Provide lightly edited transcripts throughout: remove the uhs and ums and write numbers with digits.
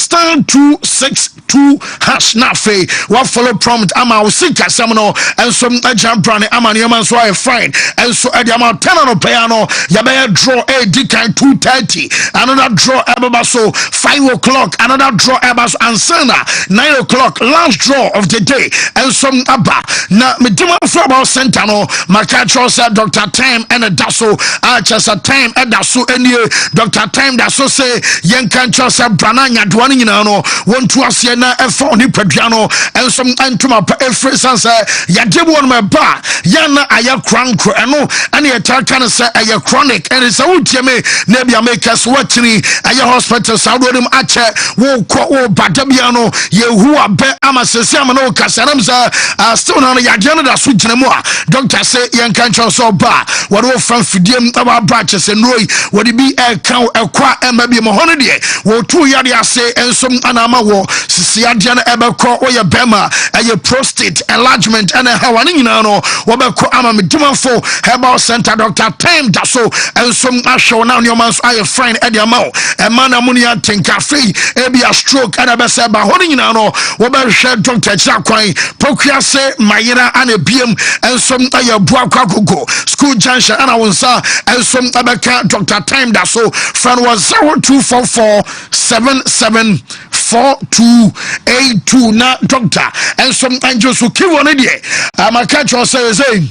*262# na fe wa follow prompt ama o sika sam no enso agya brane ama ne man so I fine enso e dia ma 10 no pay no ya be draw a dikan 2:30 another draw eba so 5 o'clock another draw eba so ansana 9 o'clock last draw of the day enso aba na medima for about center no makacho said Dr. Time and a daso just a time and daso any Dr. Time daso say yen can trust a brananya dwani no want to ask na e for ni pedano and some antuma every sense ya debo on my bar yana aya crank eno and ya can say aya chronic and it's a ultimate nebia make us watching aya hospital saudi them ache wo ko badabiano ye who are be amasese amano kasanamza still na ya jana da so jinemu doctor say yen can trust so ba what wo fan fidiem aba branches and roi what be a cow a kwa maybe mo hono de wo tu ya de ase ensom anama wo sisi adia na ebe ko wo ye bema eye prostate enlargement and how ani nyina no wo be ko ama medimafo herbal center Dr. Time da so ensom ahwe na nyoma so aye fine e de ama wo e man amuni atenka free e be a stroke and be say ba hono nyina no wo be hwe doctor kira kwan pokua se mayira ana biem ensom aye bua kwagogo school junction ana wonsa ensom abeka Dr. Time da so friend was 0244774282 na doctor and some angels who kill one idea catch or say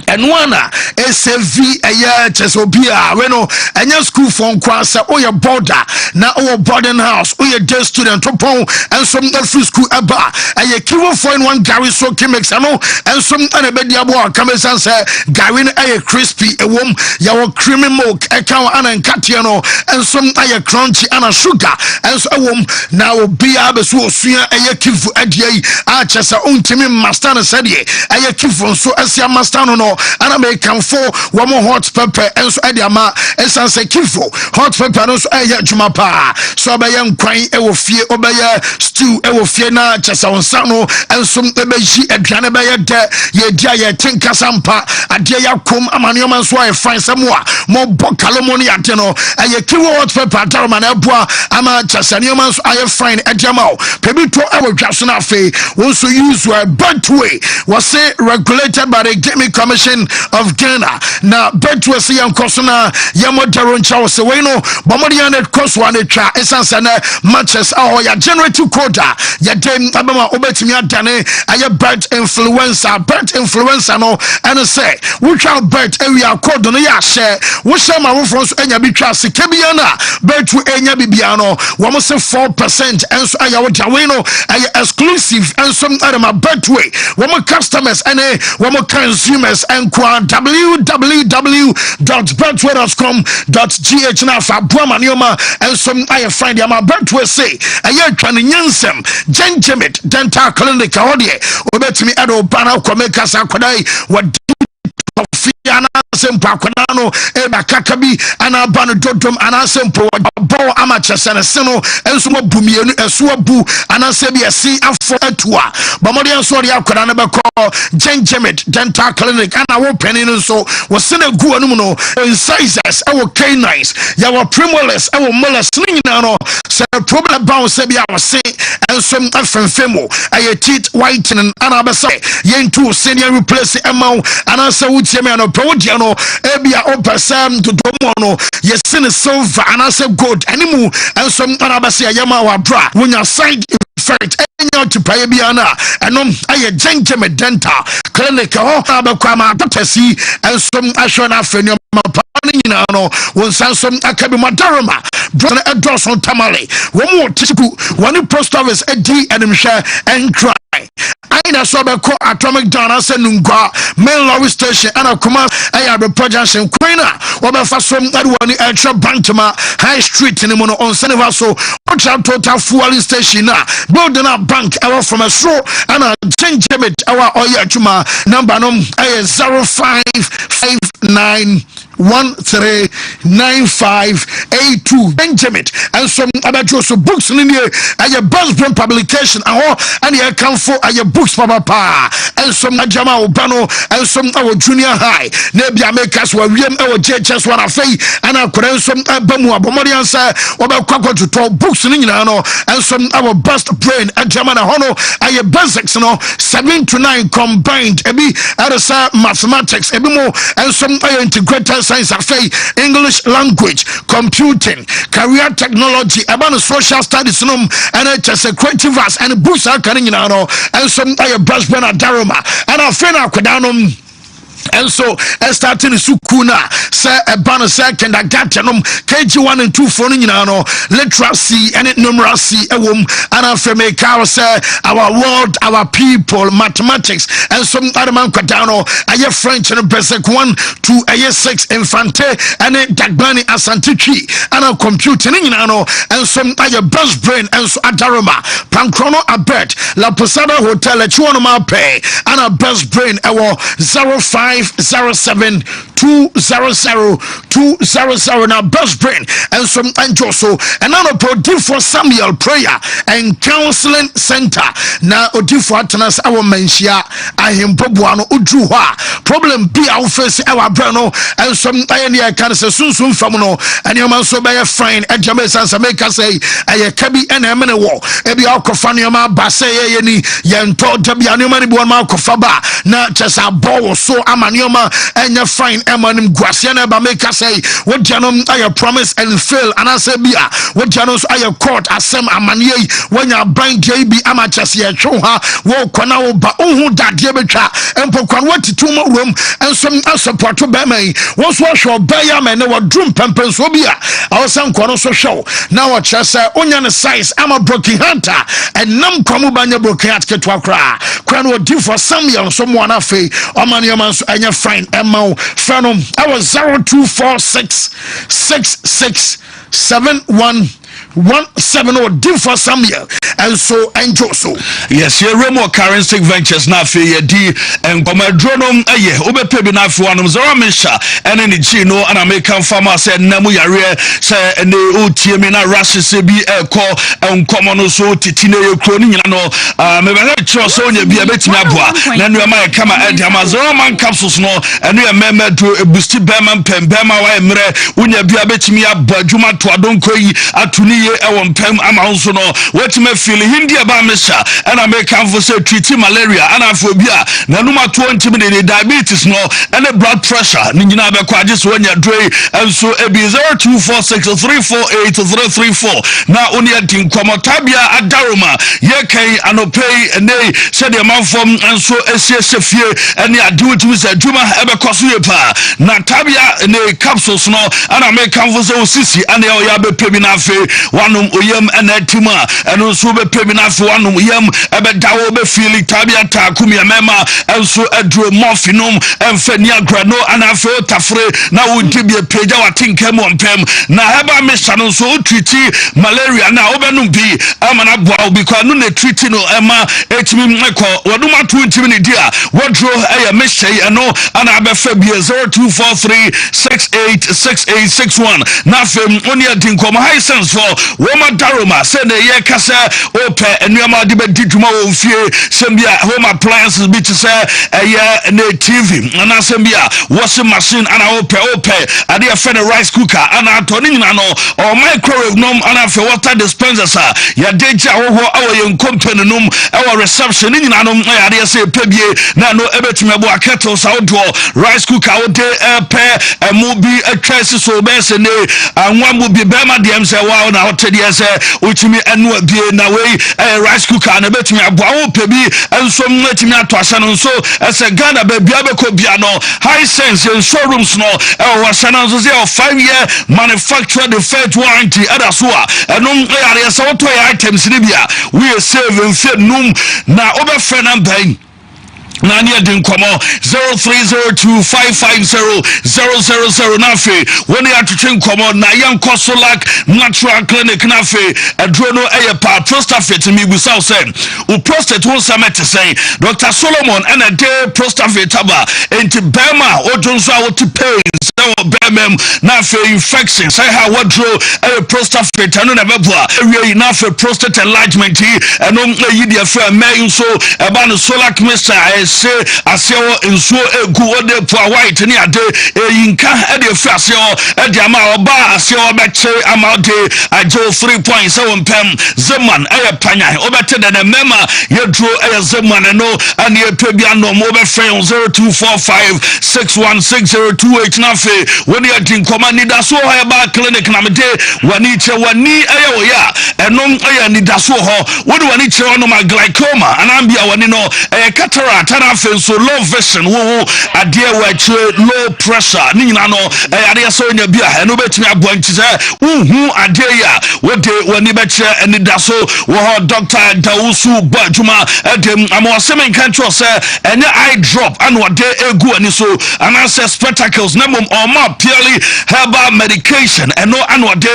and one SV a year chesobia weno and your school phone kwasa or your border now or boarding house or your day student topon and some free school aba and your kiwo for in one Gary so kimex and some anabedia boy come and say Gary a crispy a womb your creamy milk a cow and catiano and some a crunchy and a sugar and so a womb now be able to see a kifu a day I just Wontumi mastana said ye a kifu so as your mastano no and I make come for one more hot pepper and so Adiama and Sanse Kifo hot pepper no so Jumapa so by young crying I will fear obey stew I will fear na just on sano and some ebeji a piano by a day ye dia tinka sampa a dia kum amanioma so I find some more bocalomoni ateno and ye kiwo hot pepper darman abua ama just anioman so I find a jamao pebito I will just na fe also use were but way was say regulated by the Gaming Commission of Ghana. Now, bet to see young Cosona, Yamodaron Charles Seweno, Bomodian Coswane Tra, Essence and matches our generative quota, Yadem Abama Obetimia Dane, a bird influencer, no, and say, which our bird area called on the share, which some are from Enya Bitrasi, Kebiana, bet to Enya Bibiano, 4%, and so I would Jaweno, exclusive, and some other birthway, one more customers and one more consumers. Enquire www.betway.com.gh now for Bramanioma and some I find them a Betway say a year training yansem Genjamit Dental Clinic Odie Obet me Edo Bana Komekas Akodai what Fiana Sempa Konano, Eba Kakabi, and Abano Dodom, and Asempo, Bo Amateurs and a Seno, and Sumo Bumi, and Suabu, and Asabia C. Afro Etua, Bamodian Soria Kodanaba call Genjamit Dental Clinic, and our penny so was Sena Guanuno, and sizes, our canines, Yawa Primoless, our Muller Slingano, said a problem about Sabia was say, and some Femo, I teeth whitening, and Abasa, Yen 2 senior replace amount, and answer Utiano Podiano, Ebia Opasam to Domono, Yesin silver, and answer gold, animal, and some Anabasia Yamawa bra, when your side effect. To Payabiana and I a gentleman dental clinic or Abakwama Dr. C and some Ashona Fenio Mapanino, one Sansom Akabi Madarama, Brother Edros on Tamale, one more Tisku, one post office a D and Misha and cry. I saw the atomic dana Senunga, main lorry station, and a command. I have a project in Quina, or the first one that one extra Bantama High Street in the Mono on Senevaso, total fueling station now, building a bank hour from a straw and a change limit our Oyachuma number 0559 139582 Benjamin and some other books in here a bus brand publication and you come for a books papa and some Jama Obano and some our junior high Nebia makers were our JHS one of and our some Bamu Bomoriansa about Coco to talk books in and some our best brain at Jamana Hono a basics 7 to 9 combined ebi arasa mathematics ebi more and some integrated science affair English language computing career technology about social studies and just a creative arts and books are coming in and some brush pen at Daruma and our friend Aquadanum. And so, starting Sukuna, say a banner second, I got KG1 and 2 for literacy and numeracy, a woman, and our family car say our world, our people, mathematics, and some other man Quadano, a year French and basic 1 to a year 6 infante, and a Dagbani Asantichi, and our computing, and some other bus brain, and so Adaroma, Pancrono Abet, La Posada Hotel, a Chuanoma pay, and our bus brain, our 0507-200-200 now best brain and some angels so and now produce for Samuel prayer and counseling center now odi for atanas our mensia ahempobuano udruha problem be our face our brano and some I can say soon from no and your man so by a fine and James and make us say I kabi and a mene war ebi alkofanioma base yeni yento tabiano mani buama kofaba na just a ball so amanioma and your fine emanim guasiana ba make us say what janom I promise and fail and I say bia what janos I court asem amanie when you bind JB amatches ye choha wo kwana wo ba ohu dadie betwa empokwan what to room and some support to be me once wash your buyer man no drum pempen so bia awsan kono so show now what say onya ne size am a broken hunter and nam kwamu banya broken heart ketwa kra kwan wo di for Samuel someone afi omani man so anya fine emma phantom I was 0246667117 or do for Samuel and so angel so yes here remo currency ventures na fe yedi and comadronom aye obepebi na fe wanom zero misha and any chino and American farmer said namu yare say ne otiemi na rasese bi call and common so titine ye kroni nyina no me be cho so nya bi betimi aboa na nu ma kama Amazon man capsules no and you member to boost berman pembema wa emre unya bi betimi abadwuma to adonko yi atuni ye ewon pem ama so no wetima feel hindi aba mesha and American for say treat malaria and aphobia na numa 20 minute diabetes no and blood pressure ni nyina be kwa just when you dre and so e be 0246348334 na oni adin komotabia adaroma ye kan anopei ne said the man from and so esefie and ya do it with adwuma e be koso ye pa na tabia ne capsules no and American for say sisi and ya be pemi na fe wanum oyam anatima and so be pemi na fe wanum yam e be dawo be feel tabia ta kumia mema and so adro morphinum and fenia grano and afe tafre na udibie peja watinkem ompem na heba mesha no so treat malaria na obenum bi amana boa because no ne treat no ema etimi meko waduma 20 minute dia wadro eye mesha no ana abefa bi 0243686861 na fem oni adinkom high sense for woma daroma say na ye kasa ope enuama de be didwuma wo fie sembia home appliances bi to say eye na TV ana sembia washing machine ana ope ade a fene rice cooker ana atoni nyina no or microwave nom ana fe water dispensers ya deja wo awo company nom our reception nyina no ade say pebie na no ebetime bo kettle saudo rice cooker wo de pe mobi atwase so be se ne anwa mo bi be ma dem say wow na hoteli say uchimi enu abie na we rice cooker na betime abo wo pebi enso mwetime atwase no so ese Ghana be bia be ko bia no high sense in showrooms no wasana so say 5-year manufacturer defect warranty ada so enum yare say what items ni bia we save in fit num na obefe na ban na ni edin komo 0302550000 na fe when you atwetwe komo na yanko solak natural clinic na fe adrono pa prostate mi busa say o prostate won samete say Dr. Solomon and a day prostate taba enti bema ojonso a what pains bemem na fe infection say how wardrobe prostate no na beboa we na fe prostate enlargement eno yi de fe main so eba no solar chemistry say aseo nsuo egu ode po white ni ade yinka e de fe aseo e de ama oba aseo be che ama de ajo 3.7 pem zeman e panya obete de na mema yedro e zeman no ani epebia no mo be fe 0245616028 na fe when you think come ni da so ho ba clinic na mede wani che wani ayo ya enom aya ni da so ho wodi wani che no ma glaucoma anambia wani no cataract na fe so low vision wo ade wa che low pressure ni nyina no ade so nya bia eno betimi abonchi se uhu ade ya wode wani be che ni da so wo Dr. Dawusu Bajuma edem amosemen kan tro se enye eye drop and wode egu ani so anase spectacles na mom ma purely herbal medication eno anode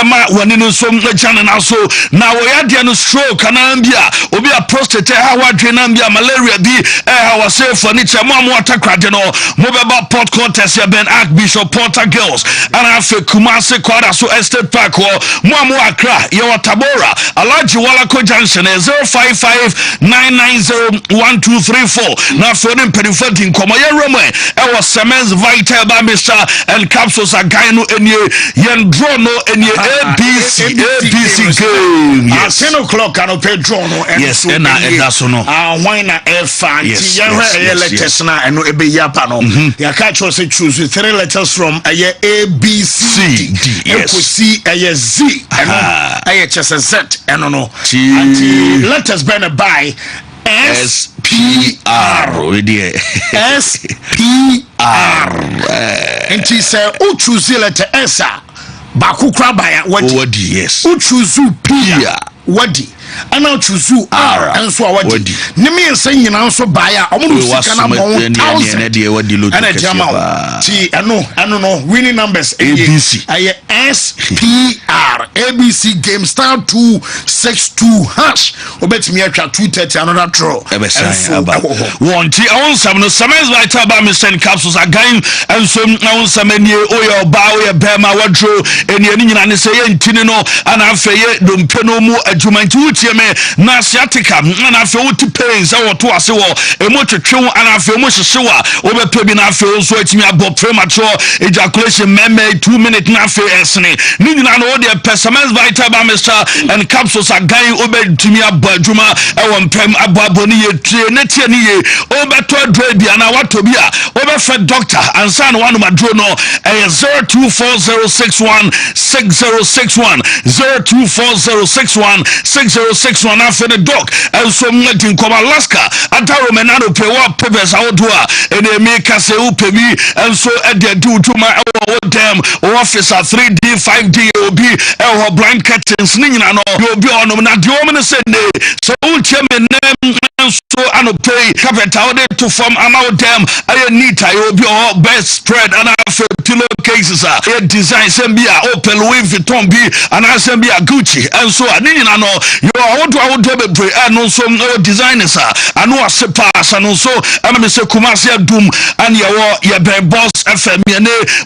ma wani no so jana na so na wo ya de no stroke anambia obi a prostate ha wadwe na ambia malaria bi ha wa say furniture mo atakrade no mo beba port contest ya Ben Archbishop Porter Girls and afa Kumasi Kwara so estate park wo mo Accra ye Watabora Alaji Walako Junction 0559901234 na for them perifati nkomo ye remo e was Semens Vital by Mr. and capsules are gyno and yen draw no and ABC game. Yes. 10 o'clock and pay draw no. Yes, and that's no. Why na F yes, letters na and no ebe yapa no. Ya catch us choose 3 letters from a A B C D. Yes. C a Z and a just a Z and no. And letters been by S P R. S P R. And she said, "O choose letter S. Baku krabaya wadi. Yes. O choose P. Wadi. And I choose R. And so wadi. Nimi saying and also buy a and a jama. T. I know. Winning numbers. ABC. S P R. ABC game star 262 hash. Obet me at 230 another draw. One T. I want some no Semens Vital by Mr. Capsules again and some now some any oil bow ya bema wadro and any say no and I say don't pay no more adjustment to me na sciatica and I feel to pains I want to say a much true and I feel much sure over pay na feel so it's me about premature ejaculation meme 2 minute na feel esne nina no the Semens Vital by Mr. and Capsules again over to me about juma I want prem ababoni netie ni ye over to dra na wato bia over for doctor and san one ma dro no 0240616061 0240616061 after the doc and so much in Alaska ataro menano pe wa papers outdoor and they make us upemi and so at the do to my damn officer 3D 5D OB our blind curtains nina no you be on na the woman say so chairman so I pay capital to form amount them I need I will be all best spread and I feel pillowcases are design sembia Opel Louis Vuitton be and I sembia Gucci and so I need know you are what I would do and also designers are I know I say pass and also I'm Mr. Kumasi Doom and your boss FM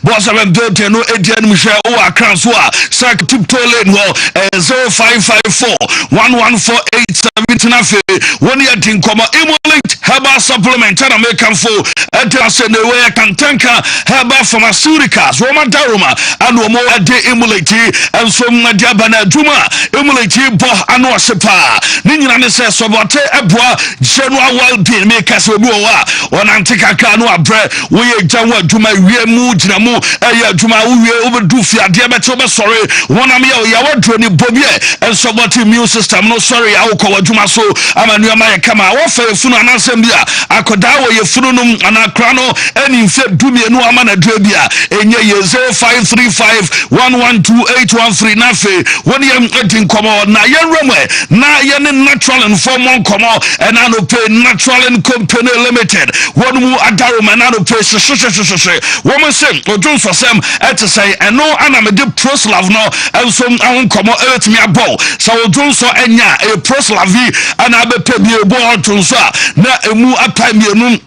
boss I'm built no Edian Michelle or Kranswa Sack Tiptoe Lane well 0554114817 when you think come emulate herbal supplement and American for and the way I can tank herbal pharmaceuticals Roma Daruma and more a day emulate and some Diabana Juma emulate bo ano sepa nina ne se sobote eboa general well-being make us obuwa on antika kanu abre we janwa Juma wie mu gina mu eya Juma we obedu fi ade beto be sorry wona me ya wadro ni bobie and sobote immune system no sorry ya wo Juma so amanu ama kama wo fa funu anasem bia akoda wo ye funu num anakra no eni mfe dumie no ama na dra bia enye ye 0535112813 na fe woni ye edin komo na ye remwe na ye ne natural informal komo and I no pay natural and company limited wonu mu adaro man no pay woman say odun for sem et say eno ana me de proslav no enso an komo etimi abo so odun so enya e proslavi ana be pe bi ebo odun so na emu apai mienu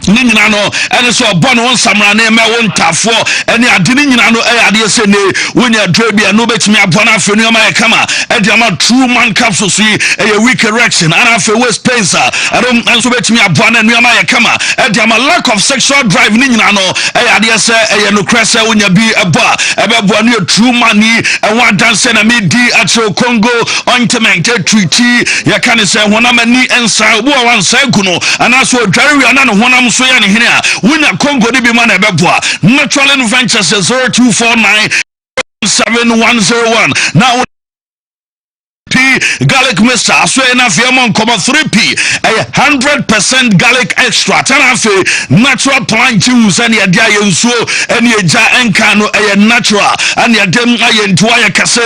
ni nyina no ene so obo no nsamra na eme wo ntafo ene ade ni nyina no ade se ne wonya drabia no betimi abo na afenu ama ye kama ade ama true man capsules yi weak erection and afa waist pains adom enso betimi abo na enu ama ye kama ade ama lack of sexual drive ni nyina no ade se no krese wonya bi eba ebebo no true man ni enwa dance na me di atro Congo ointment treaty ya kan se honam ani ensa obo wansa guno anaso dware ana no honam so ya ne hene a wonya Congo ni bi ma na ebeboa natural ventures 0249 7101 now garlic mixture so enough yamon come 3p 100% garlic extract and afi natural plant juice and yadia yenso and yaja enkano natural and yadem ayentua yakase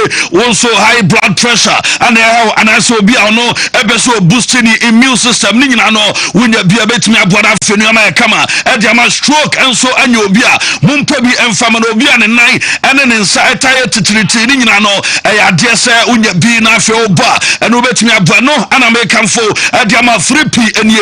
also high blood pressure and also be no ebeso boosting the immune system ni nyina no wunya bia betimi aboda afenu ama kama ediama stroke enso anyo bia mumpa bi emfama no bia ne nan ene ne nsa etaye titiriti ni nyina no yade se wunya bi na afi oba and obetimi abua no ana me kamfo adiama 3p enye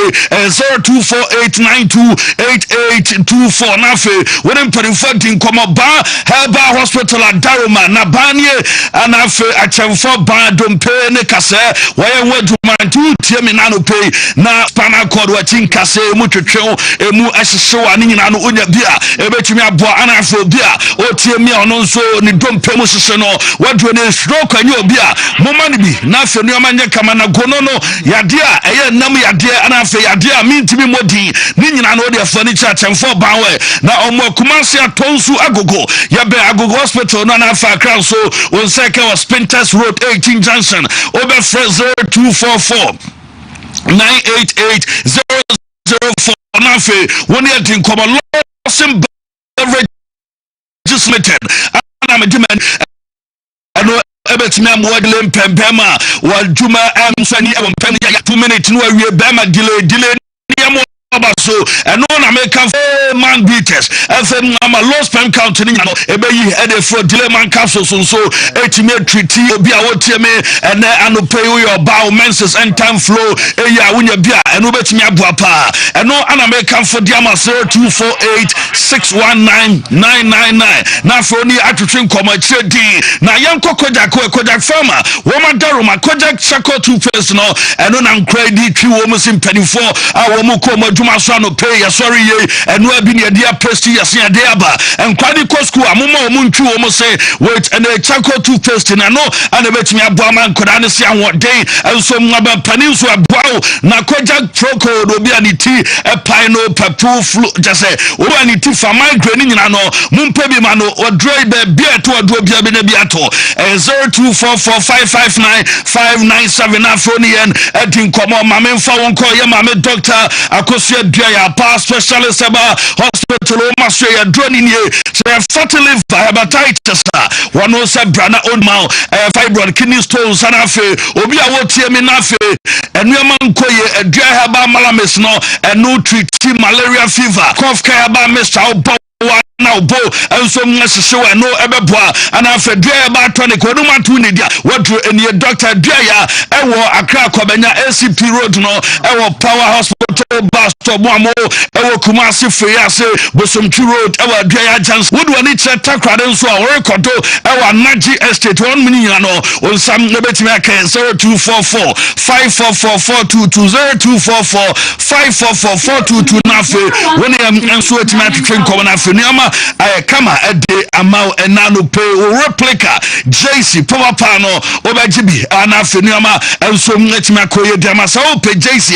0248928824 na afi when perifo din komo ba Herbal Hospital at Daroma na banye ana afi achemfo ba dompe ne kase waye weduma tu tie me na no pay na spinal cord wa tin kase mu twetwe emu ahyehyewa ni nyina no onya bia ebetimi abua ana afi bia o tie me ono nso ni dompe mu hyehye no wadro ne stroke anyo bia moma ni bi na afi no amanye kama na gono no yade a eye nam yade ana afi yade a mintimi modi ni nyina no de furniture achemfo ba we na omo Kumasi atonsu agogo yabe agogo hospital no na afa crown so on second was Spinters Road 18 Junction over 0244 988 004 nafe one year tin come lossing beverage legislated and I'm a demand and ebetimi amwadle mpempema wa juma amsani mpem ya 2 minutes no awie bema delay so and no American man beaters FM am low sperm count ni no ebeyi ede for delay man capsules so etime treaty obi a wotie me and anope your bowel menses and time flow eya wunya bia and obetimi aboa pa and no an American for diama 0248619999 na for ni atwetwe nkoma chedi na yanko kojak farmer woman daroma kojak chako toothpaste no and no na nkredi twi wo musim penifo a wo mu ko so no pay ya sorry ye enu abi ne dia paste ya se ade aba enkwani ko school amoma omuntwi wo mo say wait and a charcoal toothpaste na no ana betimi aboa man koda ne se anwoden enso mwaba panin so aboa na koja troco do bia ni ti e pai no papu flu just say wo ani ti fa migraine nyina no mumpa bi ma no odroi be bia to odo bia bi na bia to 0244559597 afro ni en edin komo mame mfa won ko ye mame doctor akosu ya pa specialist about hospital maso ya drone ni fatty liver hepatitis one no say brana old man fibroid kidney stones and afe obi a wotie me na afe enuama nkoye edua heba malamis no enu treat malaria fever cough care ba mr obo now bo enso mwesese no ebeboa ana afedua ba tonic wonu matu ne dia wadru eni doctor dua ya ewo Accra Kobenya ACP road no ewo Power Hospital bus stop mo ewo Kumasi Feyase Bosomtwi road ewo dua ya chance wodu ani cheta kwade nso a rekodo ewo Anaji Estate 1 minute no onsam nebetimi aka 0244 544422 0244 nafe woni enso etimi atwetwe nkom na afe niama kama ede amau enano pay replica JC power panel obajibi ana feniama enso mwetimi akoye diama sa ope JC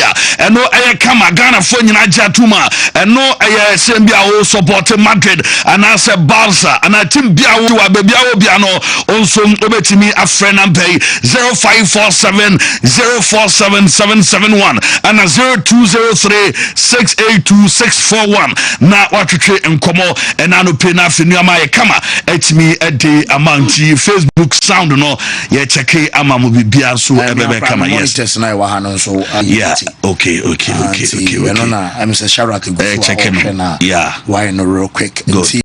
eno kama Ghana fo nyina jatuma eno sembia o support Madrid ana se Barca ana team bia wo wa bia wo bia no onso obetimi afrena pay 0547047771 ana 0203682641 na watwetwe nkomo enano pe na afenu ama ye kama etimi ede amanti Facebook sound no ye cheke ama mo bibia so ebebe kama yes na ye wa ha no so yeah okay You know, I'm Mr. Sharak. Yeah. Why no real quick? Good.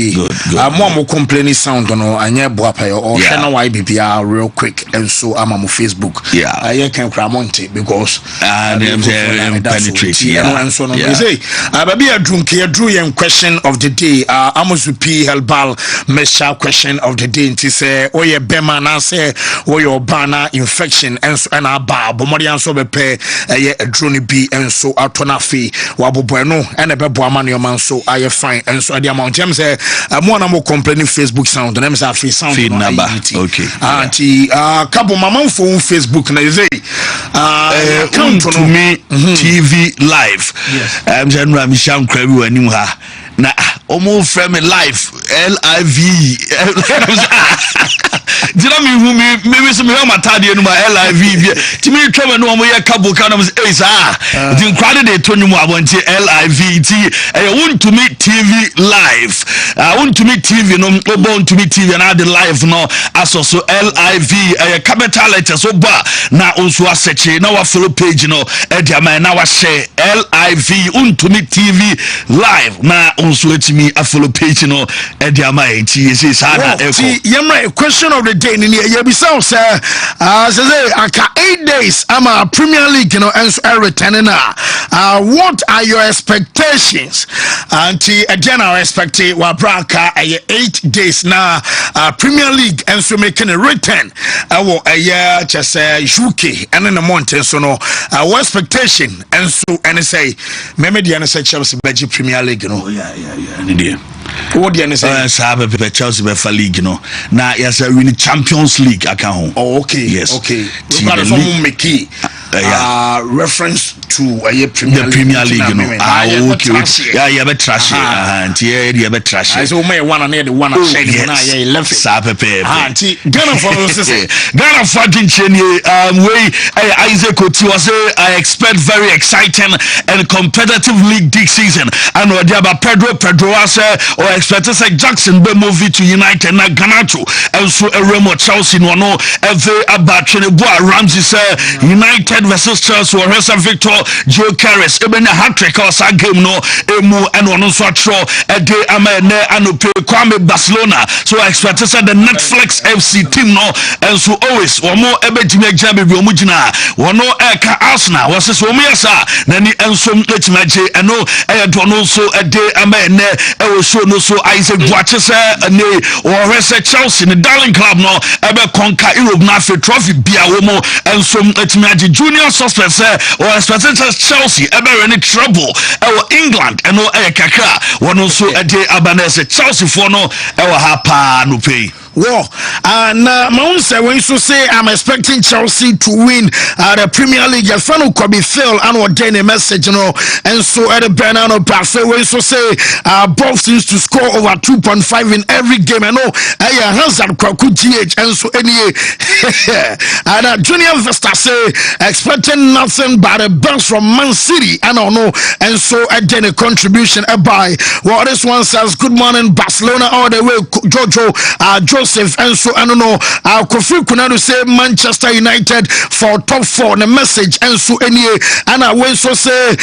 More complaining sound on Anya Boapa or Shana YBPR real quick, and so I'm on Facebook. Yeah. I can Cramonte because I'm penetrating. And so on. Say, Baby, I drew you question of the day. Amosu P. Helbal Mesha question of the day. To say, oh, yeah, Bema, na say, oh, your banner infection, and so and our bar, Bomodian so be pay a drone B, and so Atona fee, Wabu Bueno, and a Bebuaman, your man, so I fine, and so the amount James say, I'm one more complaining Facebook sound, the names are free sound number. Okay. Couple my phone Facebook, and they say, come to me TV live. Yes. I'm General Michelle Krebu and Nimha. Na almost from a life LIV. Do you know me who maybe some of my tardy and my LIV? To me, come and know my couple kind of is the crowded they told you I want to LIVT. I want to meet TV live. I want to meet TV, no born to meet TV and I the live no as also LIV a capital letter so bar now also a search now a follow page no now I share LIV want to meet TV live now also to me a follow page no question of the day in here be so sir aka 8 days I'm a Premier League and returning what are your expectations and general expectation wa braka 8 days now Premier League and so making a return a year just UK and in the mountain so no what expectation and so and say maybe the say Chelsea Premier League what do you say? Chelsea Befa League, you know. Now, yes, we need Champions League. I can. Oh, okay. Yes. Okay. We got some make reference to the Premier League, you know. Okay. Yeah, but trash. But trash. I saw me one near the one I said when left. Sapepe. Ghana for Ghana fighting Cheney. Isaac Oti was I expect very exciting and competitive league this season. And what about Pedro or expected like Jackson be movie to United na Ganacho and so a Remo Chelsea no every about Cheneboa Ramsey United versus Chelsea or Ressa Victor Joe Carres even a hat-trick or sa game no emu and one so atro a day amene and Kwame Barcelona so I expected the Netflix FC team no and so always one more ebe Jimmy Jabi bi omugina one no eka Arsenal was so me asa na ni enso etmaje and no e do no so a day amene e so no so Isaac Boache ne or Chelsea the darling club no ebe conquer Europe na fe trophy bia wo mo enso etmaje junior suspect or expected Chelsea ebe any trouble England and no kakra one so a day abanese Chelsea for no ha no pay. Well, and Mount when you say I'm expecting Chelsea to win the Premier League. Your fan could be Phil and what a message, and so at the Bernardo Parfait when you say both seems to score over 2.5 in every game. I know Hazard Kwaku GH and so anyway, and Junior Vesta say expecting nothing but the best from Man City. I don't know, and so again a contribution by this one says good morning Barcelona all the way Jojo Joseph and so I don't know Kofi Kunadu say Manchester United for top 4 the message and so anyway and I will so say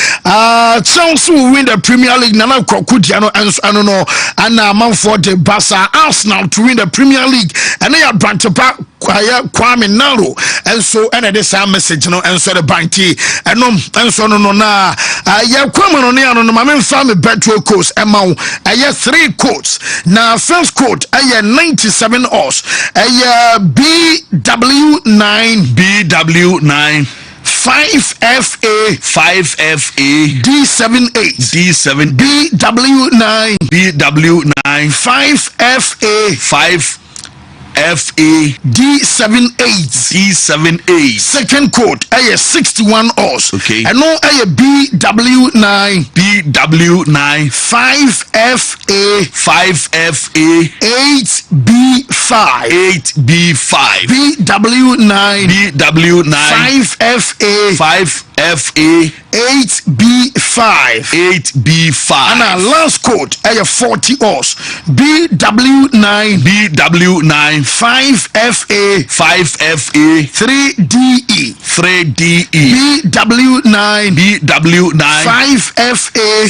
Chelsea will win the Premier League Nana Kokudiano and so I don't know and man for the Barca Arsenal to win the Premier League and they are branch back Kwame Naro and so and this message and so the banty and so no na Kwame no no my family betro course amount 3 quotes now first quote 97 os BW9 5FA D78 BW9 5FA D78 second code 61 os okay and no BW9 5FA 8B5 BW9 5FA 5FA 8B5 8B5 and our last code 40 O's BW9 5FA 3DE BW9 5FA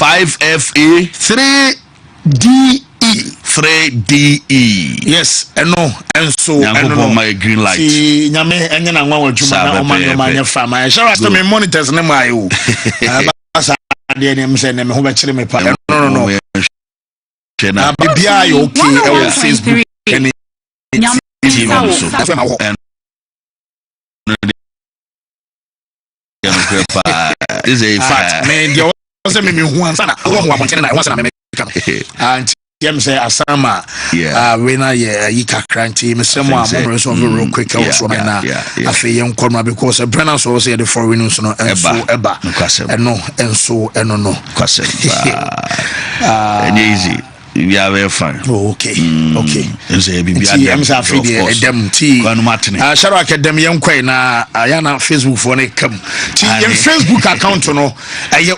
3DE. Yes, and no, and so and no, my green light. Nyame enya na nwa wadwuma na omanya fama. I shall to me monitors na my o. Asa de nem se nem ho be kire me pa. No. Na bibia yo okay e Facebook and TV so. This is a fact. Man, you say me hu ansa na wo mo amonte na wansa na me kan. And Yem say Asama, when I Yika me someone so real quick also na afi yem corner because Brennan so say the foreign so no and so eba and no and so and no kwase and easy. We are very fine. Oh, okay. And say bibia dem say afi de dem ti sharo academy yem kwai na ayana Facebook for ne kam ti yem Facebook account no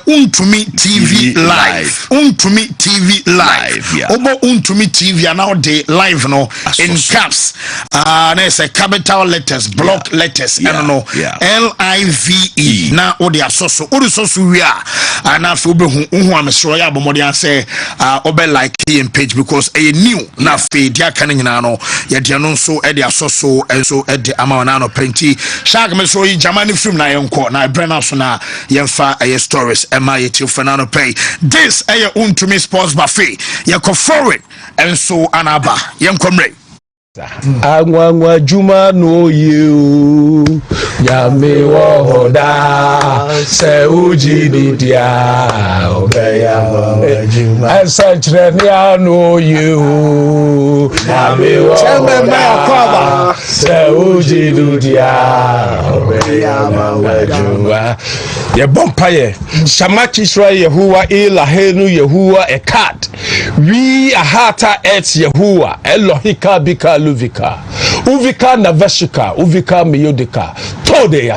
Wontumi TV live Wontumi TV live obo Wontumi TV now the live no in caps na say capital letters block letters I don't know LIVE na odi asoso we are na afi obehu amesoro ya bomodi an say obe like page because a new na fe dia kan nyina no ye dia no so e dia so enso e de ama na no penti shark me so yi Germany film na yenko na Brennan so na yenfa stories e ma ye ti Fernando pay this Wontumi sports buffet ye ko foreign enso anaba yenkomre Angwa juma no you Yame wohoda Se uji didia Obeya juma Asachre no you Yame wohoda Se uji didia Obeya juma Ye bompaye Shamachi Shra Yehuwa Ilahenu Yehuwa Ekat We ahata et Yehuwa Elohika Bika Uvika Naveshika Uvika Miyodika Tode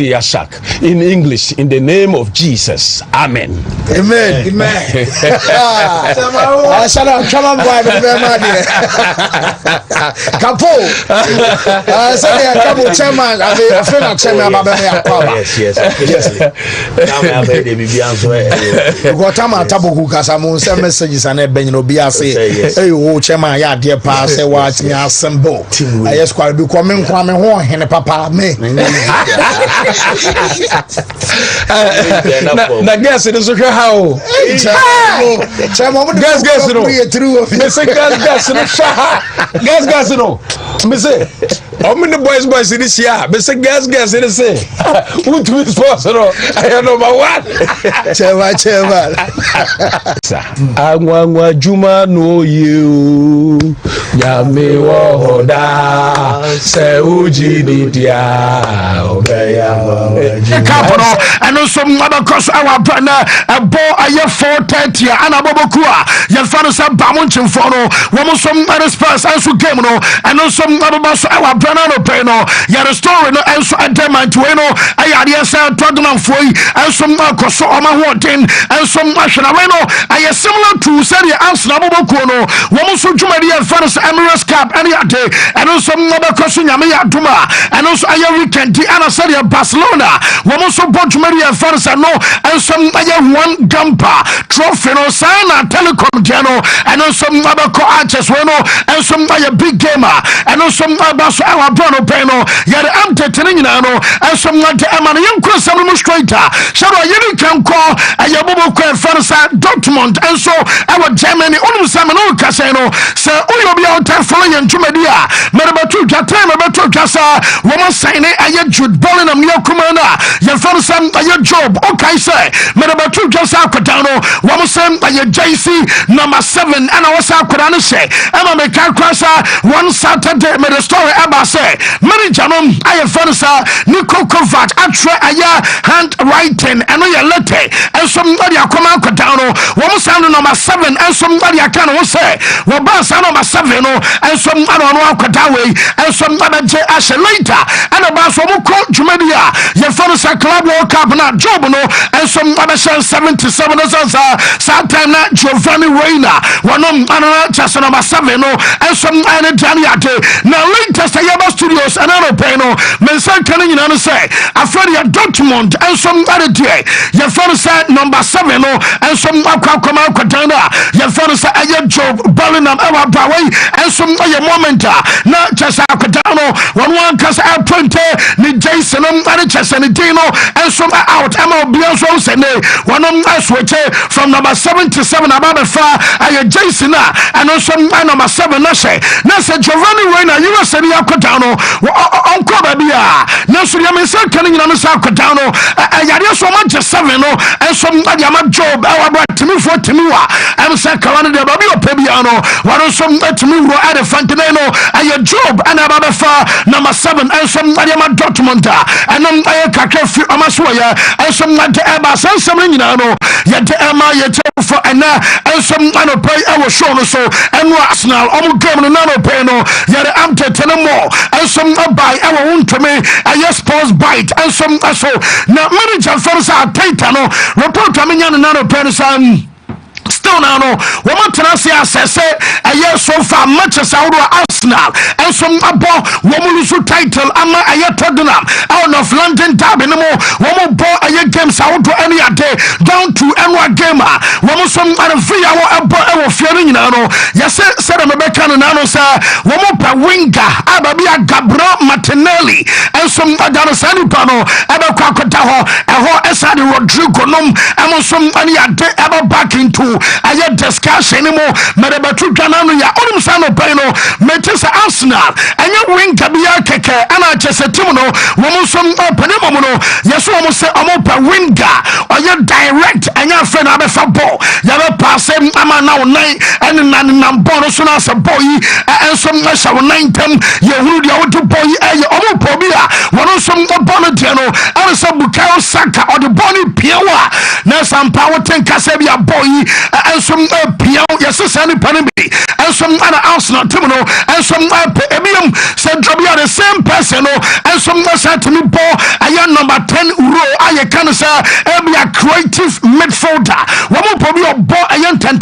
Yasak in English in the name of Jesus. Amen. Amen. Na guess it is okay how guess no guess no me say how many boys in this year me say guess it is say who to be sponsor I number one chairman angwa juma no you Yame wohoda se uji didia Capital and also across our partner a ball a year 4:30 and a bobokua your father said Bamunchim follow woman some other spurs and so game no and also our banana peno your story no and so at them and to I had yes Tottenham for and some across on my wanting and some national I similar to say the Arsenal bobokuno woman so Jumadia Fathers Emirates Cup any day and also other crossing Yamia Duma and also I weekend and I said Barcelona woman so Maria Farsa no and some one gamper trophy no sana telecom jano and some other co-arches no and some big gamer and some basso our brano peno yet I'm telling no and some like Emmanuel some straighter shadow you can call a yabobo Farsa Dortmund and so our Germany on some casino so all be out there following to media Merabatu time about to Jassa woman sign it a Jude Ballon and Yokumana your first your job okay say Merabatu just Akadano one sem by your JC number 7 and I was Akadano say Emma Mekakasa one Saturday made a story about say Mary Janum I have first Nico Kovat atra aya handwriting and your letter and somebody Akoma Akadano one sound number 7 and somebody Akano say Wabasa number 7 and some Akadawe and some other J Asha later some other 77 sometime na Giovanni Reina one just number 7 and some Daniate now latest Yaba Studios and Peno Mensa Canning and say Afradia Dortmund and some other day your father said number 7 and some Aquacoma Katana your father said Job Ballon and our Braway and some other moment not just Akatano one cast out 20 ni Jason and Chesanitino and some out MLB and one switch from number 77 about the far Jason and also number 7 Nasa Giovanni Reina you said Yakotano Uncle Babia Nasu Yamisa Canning on the Sakotano Yadia so much 7 and some Yama Job our Timmy for Timua and Sakalana de Babio Pebiano one of some Timu at a Fantaneno and Job and about the far number 7 and some Yama Dortmunda and then Kakafi Amaswaya and some Eba Sansamino yet Emma yet for and some pay our show so and Arsenal almost came in another panel yet I'm telling more and some by our Wontumi and yes sports bite and some so now manager first are Taitano report coming in another panel still now woman tenacity says a year so far matches out of Arsenal and some about woman who title ama a year Tottenham out of London derby no more woman ball a year games out to any day down to any gamer woman some free hour about fearing now yes said Rebecca no sir woman per winger ababia Gabriel Martinelli and some other Sanipano aba Kwakotaho Esadi Rodrigo nom and some any day ever back into I had discussion anymore. Madabatu Canano, ya Sano Peno, Metis Arsenal, and your wing Kabia Keke, and I just a Timono, Womusum Panemono, yes, almost say Omopa Winga, or your direct and your friend Abefa Bo, Yaba Passem, Ama now 9 and Nambono Sunas a boy, and some Nasha 9 10, Yahudi to boy, and your Omopobia, one of some Bonatiano, and some Bukao Saka or the Bonnie Piowa, now some power 10 Casabia boy. And some piano, yes, Sandy Panambi, and some other Arsenal Timino, and some Emium said Drabia the same person, and some said to me, Paul, I am number 10 row, I can say, be a creative midfielder. One more probably a ball, I am 10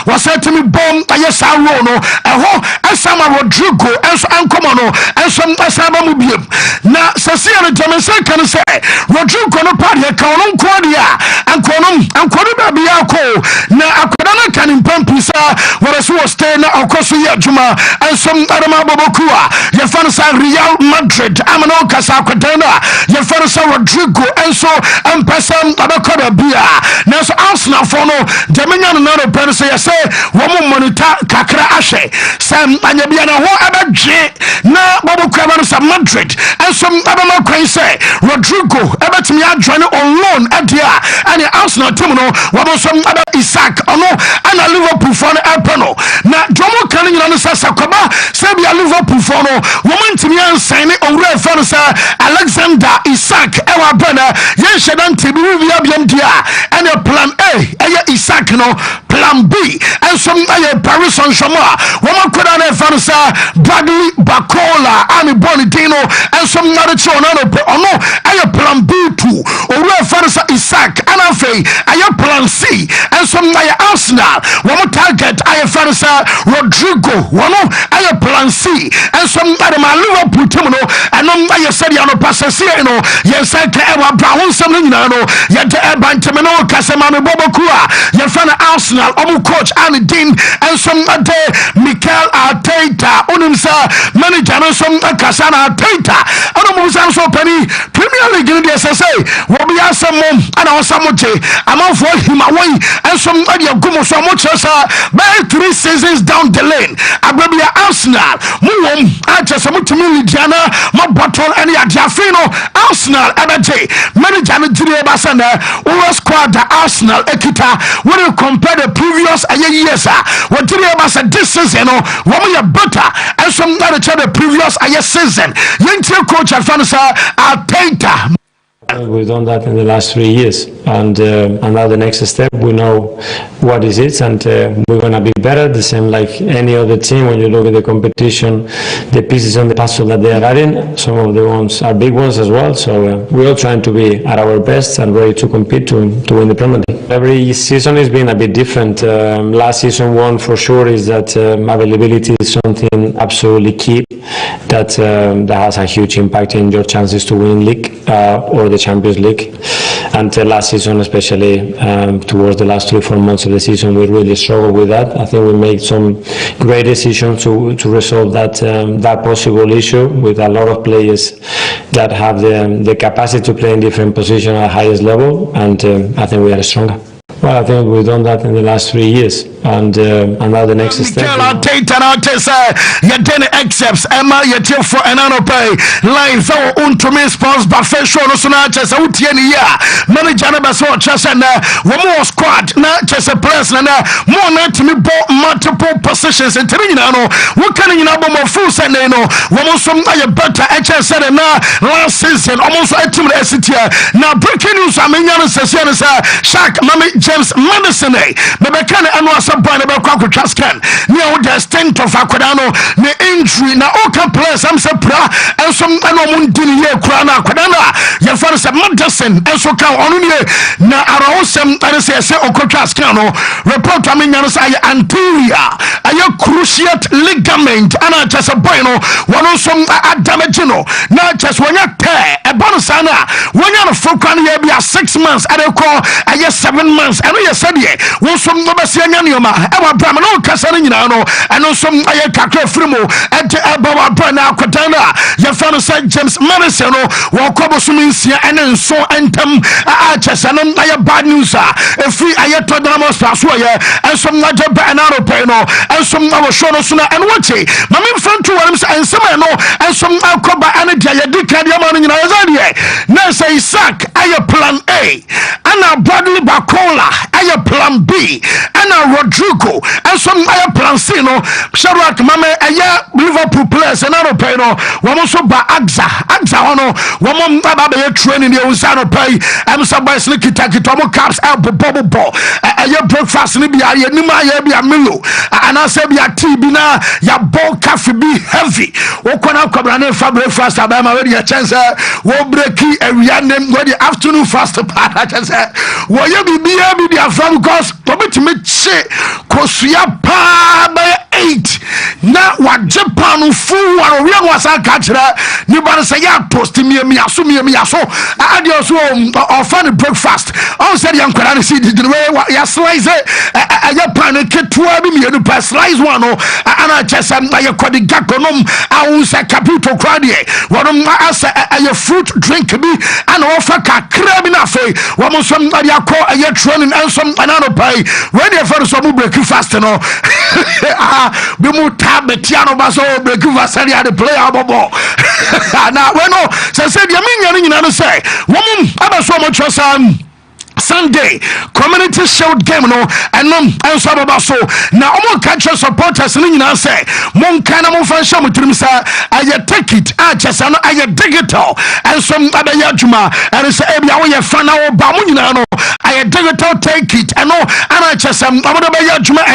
was said to me, Bomb, I yes, I rono, and some Rodrigo, and some Ancomono, and some Sabamubium. Now, Sasia and Jamaica can say, Rodrigo no party, Colon Quadia, and Colum, and Quadia. Na akodana kanin pampisa warasu stay na okoso ya juma and some adama bobokua ya fansa Real Madrid amano kasa akodana ya fansa Rodrigo and so ampasam abakoda bia na so Arsenal for no jamenya no no pense ya say wo mo monitor kakra ahwe sam anya bia na ho abadwe na bobokua fansa Madrid and some adama kwan say Rodrigo ebetimi adwane on loan adia and Arsenal team no wo some other Isaac ono ana Liverpool for no na Jomo Canning no sasa kwaba say bia Liverpool for no woman timi an sign owura fansa Alexander Isaac ewa bana yen shedan tibi bia biam dia and a plan A Isaac no plan B and some Paris Saint-Germain woman koda na fansa Bradley Bacola and Bonitino and some other chona no plan B2 owura fansa Isaac and afi plan C and some Arsenal one target fansa Rodrigo one plan C and some other Liverpool team no and I said ya no passes no yes I can ever brown something no yet Bantamino Casemano Bobokua ya fana Arsenal coach and Dean and some other Mikel Arteta unimsa manager and some Casana Arteta and so penny Premier League in the SSA will be some and our Samoche I'm for him away and some other Gumo so much by 3 seasons down the lane Ababia Arsenal Muum Acha Samutumili Diana my bottle any Jafino Arsenal Abaje manager and Julia Basana who squad the Arsenal Ekita when you compare the previous years what Julia Basa this season when we are better and some other the previous season young coach Alfonso Arteta We've done that in the last 3 years, and now the next step, we know what is it, and we're going to be better, the same like any other team. When you look at the competition, the pieces on the puzzle that they are adding, some of the ones are big ones as well, so we're all trying to be at our best and ready to compete to win the Premier League. Every season has been a bit different. Last season, one for sure is that availability is something absolutely key that has a huge impact in your chances to win league or the Champions League. And last season, especially towards the last 3-4 months of the season, we really struggled with that. I think we made some great decisions to resolve that possible issue with a lot of players that have the capacity to play in different positions at the highest level, and I think we are stronger. Well, I think we've done that in the last 3 years, and now the next step. Excepts Emma Yatif for Anano Pay live Wontumi sports buffet show no sona chesa utieni ya manager na baso chesa na womo squad na chesa press na mo na timi bo multiple positions entiri nyina no wokani nyina bo mo full send no womo som aye better chesa na last season almost team na sitia na breaking news amenya no sese no sa Shark Mami James Madison bebeka na anu asabwa na be kwa scan ne wo the stint of akwadano ne injury na oka players am se pra enso eno mundini ye kura na akwadana ye fa se Madison enso ka onu ne na arawosem tare se okotwa scan no report amenya no say anterior aye cruciate ligament ana chese boy no wono som damage no na chese wonya te e bon sana wonya no fokwa no ye bia 6 months ade ko aye 7 months eno ye sadie wo som no besia nya nioma e wa bra no kasa no nyina no eno som aye kakra frimo ente abawa bra na akotana ye fa no say James Madison no wo kobo suminsia ene nso entem a chese no aye bad news e free aye to drama so ye ensom na je ba na ro pe no ensom na wo show no so na eno wache mame mfantu warim say ensem no ensom akoba ene dia ye dika dia ma no nyina ye zadie na say Isaac aye plan A ana Bradley Bakola aye plan B ana Rodrigo ensom aye plan C no Shadrack mame aye Liverpool players na ro pe no wo so ba Agza hono wo baba be training dey unsa no pay am so boys ni kita mo caps bobo aye breakfast ni bia ye nim aye bia milo ana se bia tea bi na ya ball coffee bi heavy wo kona kwabra na fa breakfast abama we dey chance wo breaki awia nem we the afternoon fast part chance wo ye bibia bi dia from because to me che kosua pa ba 8 na wa Japan fu wa we wasa ka kira ni ba say ya toast me aso adio so offer breakfast on said yan kwara see the way ya slice ya pan ketua bi me no slice one no ana chesa ya kwadi gakonom awun sa capital crowdie wonom asa ya fruit drink bi ana offer kakra bi na fe wo mo so ya ko ya training and some anano pay when they for so breakfast no bi mu tabetiano baso breakfast area the player bobo na bueno say dia minya nyina no say wom abaso mo chosan Sunday community shield game no enso baba so na omo catch supporters ni nyina say mon kana mo fan sham tirim sa aye ticket a chesa no aye digital enso abaya djuma and say e bia wo ye fan na wo ba mo nyina no aye digital ticket eno ana chesa omo do baya djuma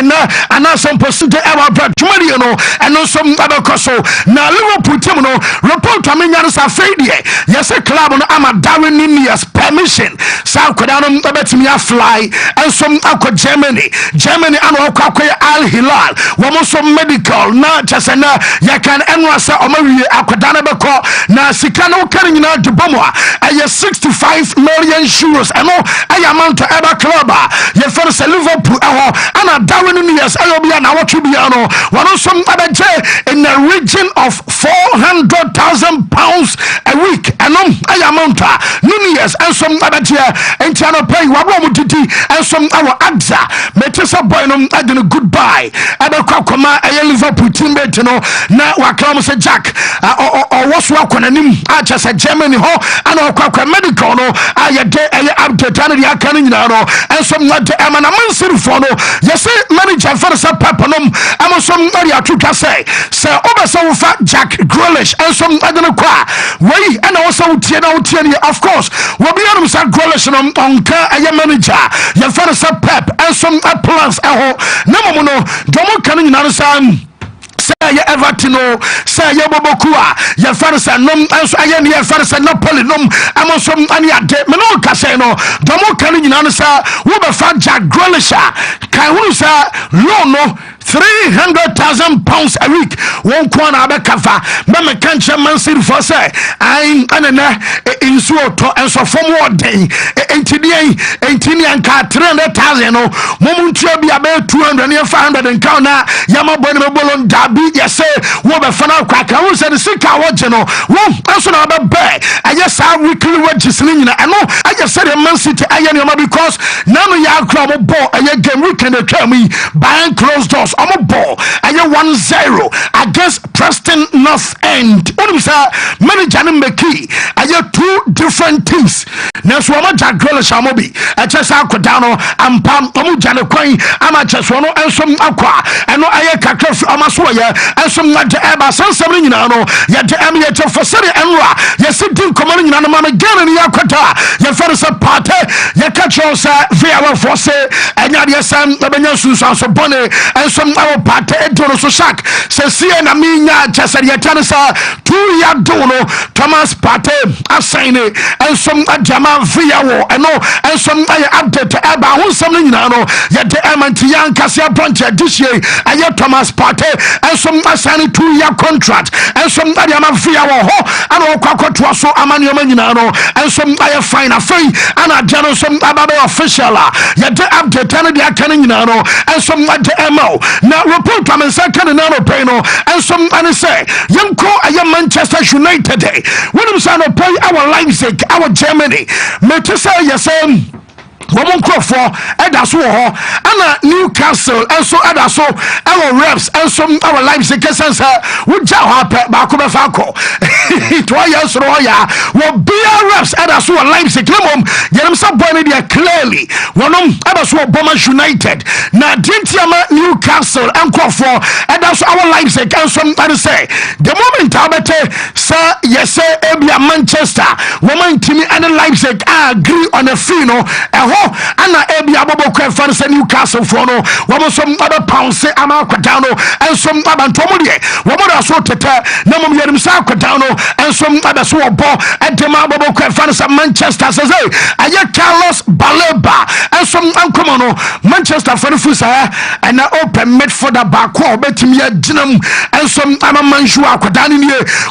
ana some percent e wa bra djuma di no eno so abakoso na Liverpool team no report amenya no sa fadie yes club no ama Darwin Ninias permission sa kwada betimi fly and some akwa Germany and akwa Al Hilal womo so medical na chasena ya kan enwasa omawie akwadana beko na sika no kan nyina de bomo aye 65 million euros eno aye amount eba club ye for Liverpool ana Darwin Nunez ayobia na watubia no wono so abeje in the region of 400,000 pounds a week eno aye amount Nunez and some abeje entiano pay wabo mutiti and some our Agza metesa boy no adeno goodbye abekwa koma aye Liverpool team bet no na wakram se Jack or was wakonanim achasa Germany ho ana okwa medical no aye de aye update ana dia kan nyina no and some not amana mansir for no yes manager for some papanom am some area to say obasa wo fa Jack Grealish and some adeno kwa we and also tie na wotie ne of course wo be anum sa goalish no onka aye manager ye fa sa pep and some plans ho na mo no domo kan nyina no sa say ye Everton no say ye Boboku a ye farisa nom anso aye ne ye farisa Napoli nom amosom ani ade me no ka say no domo kan nyina no sa wo be fa Jack Grealish kan hu sa loan no £300,000 a week. One corner abekafa. Mama can't man city for say. I anana in so to and so for more day. Entinian car 300,000. No, Momuntia be about 200 and 500 and counter. Yama Ballon Derby. Yes, sir. What a fan of crack. I was at the sick watch. No, one person about bag. I just have weekly wages. I know. I just said Man City. I am because none of y'all club ball. I game weekend tell me buying closed doors. I'm a ball. I get 1-0 against Preston North End. What is that? Manager Meki. I get two different teams. Now, so I'm a Jack Grealish. I'm a be. I just have Cordano and Pam. I'm a Jana Queen. I'm a just one and some aqua. I know I get Kakaf. I'm a Swaya and some like the Airbus and something. You know, yet the Amiato for City and Ra. Yes, it did come in and I'm again in the Aquata. Your father's a party. You catch us via our force and your son, the Benyasus and so bonnet and some our party to so shock. So see and I mean just at your tenisa 2-year dono Thomas Party assign it and some Jama via war and no and some update to Abba who's something you know yet the Young Cassia Bunch this year and yet Thomas Party and some assign 2-year contract and some Jama via war and all Quaco to so Amanio Manino and some I find a fee and a general some Ababa official yet the update and the Canning and some MO. Now report from a second and another payno and some and say young co a young Manchester United day when I'm saying play our Leipzig our Germany me to say yes Woman Crawford, Edaso, Anna Newcastle, and so Edaso, our reps, and some our Leipzig Cassans, would Jawa Bakuba Falco. 2 years Roya, will be our reps, Edaso, Leipzig, Lemon, get them some bonnet clearly. One of Edaso, Bombers United, now Dintiama, Newcastle, and Crawford, Edaso, our Leipzig, and some other say, the moment Alberte, sir, yes, sir, Ebia Manchester, woman Timmy and Leipzig agree on a fino, Anna Ebia Bobo Fans and Newcastle for no, woman some other pounds say Amakadano and some Abantomodia, woman also Teta, Namum Yadam Sakadano and some other sword ball and Dema Bobo Fans and Manchester says, I get Carlos Baleba and some Uncomono, Manchester for the Fusa and I open mid for the back wall, Betimia Dinam and some Amamanshua Kadani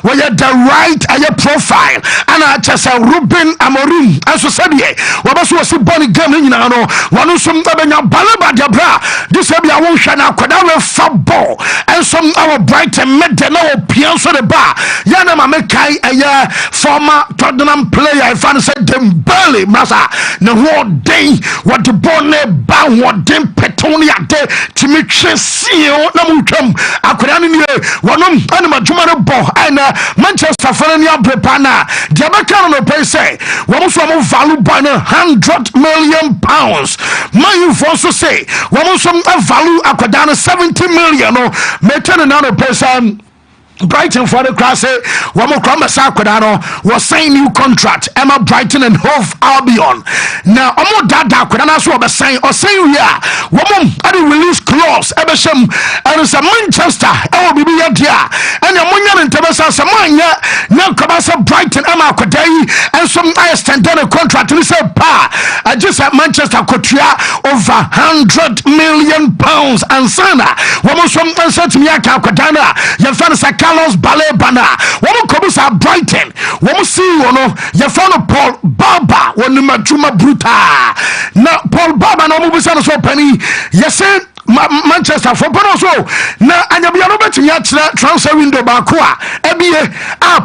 where you the right and your profile and I just say Ruben Amorim as I said, what was a bonny game now? One of some Balaba Jabra, this will be a Wunshana Quadara football and some our bright and Medano Pianso de Bar. Yana Mamekai, a former Tottenham player, if I said them barely, Massa, the whole day, what the bonnet bound, what them Petonia de Timitre Seal, Namutum, Aquadani, one of Anima Jumano Bo, and Manchester Fernia Prepana, Jabacano Pese, one from value by £100 million. My also say, one from a value Aquadana 70 million, or maintain another person. Brighton for the class, one more Quadano was signing new contract. Emma Brighton and Hove Albion. Now, I'm not that Quadana so be saying or saying yeah, woman at the release clause, Eversham, and it's a Manchester, LBB here, and a Munyan and Tabasa Samanya, now Cabasa Brighton, Emma Quadai, and some I extended a contract to say pa. I just at Manchester Cotria over £100 million and Sana. Woman from Ansat Miaka Quadana, your fans are Carlos Balebana, woman comes at Brighton, woman see you know, your friend Paul Baba, one Matuma Bruta. Now, Paul Baba, no movie, so penny, yes, sir. Manchester for Bonoso. Now, and you'll be able to transfer window Bakua. A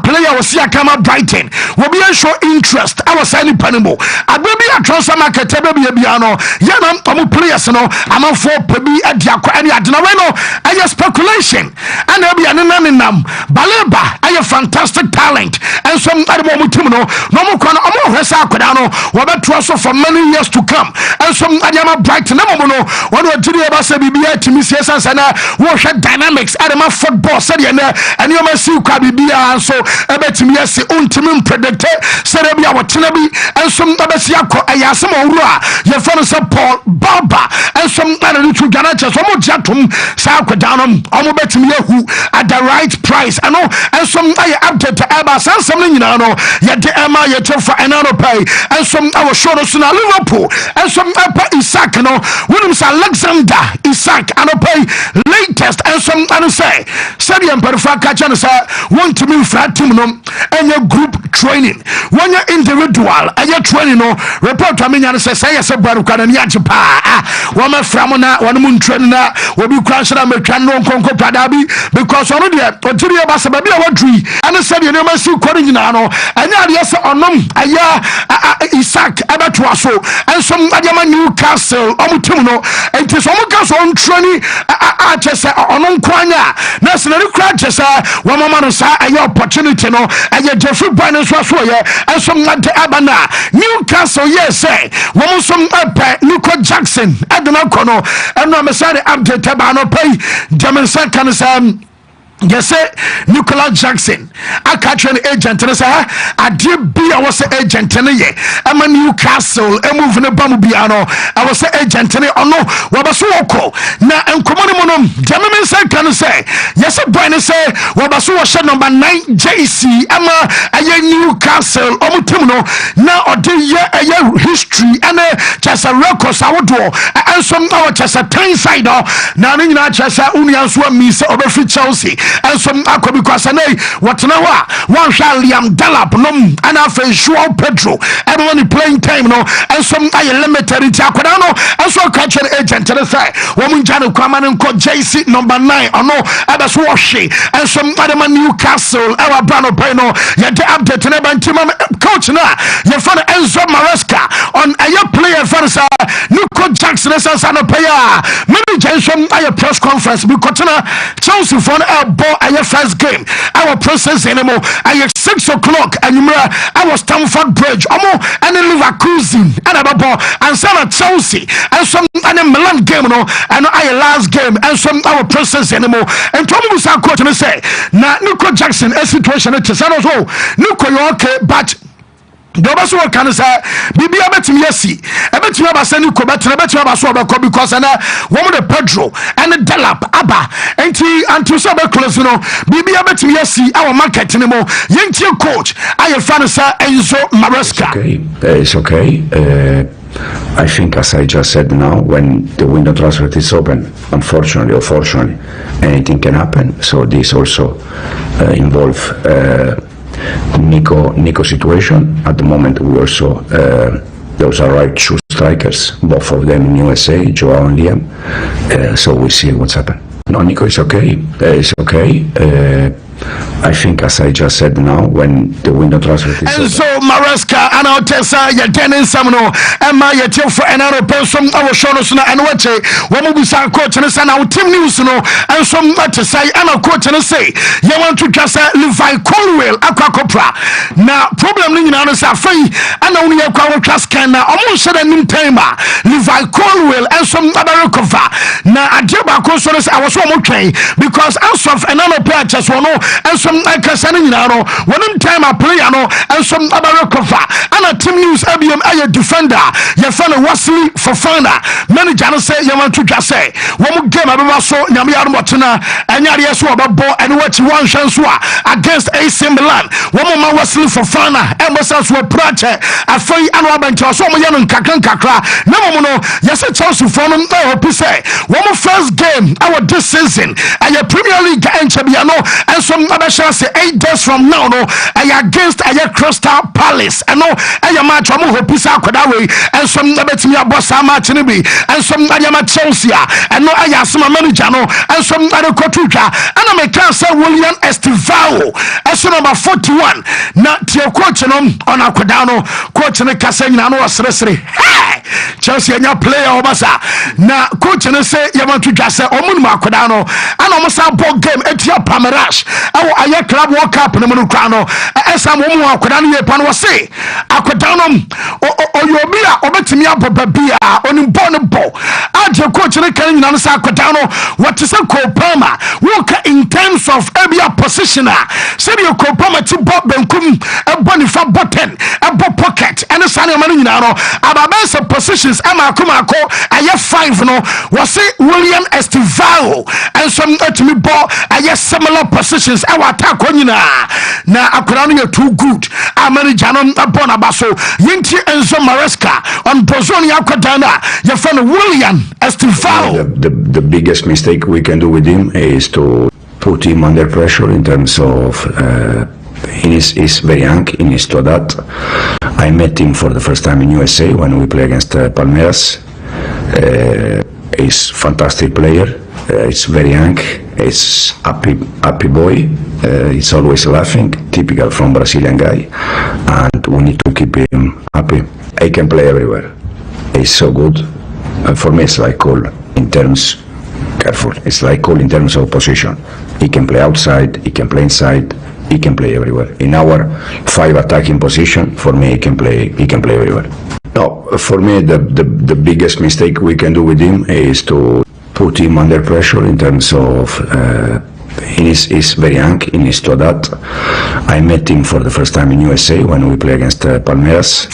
player was here come up Brighton. Will be a show interest. I was signing Panimo. I will be a transfer market. Baby, Biano. Yanam, Tomu players, no. I'm on 4 Pebi at Yako and Yadinaweno. I have speculation. And there'll be an Baleba. I have fantastic talent. And some other moment, no more corner. I'm hwesa akoda no wobeto so for many years to come and some adama bright na mo no one odiri ba se bibia timi siesa sana wo hwe dynamics adama football said ye na ene o ma si kwa bibia so ebetimi yesi untimi predict said bia wotena bi and some abesi akọ ayasem owuru a ye fon se Paul Baba and some other to Ghana so mo jatum sa akoda no omo betimi yahu at the right price and some ay update aba some nyina no ye de ema ye tofa enano pay and some our show no na Liverpool and some upper Isaac no when say Alexander Isaac and pay latest and some and say said the perfa catch and say want to me flat team no and your group training when you individual and your training no report to me and say yes baru kana ni ajepa wo ma from na one mun training na we be crash na me twan no konko padabi because ono de otiri ba se ba bia wadui and said you never see kwari nyina no anya de say onom aya Isaac abeto aso and some adama Newcastle omutim no enti so mo ka so on training a chese onon kwanya na se ne kra chese wo mama no sa aya opportunity no aya Jeffrey Bryne so ye and some ante abana Newcastle yes say wo mo some Nico Jackson adana kono and no me say update ba no pay Jameson kan say yes Nicolas Jackson a catching agent and say ade bia was agent ne ye ama Newcastle e move ne bamu bia no I was agent ne ono wabaso woko na enkomo ne monom Jameson say kan say yes boy ne say wabaso wo shed number 9 JC ama aye Newcastle omutim no na ode ye aye history and just a records awodo and some our just a time side na ne nyina just unia so mi say obefi Chelsea and some akọ because anay whatna one shall Liam Delap nom and afa Joao Pedro everyone playing time no and some ay limited into akoda no and so catch an agent to say woman janu kwama nko JC number 9 ono ebe so washi and some other Newcastle our brand of no ya the update na bantima coach na ya fan Enzo Maresca on a player fan sa Nico Jackson sa no player maybe Jason ay press conference because na Chelsea for our first game our process anymore at 6 o'clock and our Stamford Bridge and then Leverkusen and about and some Chelsea and some and Milan game no and our last game and some our process anymore and Thomas coach and say na Nico Jackson a situation it is also Nico okay but Doba so kan say bibia betimi yesi ebetimi abasani ko betre betimi abaso obeko because na wo de Pedro and Delap aba enti antu so be close no bibia betimi yesi our market ni mo yentie coach aye fan say Enzo Maresca. Okay, it's okay. I think as I just said now, when the window transfer is open, unfortunately or fortunately, anything can happen. So this also involve Nico situation. At the moment we also those are right two strikers, both of them in USA, Joao and Liam, so we'll see what's happened. No, Nico is okay, it's okay. I think as I just said now, when the window transfer is and so Maresca and our Tessa ya Dennis Samno and my yet for another person our show no and what when we saw coach and our team news no and some to say and our coach and say you want to just Levi Colwell aquacopra now problem in our free and only a class can almost said an timer Levi Colwell and some other cover now I did back I was okay because as of another player just one and some Kasani no one time I play no and some other cover and a team news ABM a defender your friend Wesley Fofana manager say you want to just say one game I so Nyamia Motuna and Yaria so about ball and what you want chance against AC Milan one more Wesley Fofana and was were project a free and Robin to so young kakra no no yes a Chelsea for them say one more first game our this season and your Premier League and Chabiano and some other say 8 days from now no against Crystal Palace and no match I'm hope that way and some betimi boss match ni bi and some Chelsea and no some manager no and some other coach and I can say William Estivao as number 41 na tie coach no on akodano coach ne kasa nyina no wasresre hey Chelsea nya player obasa na coach ne say you want to just say omunum akodano and almost ball game etia Pamerash aye club World Cup no mu kra no esa mo mu akoda no ye pa no se akoda akwadanum oyobia obetimi abobabia onimbo ne bo aje coach ne kan nyina sa akwadano what is a Kopama work in terms of area positioner say the Kopama ti bo benkum ebonifa button ebo pocket and sane manu nyina no ababense positions ama akomako aye 5 no was say William Estivao and some etimi bo aye similar positions e attack nyina na akwadano you too good amani janom abona baso yinti Enzo Maresca on Bozoni akwadana your friend William Estivao. The biggest mistake we can do with him is to put him under pressure in terms of he's very young, he needs to adapt. I met him for the first time in USA when we play against Palmeiras. He's fantastic player. He's very young. He's happy boy. He's always laughing, typical from Brazilian guy, and we need to keep him happy. He can play everywhere. He's so good. And for me, it's like Cole in terms. Careful. It's like Cole in terms of position. He can play outside. He can play inside. He can play everywhere. In our 5 attacking position, for me, he can play everywhere. No, for me, the biggest mistake we can do with him is to put him under pressure in terms of he's very young, he needs to adapt. I met him for the first time in USA when we play against Palmeiras.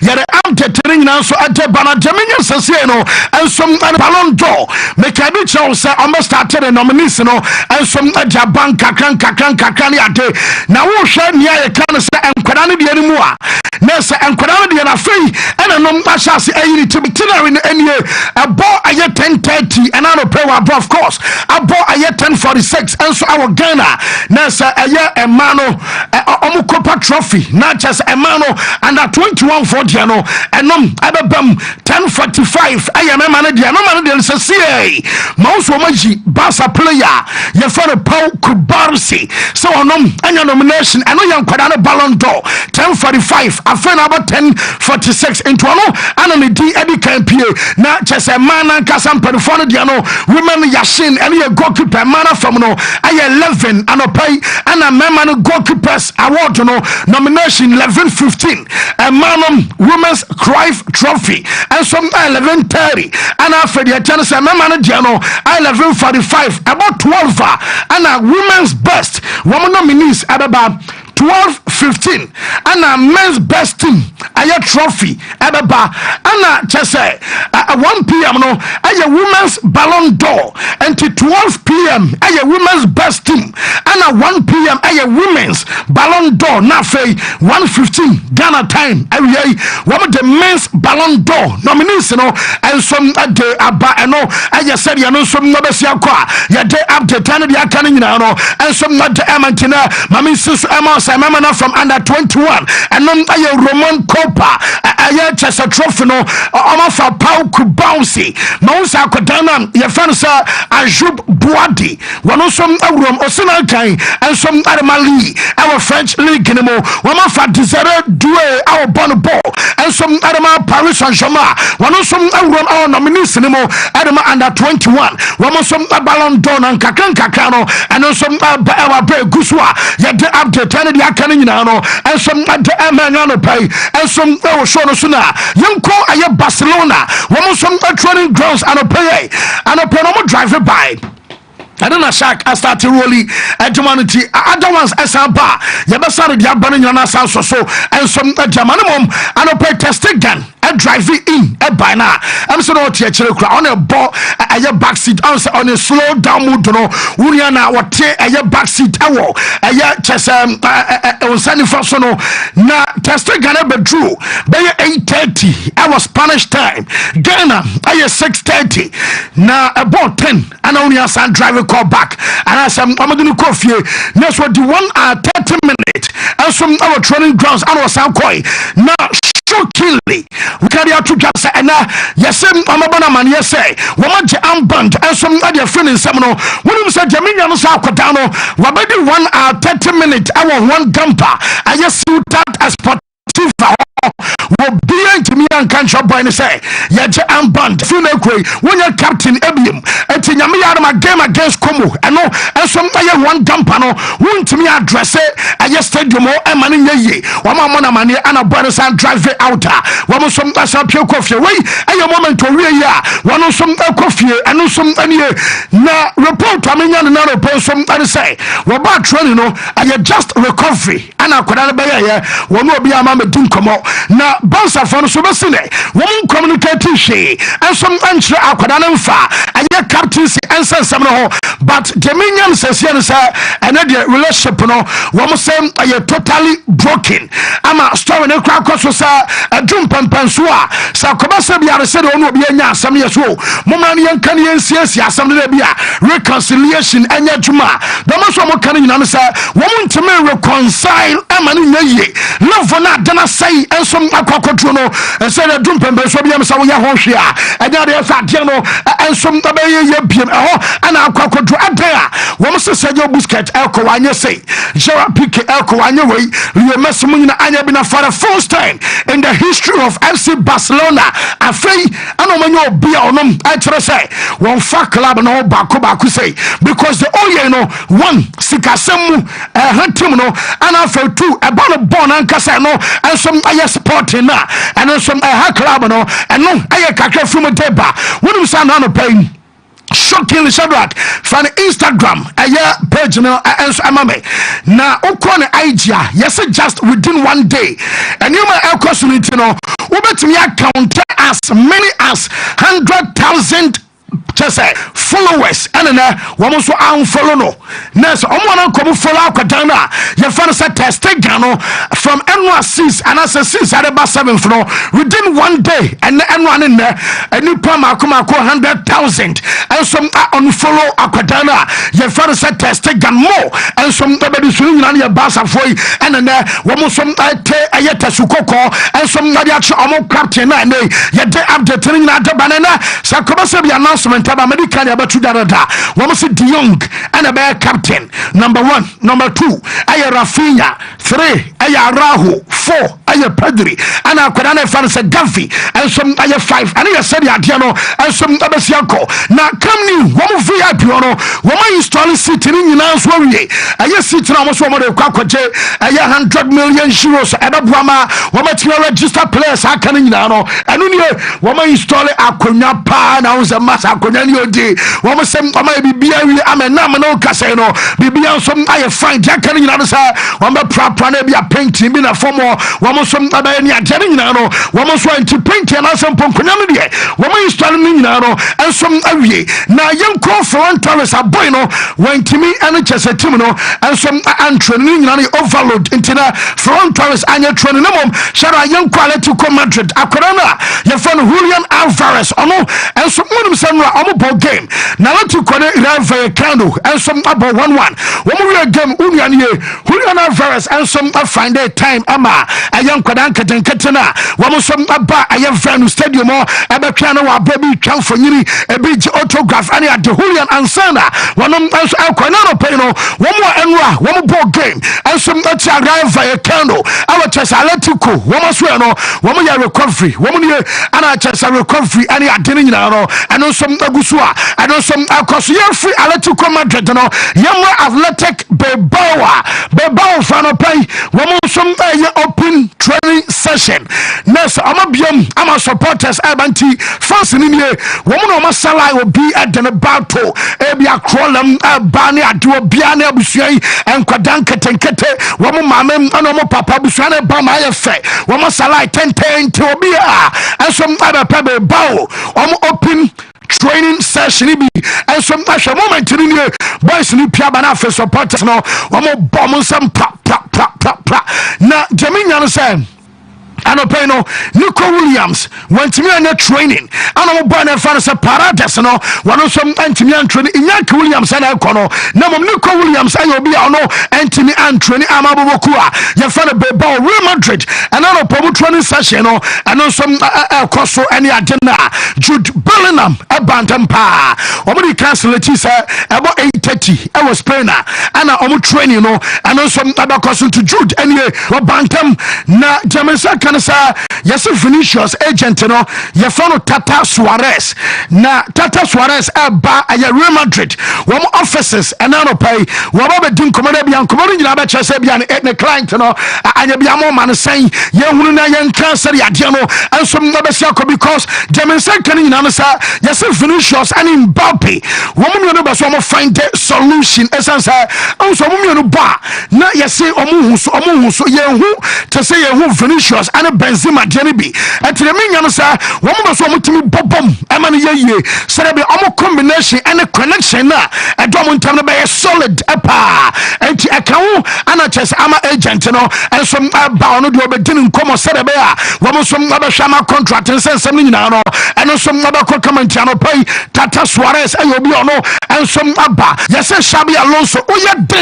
Yere amtetering now so at Banajamina Sasieno and some Ballon d'Or. Make a bit show say almost started a nomination and some Jaban Kakani ate. Now who shall near a can say and Kodani the anymore. Nessa and Kodani the free and a non-Bashas a to be dinner in any year. A ball a year 10:30 and I don't pay of course. A ball a year 10:46 and so our Ghana. Nessa a year a mano Omukopa trophy, not just a mano and a 2140 and ababam 10:45 I am manager no manager say Mouse Womaji Basa player you for a Paul Kubarsi so and your nomination and young Kwadana Ballon d'Or 10:45 I find about 10:46 into and D Eddie Campie not just a man and Kasam Perifone Diano women Yashin and your goalkeeper mana from no I 11 and a pay and a man goalkeepers award nomination 11:15 a man women's Cruyff trophy and some 11:30 and after the chance a manager 11:45 about 12 and a women's best woman nominees at about 12:15 and a men's best team a trophy at about and just say 1 p.m. no a women's Ballon d'Or and to 12 p.m. a women's best team and a 1 p.m. a women's Ballon d'Or now say 1:15 Ghana time every one of the men's Ballon d'Or nominees and some day about and I just said you know some numbers ya day up to 10 the accounting and some not the Amantina Mami Sis Emma from under 21 and then a Roman Copa a just a trophy no almost a Paul Kubouncy Mousa Kodana your friends Ajub Boadi one of some room Osina Kai and some Mali our French league anymore one of our Desire Due our Bonneau and some Adama Paris Saint-Germain one of some our nominees anymore Adama under 21 one of some Ballon d'Or and Kakano and some our Guswa yet the up to 10 the accounting and some Emmanuel pay and some Shona young call a Barcelona one of some training grounds and a pay and a Panama driver by I don't know, Shaq. I started really humanity. Other ones, as a bar, Yabasari, Yabanin, so and some Germanum, and a pay testing gun. I drive it in by now. I'm so not yet on a ball at your backseat on a slow down mood. Uriana, what a your backseat hour. A year just on Sunday for sono. Now, testing gun ever drew by 8:30 hours Spanish time. Ghana, I 6:30. Now, about 10, and only as I drive a call back. And as I'm going to coffee, next what the 1 hour 30 minutes. And some our training grounds, and was Koi. Now, shockingly, we carry out to gas and yes, I'm a man, yes, say, woman, I'm banned, and some other friend in Seminole. When you said Jamaican Sakotano, Wabadi 1 hour 30 minutes, I want one gumper. I just see that as will be to me man can't shop boy and say yaje amband feel when you're captain ebium eti nyame yare game against Como eno enso aye one gampano Wontumi address aye stadium o emane nyeye wama mona mane ana boy san drive out wama som asa pie kofie wey aye moment o wie ya wano som kofie eno som anie na report amenya na report som ane say wo ba training no aye just recovery ana akoda be ye wono obi ama medin komo na bouncer for no so be sine won communicate hwe ensom anchire akoda na mfa aye captaincy ensensem no ho but Dominion says here and the relationship no wo say aye totally broken ama story no kwa koso sa adum pampanso a sa kobasa bia se de wono obi anya asam yeso moma ne yanka ne yensiasi asam de bia reconciliation anya juma domo so mo kan nyina no sa wo ntime reconcile ama ne nyaye love na dana sai ensom akokoto no se de adum pampanso bia me sa wo ya ho hwe a anya de fa de no ensom tabaye ye biem ho ana akokoto adaya wo se Sergio Busquets elko wanye say Gerard Piqué elko wanye way Leo Messi munyina anya bi na for the first time in the history of FC Barcelona afei ana manyo obi a onom I tell say one fa club no bako say because the oye no one sikasemu team no ana for two a born anka say no and some aye sporting na and some club no and no aye kakra from deba wonu sa na no pain shocking Shadrack from Instagram page no enso amame na ukone idea yes just within one day and you my elcosity no ubetumi account as many as 100,000 just say followers and na woman so unfollow no next omo come follow akwadana your fan say test gano from NYCs and as a 6 at about 7 no within one day and N1 in there and you pam akoma 100,000 and some unfollow akwadana your fan say test gan more and some nobody swing na your basa foi and then woman some ayeta sukoko and some nadia omo captain na you dey update na the banana sakoba se bi announcement about medical about Darada. One say De Jong and a bear captain. Number 1, number 2, Aya Rafinha, 3, Aya Rahu, 4, Aya Pedri, and a Kodana fan said Gavi, and some Aya 5, and Aya said Diano, and some Abasiako. Now come new, one VIP ono, woman installing sitting in Nans Warrior. Aya sitting almost one of the Quacoje, Aya 100 million euros, and a Brahma, woman to register players are coming now, and woman installing a Kunyapa, now is a mass. Odi woman say bibia wi amena no kase no bibia so aye fine jaka ni na sa woman prapra na bia painting bi na form woman so abaye ni ajere ni na no woman so anti painting na so ponkonya no de woman install ni na no enso awie na yenko for Torres aboy no wantimi ene chese team no enso antrani ni na overload intina front Torres anya trani no mom shara yenko Atletico Madrid akorana ye fan Julian Alvarez ono enso munum say no ball game now let you connect Rafael Cano and some about 1-1 one game Julian Alvarez and some find a time ama a young Kodanka Katana one some about a young fan stadium or a piano or baby count for you a big autograph and at the Julian Ansana one of us Alconano Peno one more one ball game and some Rafael Cano our chess Atletico one more recovery one year and I chess a recovery and I didn't know and also some Agusua and also some Acosia free Atletico Madrid no Yamra Athletic Bilbao final play woman some open training session next I'm a supporters Abanti fans in here woman on my salary will be at the battle Ebia Crolem Bani Adu Biane Abusui and Kwadanka Tenkete woman mamem and papa Busane Bama Fe woman salary 10 to be and some other pebble bow open training session and some moment in here boys in Piabana for supporters no one bomb some pra na Jamina say Anopeno Nico Williams went to me on training. I'm born and fan a paradise no one of some Antony training in Nico Williams and Alcono. Now Nico Williams I will be no Anthony and training Amabokua. Your fan of Bilbao Real Madrid and on a promo training session and on some Costo any agenda. Jude Bellingham a bantam pa. Omani cancel it is about 8:30. I was playing and I'm training and on some other cost to Jude anyway. What bantam na Jamaica sa yes Vinicius agent no ye no Tata Suarez na Tata Suarez eba aye Real Madrid wo offices enano pay wo ba bedin komada bia komada nyina ba chese bia ne client no anya bia mo man sen ye hunu na ye cancer ya de no enso mbesia ko because German second nyina no sa yes Vinicius and Mbappe wo mo no ba so mo find the solution essence enso mo no ba na yes omo hu so ye hu to say ye hu Vinicius and Benzema de bi etire menya no sa wo mo ba so mo timi bobom ema no ye serebe omo combination and connection na edom ntam no be solid epa enti akawo ana chese ama agent no enso ba ono de obedin nkomo serebe a wo mo so mabahwa ma contract nsensem ni nyina no eno so mabakọ kamantia no pay Tata Suarez ayo bi ono enso aba yese Xabi Alonso oye de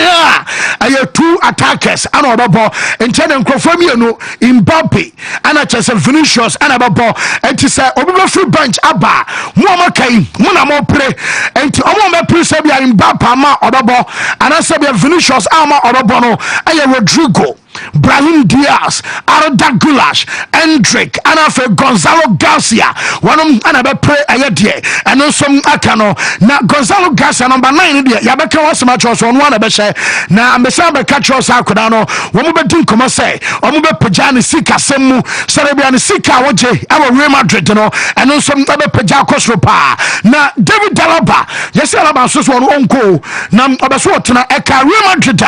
aye two attackers ana obabo enti na nkrofo mienu Mbappe ana chese Vinicius ana babo enti se obi be free bench aba mo amakai mo na mo pre enti omo me pre se bia Mbappe ama obabo ana se bia Vinicius ama obabo no aye Rodrigo Brahim Diaz, Arda Gulash, Endrick, Anafe Gonzalo Garcia. One another pray ayedie, and then some akano. Now Gonzalo Garcia number 9 there. Yabeka was much on one of the now Messamba Catros Akudano, Womuba Dinkoma say, Omuba Pajani Sika Semu, Sarabian Sika Waje, our Real Madrid, and then some other Pajakos Ropa. Now David Dalaba, yes, Alaba Suswan Unko, Nam Abaswatana, Eka Real Madrid,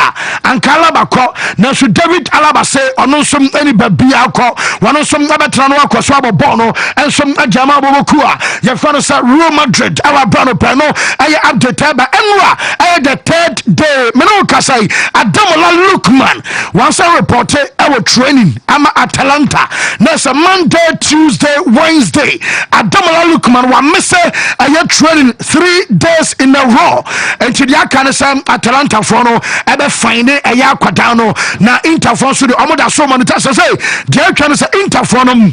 and Calabako, now should David Alaba say ono som any babia ko wano som abetra no akwaso abobono ensom ajama bobokua ye fa no sa Real Madrid our brano pano aye update ba enwa aye the third day meno kasai Adamola Lookman once a report our training ama Atalanta next Monday Tuesday Wednesday Adamola Lookman wa miss aye training 3 days in a row until the Akanasa Atalanta for no ebe find aye akwadan no na Interfor so the omoda so many times say they can say Interfor no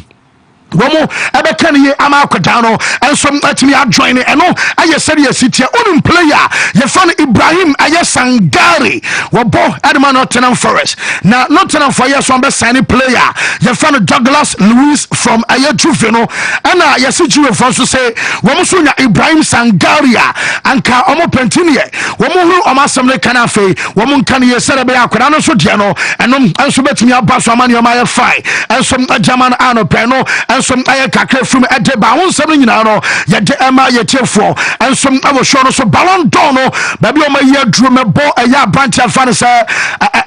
womo ebe kan ye ama akwada no enso atimi adjoin eno aye serious city on player ye fan Ibrahim aye Sangari wo bo Edman Nottingham Forest na Nottingham Forest so be sign player ye fan Douglas Luiz from aye Juve no ana ye si Juve for so say womo so nya Ibrahim Sangaria anka omo pentini womo hu omo asem le kan afi womo kan ye serebe akwada no so dia no eno enso betimi aba so amani o ma ye fine enso German ano pe no ensom aye kakra from edeba won sem nyina no ye de ema ye tefo ensom awo show no so Ballon d'Or no ba bi o ma ye drum bo aye branch afan se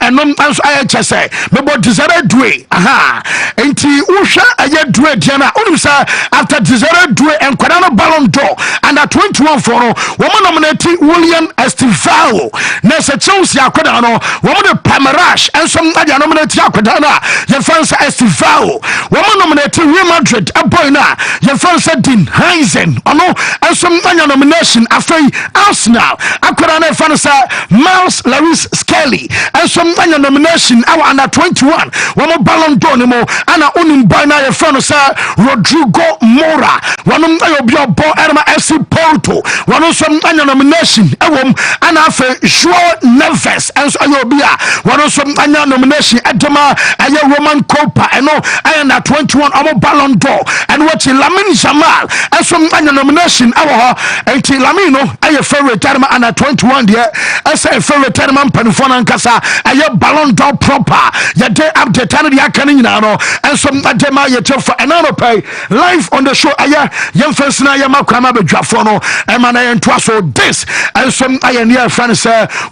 enom enso aye chese me bo desire due aha enti uhwa aye due dia na onim sa after desire due enkwada no Ballon d'Or under 21 for no wo mo nominate William Estivao na se Chelsea akwada no wo mo de Palmeiras ensom aye nominate akwada na ye fansa Estivao wo mo nominate Real Madrid a boy na your first Dean Heinzen ono ensom anya nomination after Arsenal akwara na fansa Miles Lewis Skelly ensom anya nomination our under 21 one Ballon d'Or ni mo ana onim boy na your fansa Rodrigo Moura one ayo bi obo Erma FC Porto one som anya nomination ewom ana afa Joao Neves enso ayo bi a one som anya nomination edema ayo Roman Copa eno aya na 21 omo Ballon d'Or and what Lamine Jamal and some nomination our anti Lamino aye favorite term under 21 there as a favorite term panfona nkasa aye Ballon d'Or proper ya day update time dia kan nyina and some adema ye for another pay live on the show aye yem fans na ye makwama bedwafo no e man aye ntoa so this and some aye near fans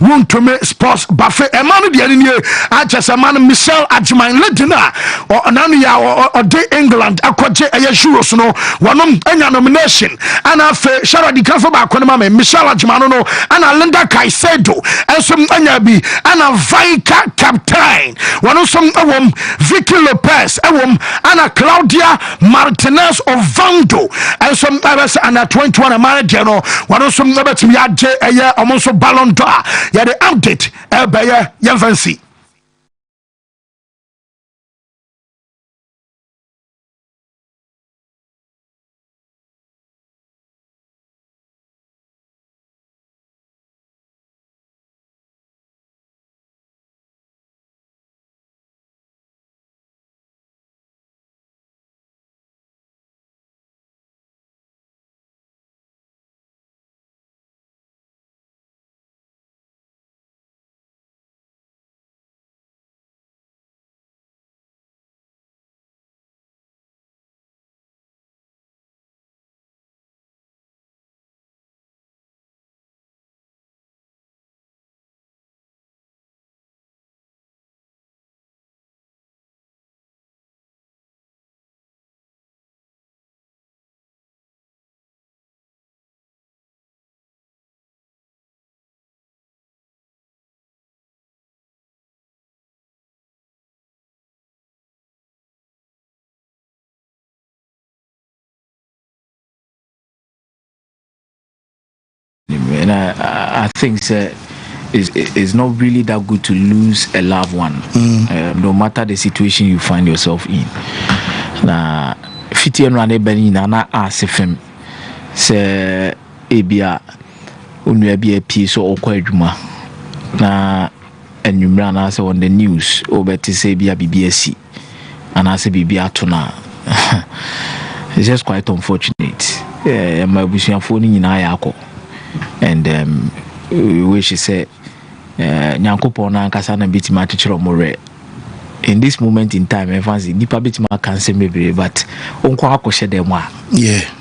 Wontumi sports buffet e man dia ni a chese man Michel Adjiman Ledina or nanu ya or de England akwaje aye Euros no wonom anya nomination ana fe Sharadi Kafo ba konema me Michel Adjiman no ana Linda Caicedo ensom anya bi ana Vica captain wonom som awom Vicky Lopez awom ana Claudia Martinez Ovando ensom abes ana 21 manager no wonom som abetimi age aye omonso Ballon d'Or ya the update ebe ye yemfancy I think it's not really that good to lose a loved one, no matter the situation you find yourself in. Na fiti eno ane beni na asefem se ebia onua bia pie so okwa adwuma na enwumra na se on the news obeti se bia BBC and say bibia to na. It's just quite unfortunate. My business phone in Ayako, and we should say, Nyankopon and Kasana bit my teacher more. In this moment in time, I fancy deeper bit my cancer maybe, but Unquako shed them. Yeah.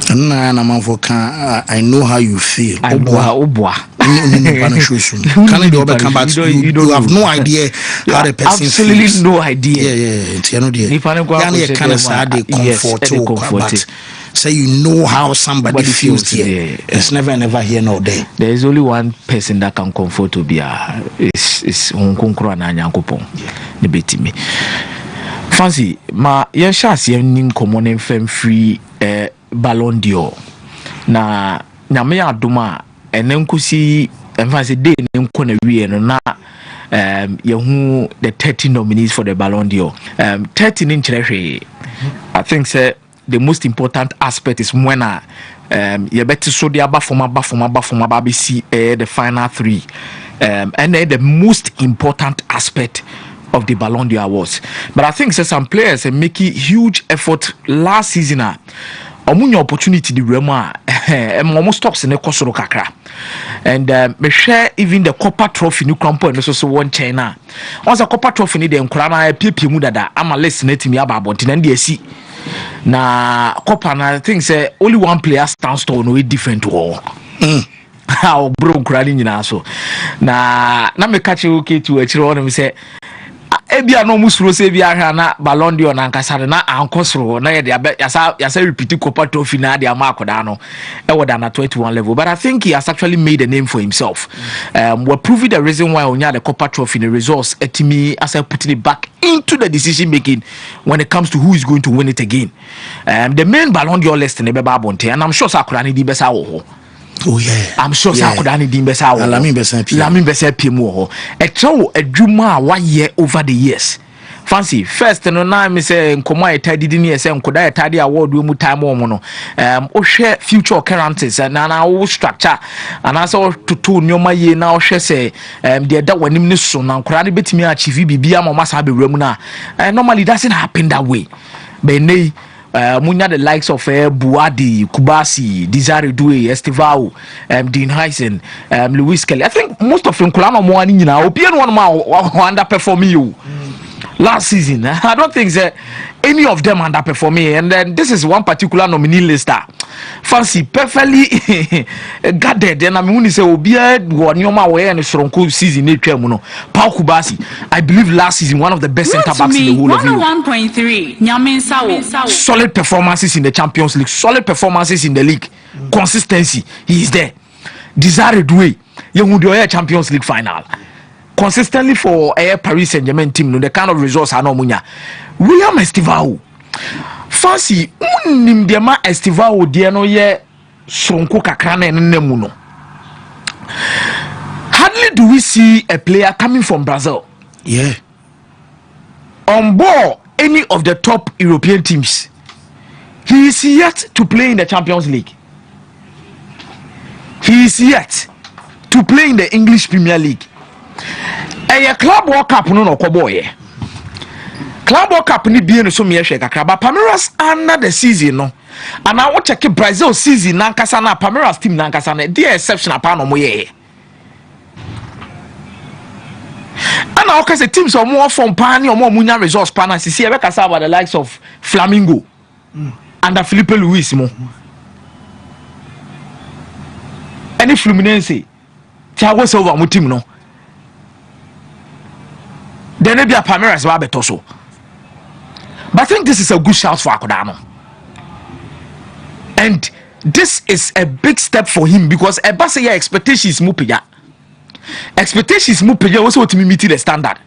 I know how you feel. Can you have no idea how the person absolutely feels. No idea. Yeah. Kind of sad, but say you know how somebody feels here. It's never here nor there. There is only one person that can comfort Obia. It's Unkunkro and Nyankopon. The beti me. Fancy, ma yeshas yen common and fem free Ballon d'Or. Na nyame adoma enenkusi fancy day nkona wie no na yehu the 30 nominees for the Ballon d'Or. 30 in chire. I think say the most important aspect is when you better so the abafoma see the final three. And the most important aspect of the Ballon d'Or awards. But I think some players are making huge effort last season. Omunya opportunity the rema almost stops in the Kosoro Kakra. And me share even the Copper Trophy new crampo and also one China. Once a Copper Trophy need them Krana PP Mudada, I'm a listening to me about NDC. Na Copper na thing say only one player stands tall no different to all. How bro crying in so. Na me catch you okay to a chiro and say ebia no musuro se bia hwa na Ballon d'Or na nkasa na ankosoro na ye de yasa repeat Copa Trophy na de amakoda no e woda na 21 level, but I think he has actually made a name for himself. We're proving the reason why onya the Copa Trophy the results etimi as I putting it back into the decision making when it comes to who is going to win it again. The main Ballon d'Or list in the Beba Bonte, and I'm sure Sakurani di besa wo. Oh yeah, I'm sure Sakurani di besa wo. Lamin besa pimo. E trawo adwuma wa year over the years. Fancy first no na me say nkomo etadi di ne say nkoda etadi award we mu time omo no o hwe future occurrences na wo structure and so to nyoma ye na o hwe say the da wanim ne so na nkora ne betimi achieve bibia ma masa be wura mu na normally it doesn't happen that way. But nay munya the likes of Buadi, Kubasi, Desire Due, Estivao, Dean Heisen, Lewis Kelly. I think most of them Kulano Moani now opian one man underperform you. Last season, I don't think that any of them underperform me. And then this is one particular nominee list. Fancy perfectly guarded. And I mean, when you say Obia, Wanyoma, way and Stronko season, Pau Kubasi. I believe last season one of the best centre backs in the whole of Europe. 101.3. Nyamin solid performances in the Champions League, solid performances in the league, consistency. He is there. Desire Due, you Champions League final. Consistently for Paris Saint-Germain team, no, the kind of results are no munya. William Estivao. Fancy, unim dema Estivao diano ye sonko kakrana nemuno. Hardly do we see a player coming from Brazil. Yeah. On board any of the top European teams. He is yet to play in the Champions League. He is yet to play in the English Premier League. A Club World Cup no koboye. Club World Cup ni bien so me hwe kakra ba Palmeiras under the season no. And I want check Brazil season na nkasa na Palmeiras team na nkasa na the exception apa no mo ye. And I say teams are more from Pani or more munya results pana see e be kasa about the likes of Flamengo under Felipe Luis mo. Any Fluminense Thiago Silva mo team no. Then maybe a Palmeiras will be toso. But I think this is a good shout for Akodano. And this is a big step for him because Ebasaya expectations mupiya. Expectations mupiya also to meet the standard.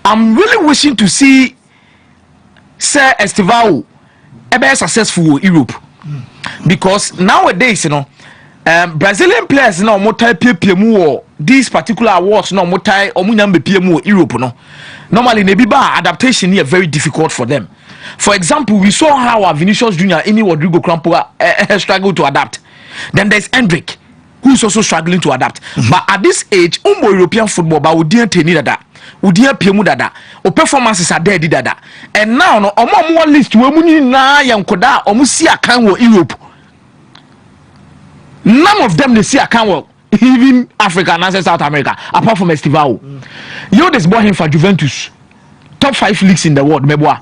I'm really wishing to see Sir Estivao a successful Europe. Because nowadays, you know, Brazilian players no mo type PPM these particular awards no mo type omunyam be PPM Europe no. Normally nebiba adaptation here very difficult for them. For example, we saw how our Vinicius Junior Amy Rodrigo Crampo struggled to adapt. Then there's Hendrick, who's also struggling to adapt. But at this age, European football, but we didn't need that. We didn't pay that. Our performances are there, that. And now, no, more list we muni na yankoda, omusi akan Europe. None of them they see akan even Africa and South America, apart from Estivao. You just bought him for Juventus, top 5 leagues in the world, Meboa.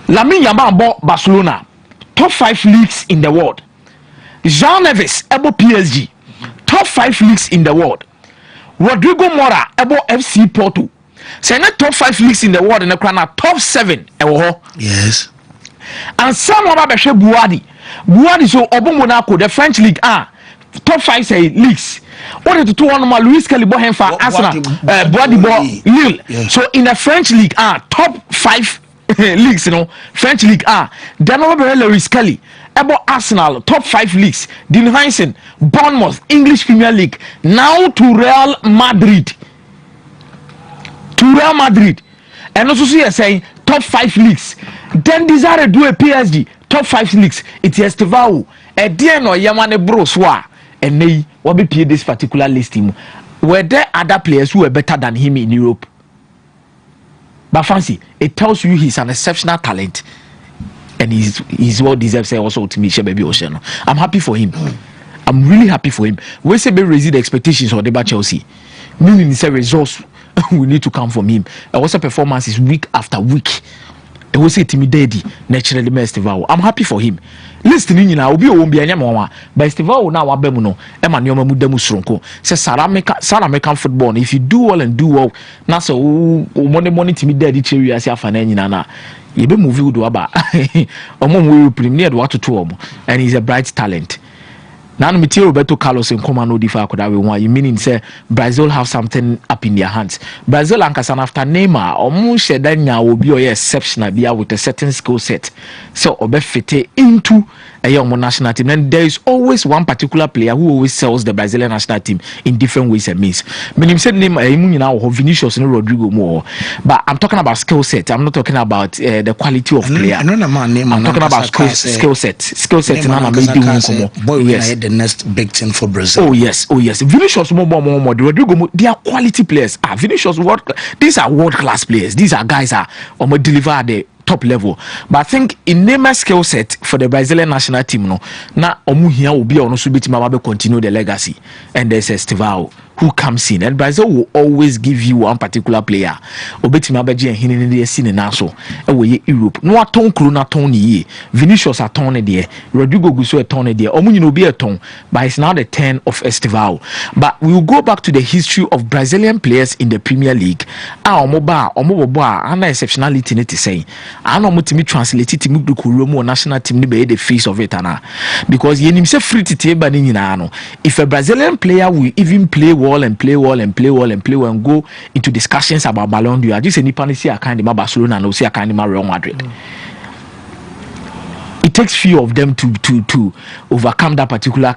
Lamine Yamal bought Barcelona, top 5 leagues in the world. Jean Neves, ebo PSG, top 5 leagues in the world. Rodrigo Mora, ebo FC Porto. So not top 5 leagues in the world in the crown, top 7. Yes. And some of Babeshe Buadi so Obo Monaco, the French league top 5 say leagues. What is the 2-1 Luis Kelly Bohem for Arsenal, Buadi Lille. Yes. So in the French league top 5 leagues, French league then over Luis Kelly. About Arsenal, top 5 leagues. Dean Heinsen, Bournemouth, English Premier League. Now to Real Madrid. And also see saying top 5 leagues. Then desire do a PSG, top 5 leagues. It's Estevao. And then no Yamane Broswa. And they will be paid this particular listing. Were there other players who were better than him in Europe? But fancy, it tells you he's an exceptional talent. And he's well deserved also to me, baby Ocean. I'm happy for him. I'm really happy for him. We say we raise the expectations of the Chelsea. Meaning it's a results we need to come from him. And also performances week after week. It was a timid daddy, naturally Estival. I'm happy for him. Listening now, be won't be a yamma, but Estival now Abemuno, Emmanuel Mudemusronko, says South American football. If you do well and do well, Nasa money timid daddy cherry as your fanana. You be movie with Waba. Omon will premiere what to 2 and he's a bright talent. Now, Mitio Roberto Carlos and Comano Difa could have one. You meaning say Brazil have something up in their hands. Brazil and Casan after Neymar, almost said that now will be exceptional be with a certain skill set. So Obe fit into a young national team. And there is always one particular player who always sells the Brazilian national team in different ways and means. Meaning said name now Vinicius and Rodrigo more. But I'm talking about skill set. I'm not talking about the quality of player. I'm talking about skill set. Skill set yes. The next big thing for Brazil. Oh yes. Vinicius more Rodrigo, they are quality players. Vinicius these are world class players. These are guys deliver at the top level. But I think in Neymar's skill set for the Brazilian national team, now Omuhia will be on Subiti continue the legacy. And there's Estevao who comes in, and Brazil will always give you one particular player. Obetima Beji and Hinini seen in Naso, away Europe. No aton Kruna Tony, Vinicius a tone there, Rodrigo Gusso a tone there, Omunino be a tone, but it's now the turn of Estevao. But we will go back to the history of Brazilian players in the Premier League. Omoba, and exceptionality need to say. I know Mutimi translated to Mukurumo national team be the face of it, because Yenim say free to table in if a Brazilian player will even play well and play well and go into discussions about Ballon d'Or. This is any see a kind of Barcelona and see a kind of Real Madrid. It takes few of them to overcome that particular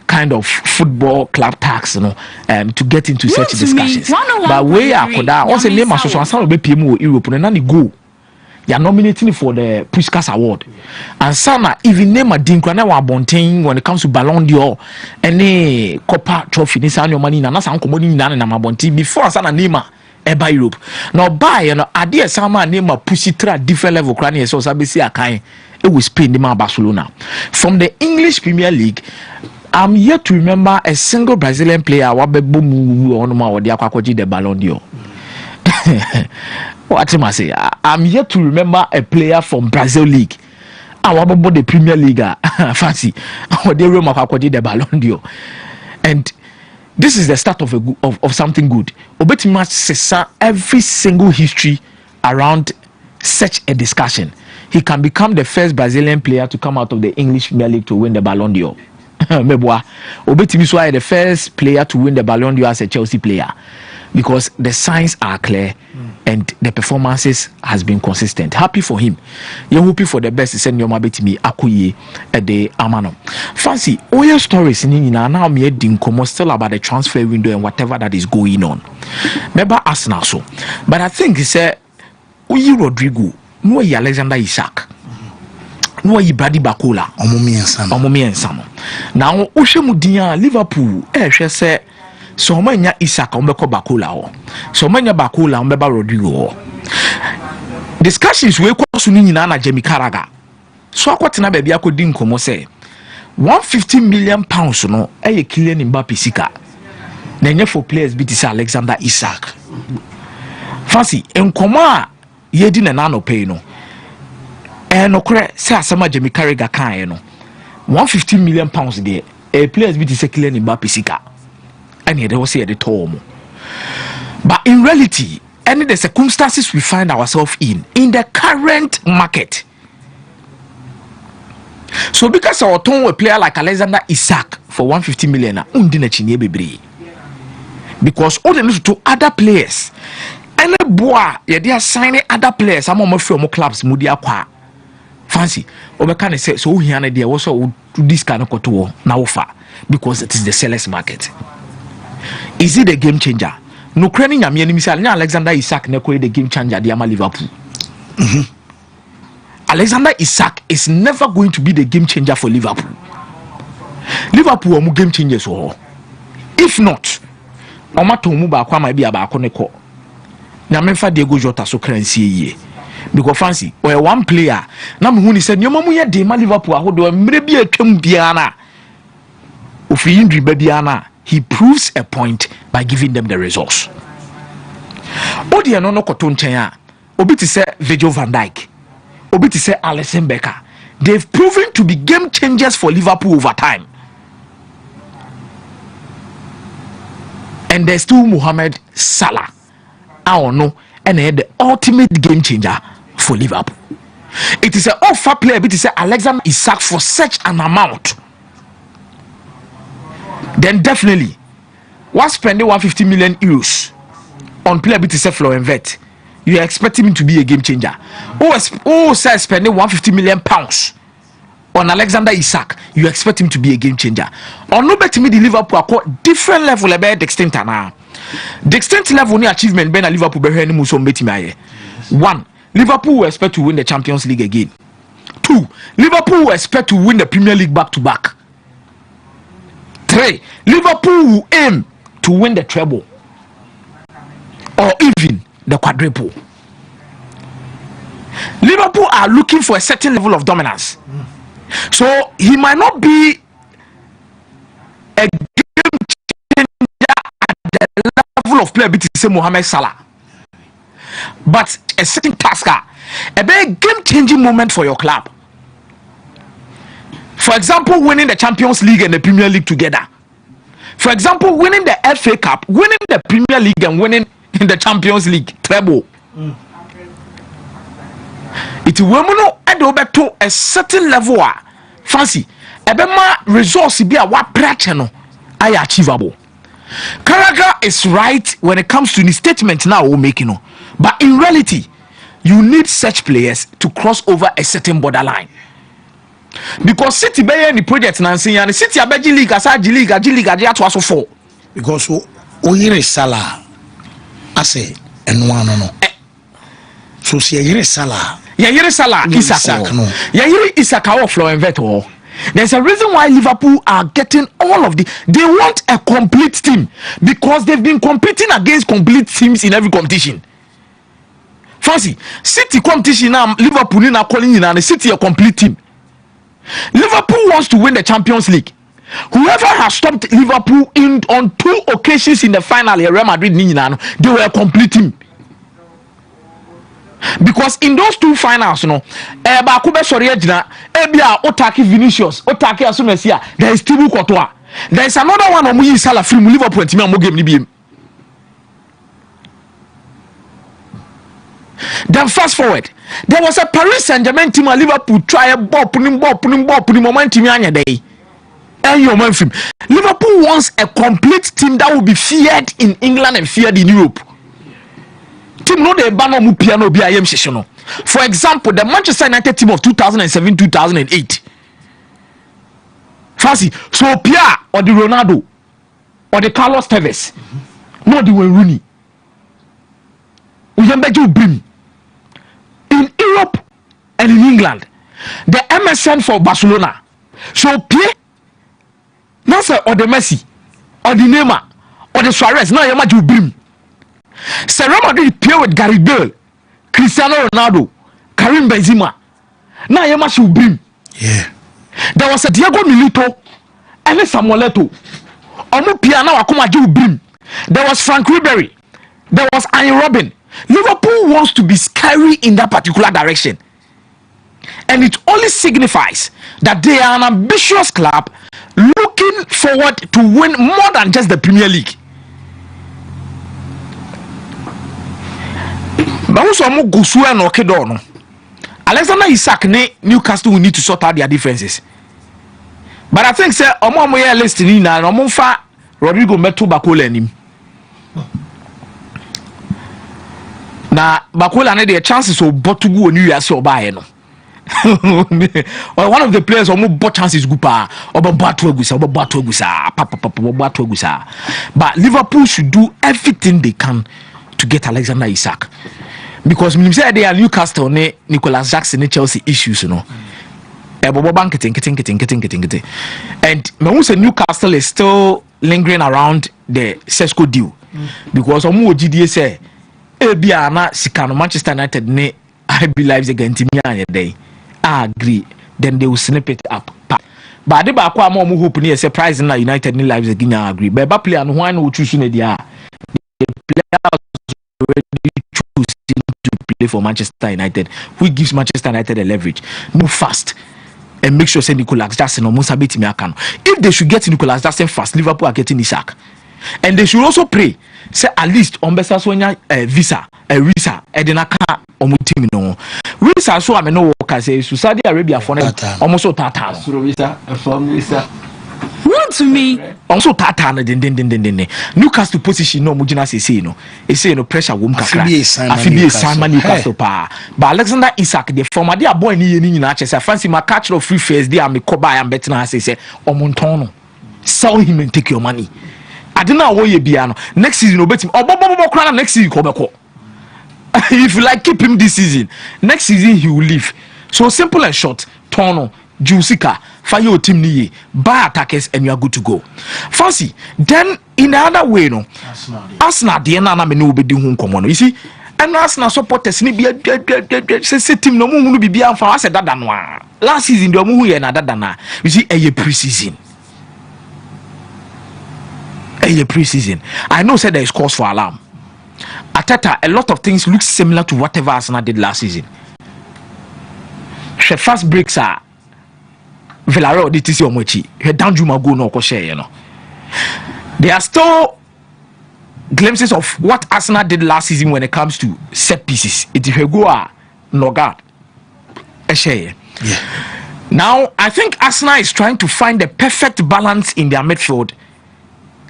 kind of football club tax, to get into such discussions. But where I could also name a social some be PM Europe and then go. They are nominating for the Puskas Award. And Sana even name a Dinkwana Bontain when it comes to Ballon d'Or, any Copa trophy, this annual money, and that's money in Namabonti before Sana name Eba Europe. Now, by idea, Sama name a Pusitra different level, cranny, so Sabisi Akai, it was Spain, the Barcelona. From the English Premier League, I'm yet to remember a single Brazilian player, Wabebu on my Diakwaji the Ballon d'Or. What am I say? I'm yet to remember a player from Brazil League. About the Premier League, fancy. They room of the Ballon d'Or. And this is the start of something good. Obetima says every single history around such a discussion. He can become the first Brazilian player to come out of the English Premier League to win the Ballon d'Or. Meboa. Obetimi the first player to win the Ballon d'Or as a Chelsea player. because the signs are clear and the performances has been consistent. Happy for him. You're hoping for the best. Send your mabet me akuye a day amano. Fancy all your stories in now me dinkomo still about the transfer window and whatever that is going on. Remember Arsenal so. But I think it's Uyi Rodrigo, no Alexander Isak. No Brady Bakola. Omomi and Samo. Now Ushemudia Liverpool say so many Isak Ombeko Bakola or so many Bakola Ombeba Rodrigo. Discussions we kwasuni na Jamie Carragher. So akwatina baby akodin komo say 150 million pounds no eye Kylian Mbappe sika. Na nye for players bi say Alexander Isak. Fancy enkomo a yedi na no pay no. No kore say asama Jamie Carragher kan no. 150 million pounds there. Players bi say Kylian Mbappe sika. And they will say at the time. But in reality, any the circumstances we find ourselves in the current market. So because our tone a player like Alexander Isak for 150 million, because all the need to other players. Any boy, they are signing other players. I'm on from clubs, Mudia Kwa. Fancy. Obekane say so here and there also this kind of couture now far because it is the sellers market. Is it a game changer? No craning a misal Alexander Isak ne the game changer the Liverpool. Alexander Isak is never going to be the game changer for Liverpool. Liverpool are game changers or if not, Omato Muba Kwa might be about Koneko. Namenfa Diego Jota so currency ye. Because fancy or one player. Namu said, Your mamu de Liverpool who do maybe a Biana. Ufi Indri Babiana. He proves a point by giving them the results. Odi no koton chenya. Obi ti say Virgil van Dijk. Obi ti say Alisson Becker. They've proven to be game changers for Liverpool over time. And there's still Mohamed Salah. I don't know. And the ultimate game changer for Liverpool. It is an offer player. It is Alexander Isak for such an amount. Then definitely, what's spending 150 million euros on player BTC Florian Wirtz? You expect him to be a game changer. Oh, say spending 150 million pounds on Alexander Isak, you expect him to be a game changer. Or no better me the Liverpool are different level about the extent now. The extent level ni achievement ben Liverpool be any muso beti me. 1. Liverpool will expect to win the Champions League again. 2. Liverpool will expect to win the Premier League back to back. 3. Liverpool will aim to win the treble or even the quadruple. Liverpool are looking for a certain level of dominance. So he might not be a game changer at the level of player BTC Mohamed Salah, but a certain tasker, a very game changing moment for your club. For example, winning the Champions League and the Premier League together. For example, winning the FA Cup, winning the Premier League and winning in the Champions League treble. It will not to a certain level. Fancy, ebema results be a what prachano are achievable. Carragher is right when it comes to the statement now we're making, but in reality, you need such players to cross over a certain borderline. Because City be any project Nancy and City Abeji League as G League to us for. Because Oyere Salah, I say, and one no. So see Oyere Salah. Yere Salah, Isak no. Yere Isak or Florian Wirtz. There's a reason why Liverpool are getting all of the. They want a complete team because they've been competing against complete teams in every competition. Fancy City competition now. Liverpool now calling in and City a complete team. Liverpool wants to win the Champions League. Whoever has stopped Liverpool in on 2 occasions in the final, Real Madrid, they were a complete team. Because in those 2 finals, there is Thibaut Courtois. There is another one on Salah film Liverpool and then fast forward, there was a Paris Saint-Germain team at Liverpool try a ball, putting momentum on your day. your man film. Liverpool wants a complete team that will be feared in England and feared in Europe. Team no de banner mu piano bi ayem hyehyeno. For example, the Manchester United team of 2007-2008. Fancy, so Pierre or the Ronaldo or the Carlos Tevez, no the Wayne Rooney. We can bring in Europe and in England. The MSN for Barcelona. So Pierre, Nasa or the Messi or the Neymar or the Suarez. Now you bring. Real Madrid play with Gary Bale, Cristiano Ronaldo, Karim Benzema. Now you bring. Yeah. There was a Diego Milito and a Samuel Eto'o. Omo piano akoma ju brim. There was Frank Ribery. There was Ian Robin. Liverpool wants to be scary in that particular direction. And it only signifies that they are an ambitious club looking forward to win more than just the Premier League. But also go swear no kedo. Alexander Isak ne Newcastle will need to sort out their differences. But I think say omo ye list ni na omo fa Rodrigo Meto Bakola nim. Na Bakola ne the chances of botugu onu wiase obaye no. One of the players omo bot chances gupa obabatu agusa but Liverpool should do everything they can to get Alexander Isak. Because when you say they are Newcastle, Nicholas Jackson, Chelsea issues, you know. And when say Newcastle is still lingering around the Sesko deal, because Omo GDA say, Ebiana Sikano Manchester United ne I lives against me day. I agree. Then they will snip it up. But the back one more hope near surprising that United ne lives again. I agree. But player and one who choose the players already choose to play for Manchester United, which gives Manchester United a leverage. Move fast and make sure say Nicholas Jackson or Musa Betimi Akano. If they should get Nicholas Jackson fast, Liverpool are getting Isak. And they should also pray say at least on Bessa Sonia visa Risa Edinaka or Mutimi no. Risa so I mean no work say Saudi Arabia for almost so tata. Visa from visa. Wontumi Also tata den Newcastle position no mujina say no. E say no pressure wom kakra. Afi Simon Newcastle pa. But Alexander Isak the former dia boy ni nyina chese fancy my catch of free face dey am ko buy am bet na say omonton no. Sell him and take your money. I don't know what you be next season obeti obobo next season ko. If you like keep him this season, next season he will leave. So simple and short, Tono, Jusika, fire your team ni buy attackers and you are good to go. Fancy. Then in the other way, no, Arsenal the na me no be do hun komo no. You see, and Arsenal supporters ni be say team no mu be bia fa ase dada no. Last season the mu ye na dada na. You see a pre-season. A pre-season. I know said there is cause for alarm. Ateta, a lot of things look similar to whatever Arsenal did last season. Her fast breaks are Villarreal did this omochi. Her down Juma go no share, you know. There are still glimpses of what Arsenal did last season when it comes to set pieces. It is Hegoa Nogard. A share. Yeah. Now I think Arsenal is trying to find the perfect balance in their midfield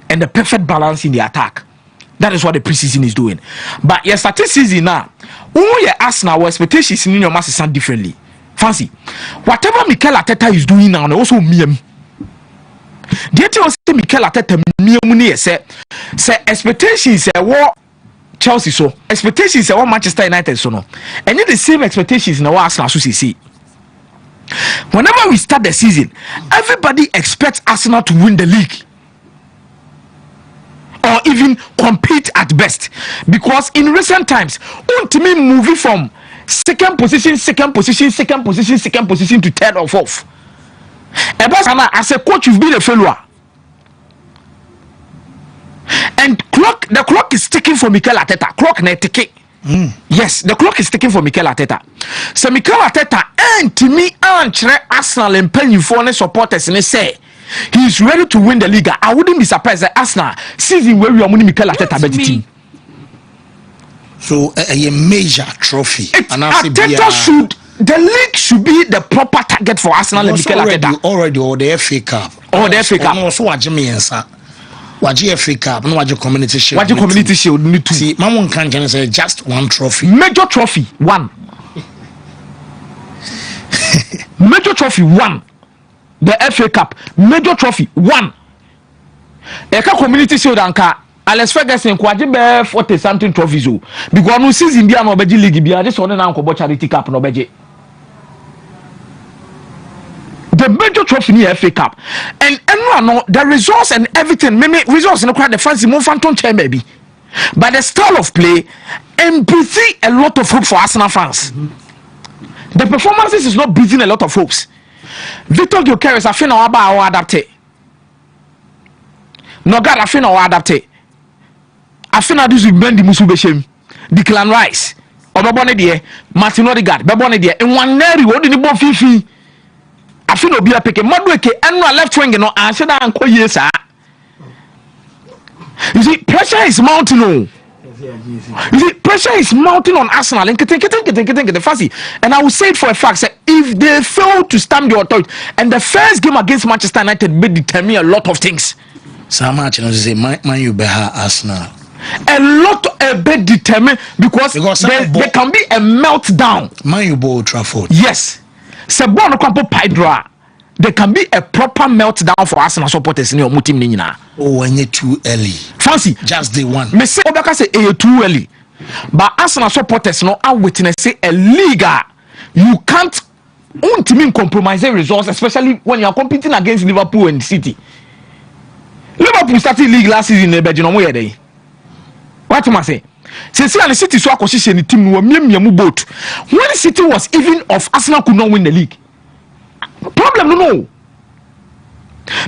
and the perfect balance in the attack. That is what the preseason is doing. But yes, at this season now, when you Arsenal expectations in your mass sound differently. Fancy, whatever Mikel Arteta is doing now, also me. The thing was Mikel Arteta me say expectations what Chelsea so expectations what Manchester United so no, and the same expectations now Arsenal so see. Whenever we start the season, everybody expects Arsenal to win the league. Or even compete at best, because in recent times, Wontumi moving from second position to third or fourth. As a coach, you've been a failure, and the clock is ticking for Mikel Arteta. Yes, the clock is ticking for Mikel Arteta. So Mikel Arteta and to me and Arsenal and penny for supporters and say he is ready to win the league. I wouldn't be surprised that Arsenal season where we are winning Mikel Arteta better team. So a major trophy. Arteta should, the league should be the proper target for Arsenal and Mikel Arteta. Already or the FA Cup. Oh, the FA Cup. No, so waje me yensa. Waje FA Cup, no waje Community Shield. Waje Community Shield ni two. See, Mamon can say just one trophy. Major trophy one. Major trophy one. The FA Cup. Major trophy one. Eka Community Shield anka Alex Ferguson kwaje be 40 something trophies o. Because no season bia no beji league bia just one na nko charity cup no beji. The major trophy in the FA Cup and no the results and everything maybe results no quite the fancy more phantom chair maybe but the style of play and breathing a lot of hope for Arsenal fans. The performances is not breathing a lot of hopes. Victor Gyökeres I feel now about adapted. No God I feel now adapted. I feel now this will bend the Musubeshem, Declan Rice, Obabone there, Martin Odegaard, Babone there, and one neri what in the ball fifi. I feel no be a pick a modweke and no left wing no answer that and call yes sir. You see, pressure is mounting on. You see, pressure is mounting on Arsenal and the fancy. And I will say it for a fact that if they fail to stamp the authority and the first game against Manchester United may determine a lot of things. So much you say man you beha Arsenal. A lot a bit determined because there can be a meltdown. Man you bow Trafford. Yes. Sebon Kampo Pydra, there can be a proper meltdown for Arsenal supporters in your team nina. Oh, when you too early. Fancy, just the one. Me say Obaka say too early. But Arsenal supporters no are witness say a leaguer. You can't ultimately compromise results, especially when you are competing against Liverpool and City. Liverpool started league last season in Belgium. What am I say? Since the City so acquisition the team were miemu boat. When City was even off, Arsenal could not win the league. Problem no.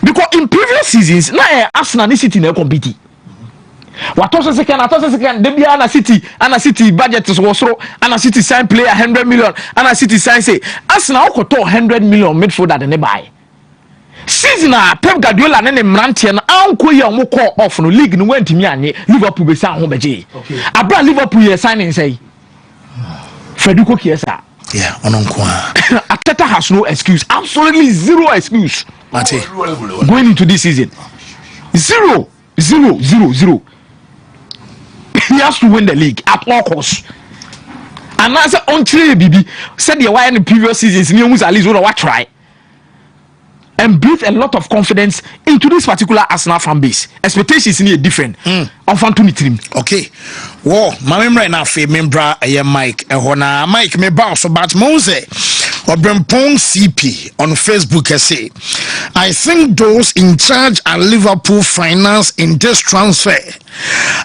Because in previous seasons, now Arsenal and City never compete. What also second, they be Ana City budget was so Ana City sign player 100 million, Ana City sign say Arsenal could 100 million midfielder they buy. Season Pep Guardiola na Mrantia na anko ye omo call off no league no wantimi anye Liverpool be san ho beje. Abra Liverpool ye signing say Federico Chiesa. Yeah, ononko. Ateta has no excuse, absolutely zero excuse. Mate going into this season. Zero. He has to win the league at all costs. And as on trade BB said the why in the previous seasons near at least what try. And breathe a lot of confidence into this particular Arsenal fan base. Expectations in different. On Wontumi team. Okay. Whoa, my right now, membra a Mike. Mike me bounce about Mose. Obrempong CP on Facebook say, I think those in charge at Liverpool finance in this transfer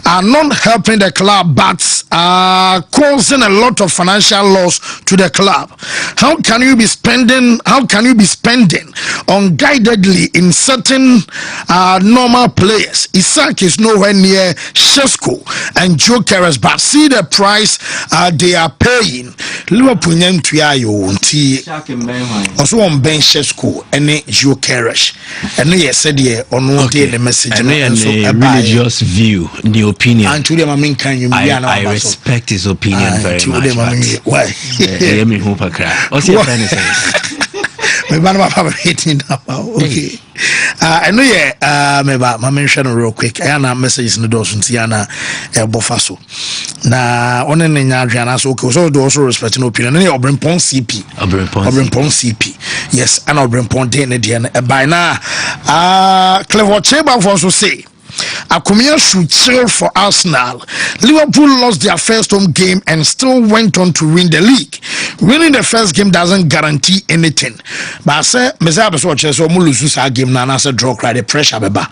are not helping the club but are causing a lot of financial loss to the club. How can you be spending unguidedly in certain normal players? Isaac is nowhere near Shesko and Gyökeres, but see the price they are paying. Liverpool also on Ben Shesko and Gyökeres, and yes said on the message and religious view, the opinion. And to them I respect his opinion very much. Why? What's your friend saying? My man hating okay. I know my mention real quick. I have messages in the doors and Tiana Bofaso. Na on an Adriana so also respecting opinion. And Obrempong CP. Yes, and Obrempong Dane by now. Clever Cheba also say Akumia should cheer for Arsenal. Liverpool lost their first home game and still went on to win the league. Winning the first game doesn't guarantee anything. But I say, Mesa so lose our game now. I said draw cry the pressure beba.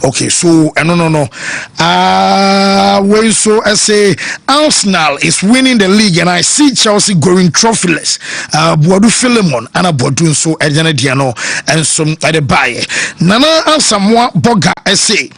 Okay, so no. When so I say Arsenal is winning the league and I see Chelsea going trophyless. Boadu Philemon and Bodu so Ejane Diano and some at the buy. Nana Asamoah Boga say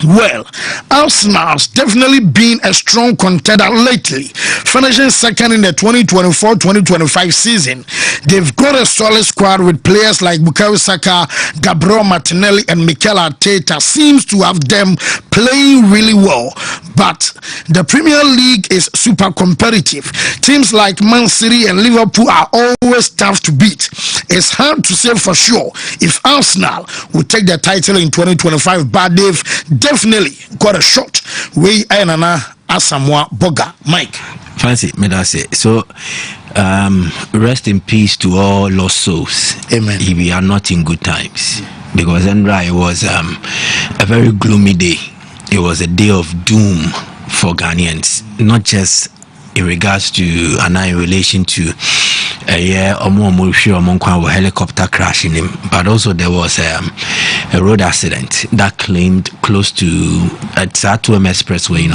Well, Arsenal's definitely been a strong contender lately, finishing second in the 2024-2025 season. They've got a solid squad with players like Bukayo Saka, Gabriel Martinelli and Mikel Arteta seems to have them playing really well. But the Premier League is super competitive. Teams like Man City and Liverpool are always tough to beat. It's hard to say for sure if Arsenal will take the title in 2025, but they've definitely got a shot. We Ainana Asamoah Boga. Mike. Fancy, may I say. So, rest in peace to all lost souls. Amen. We are not in good times. Because it was a very gloomy day. It was a day of doom for Ghanaians. Not just in regards to and in relation to a helicopter crashing him, but also there was a road accident that claimed close to at Satuem Expressway,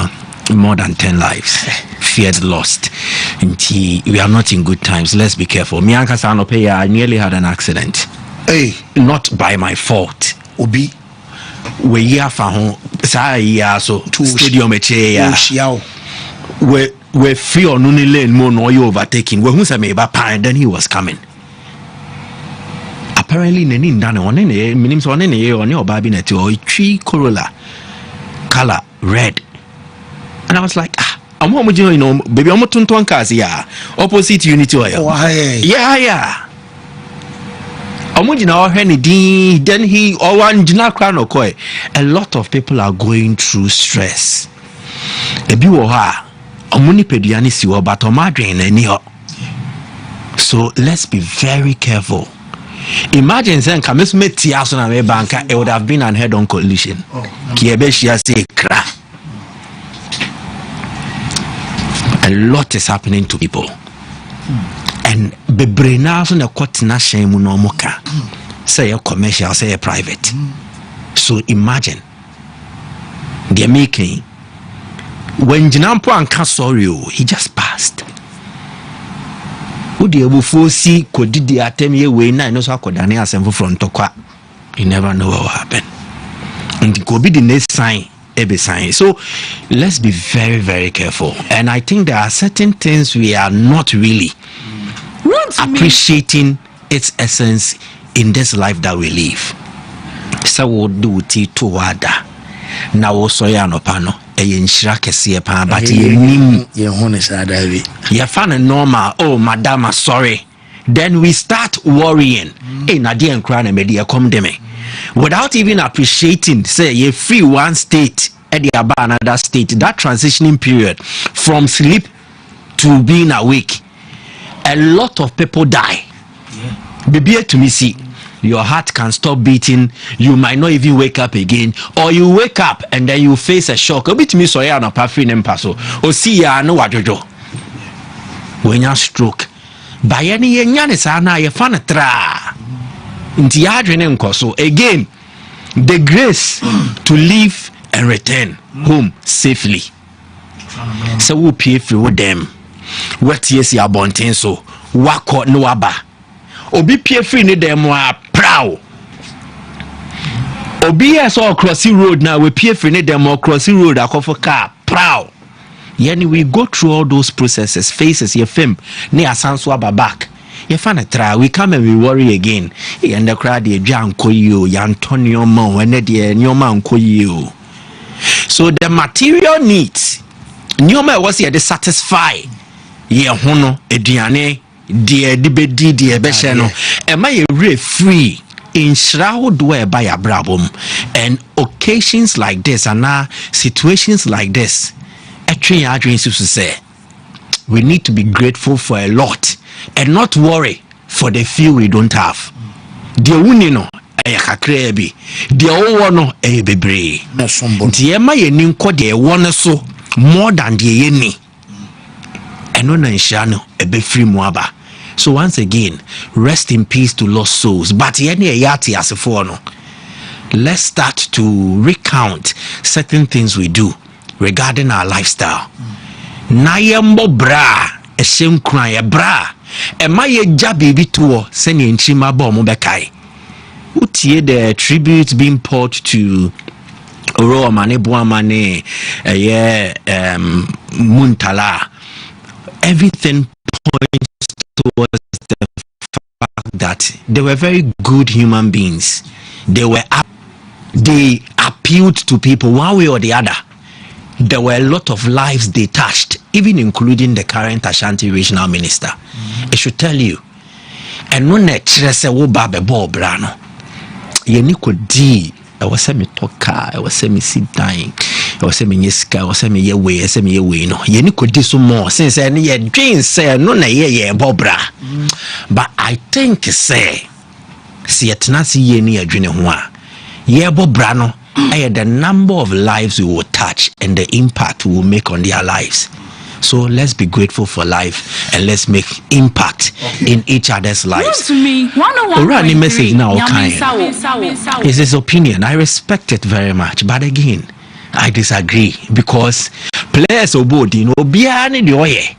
more than 10 lives. Feared lost. We are not in good times. Let's be careful. Me and Kasanope, I nearly had an accident. Hey, not by my fault. Obi. We ya fa ho sa ya so stadium we free on only lane more no you overtaking we who say me ba pan then he was coming apparently nani ndane one ne minim so one ne on your baby net or tree Corolla color red, and I was like I'm baby I'm tonton cars ya opposite unity oil. Yeah then he or one a lot of people are going through stress. So let's be very careful. Imagine saying it would have been an head-on collision. A lot is happening to people. And bebrena so na kwatena shan mu no moka say a commercial say a private. So imagine they making when Jinampo and sorry he just passed. Who the able see could did the attempt way na no so akodane asem front tokwa. You never know what will happen. And it could be the next sign. So let's be very, very careful. And I think there are certain things we are not really appreciating its essence in this life that we live. So we'll do to wada. Now also ya no pano. Enshira kese pa but ye fan normal. Oh madam, sorry. Then we start worrying. Hey, Nadia and Crown and Media come to me. Without even appreciating, say, you free one state and the another state, that transitioning period from sleep to being awake, a lot of people die. Be to me, see, your heart can stop beating, you might not even wake up again, or you wake up and then you face a shock. A bit me, so ya no parfum and paso, or see ya no wajojo. When you stroke, by any yanisana, you fan a tra. So again, the grace to live and return home safely. So we pay for them. What yes ya bonten so wako no aba. Obi pay free ni them wa proud. Obi yes all crossing road now we pay free ni them or crossing road akofo car proud. Yani we go through all those processes, phases ye fem ni asanso aba back. We come and we worry again. And the crowd the Janko you, Antonio Mo, when the Newman you. So the material needs Nyoma was here to satisfy ye hono, ediane, dear dibedi, dear beshano. Am I a free in shroud where by a brabum and occasions like this and now situations like this? A train address to say we need to be grateful for a lot. And not worry for the few we don't have. The unino kakrebi, the old one a bebre. The Emma yen ko de one so more than the yeni. And on shano a be free moaba. So once again, rest in peace to lost souls. But yeni yati as a fono. Let's start to recount certain things we do regarding our lifestyle. Nayambo bra. A shame cry a bra. And my baby tour sending Chima Bombekai. Utie the tribute being poured to Oro mane Buamane, Muntala. Everything points towards the fact that they were very good human beings. They appealed to people one way or the other. There were a lot of lives they touched, even including the current Ashanti regional minister. I should tell you, and no netrese wo ba be ball brano. Ye ni ko di, I was say me talka, I was say me sit dying, I was say me nyeska, I was say me ye way, I say me ye way no. Ye ni ko di so more since any ye dream say no na ye bobra. But I think say etna si ye ni adwene ho a ye bobra no the number of lives we will touch and the impact we will make on their lives. So let's be grateful for life and let's make impact in each other's lives. To me, 101.3 message now kind. It's his opinion. I respect it very much. But again, I disagree because players obod, you know, behind the oye.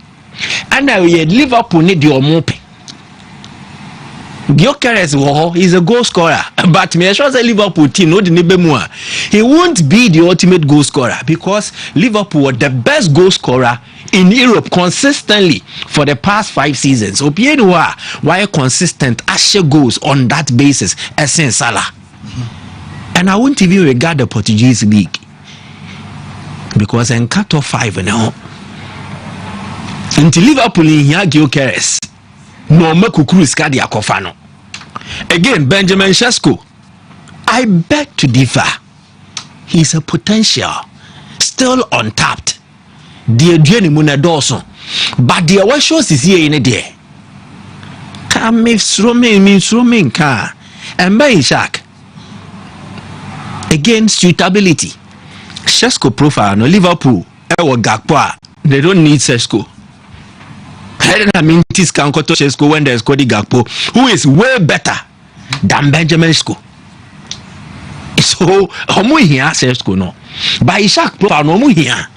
And now Liverpool need your mope. Gyökeres is a goal scorer, but me sure say Liverpool team no the he won't be the ultimate goal scorer because Liverpool were the best goal scorer in Europe consistently for the past 5 seasons. Opienwa why consistent Ashe goals on that basis as in Salah. And I won't even regard the Portuguese league because in cut off 5 now. Until Liverpool in here Gyökeres no makukuru skadi akofano. Again, Benjamin Sesko, I beg to differ. He's a potential, still untapped. The Adrian Munadoso, but the away shows is here in a day. Come, Miss Romain car, and by Shaq. Again, suitability. Sesko profile no Liverpool. Gakpo. They don't need Sesko. I mean, this can go to Sesko when there's Cody Gakpo, who is way better than Benjamin Sesko. So, here Sesko no. By Ishak profile no here.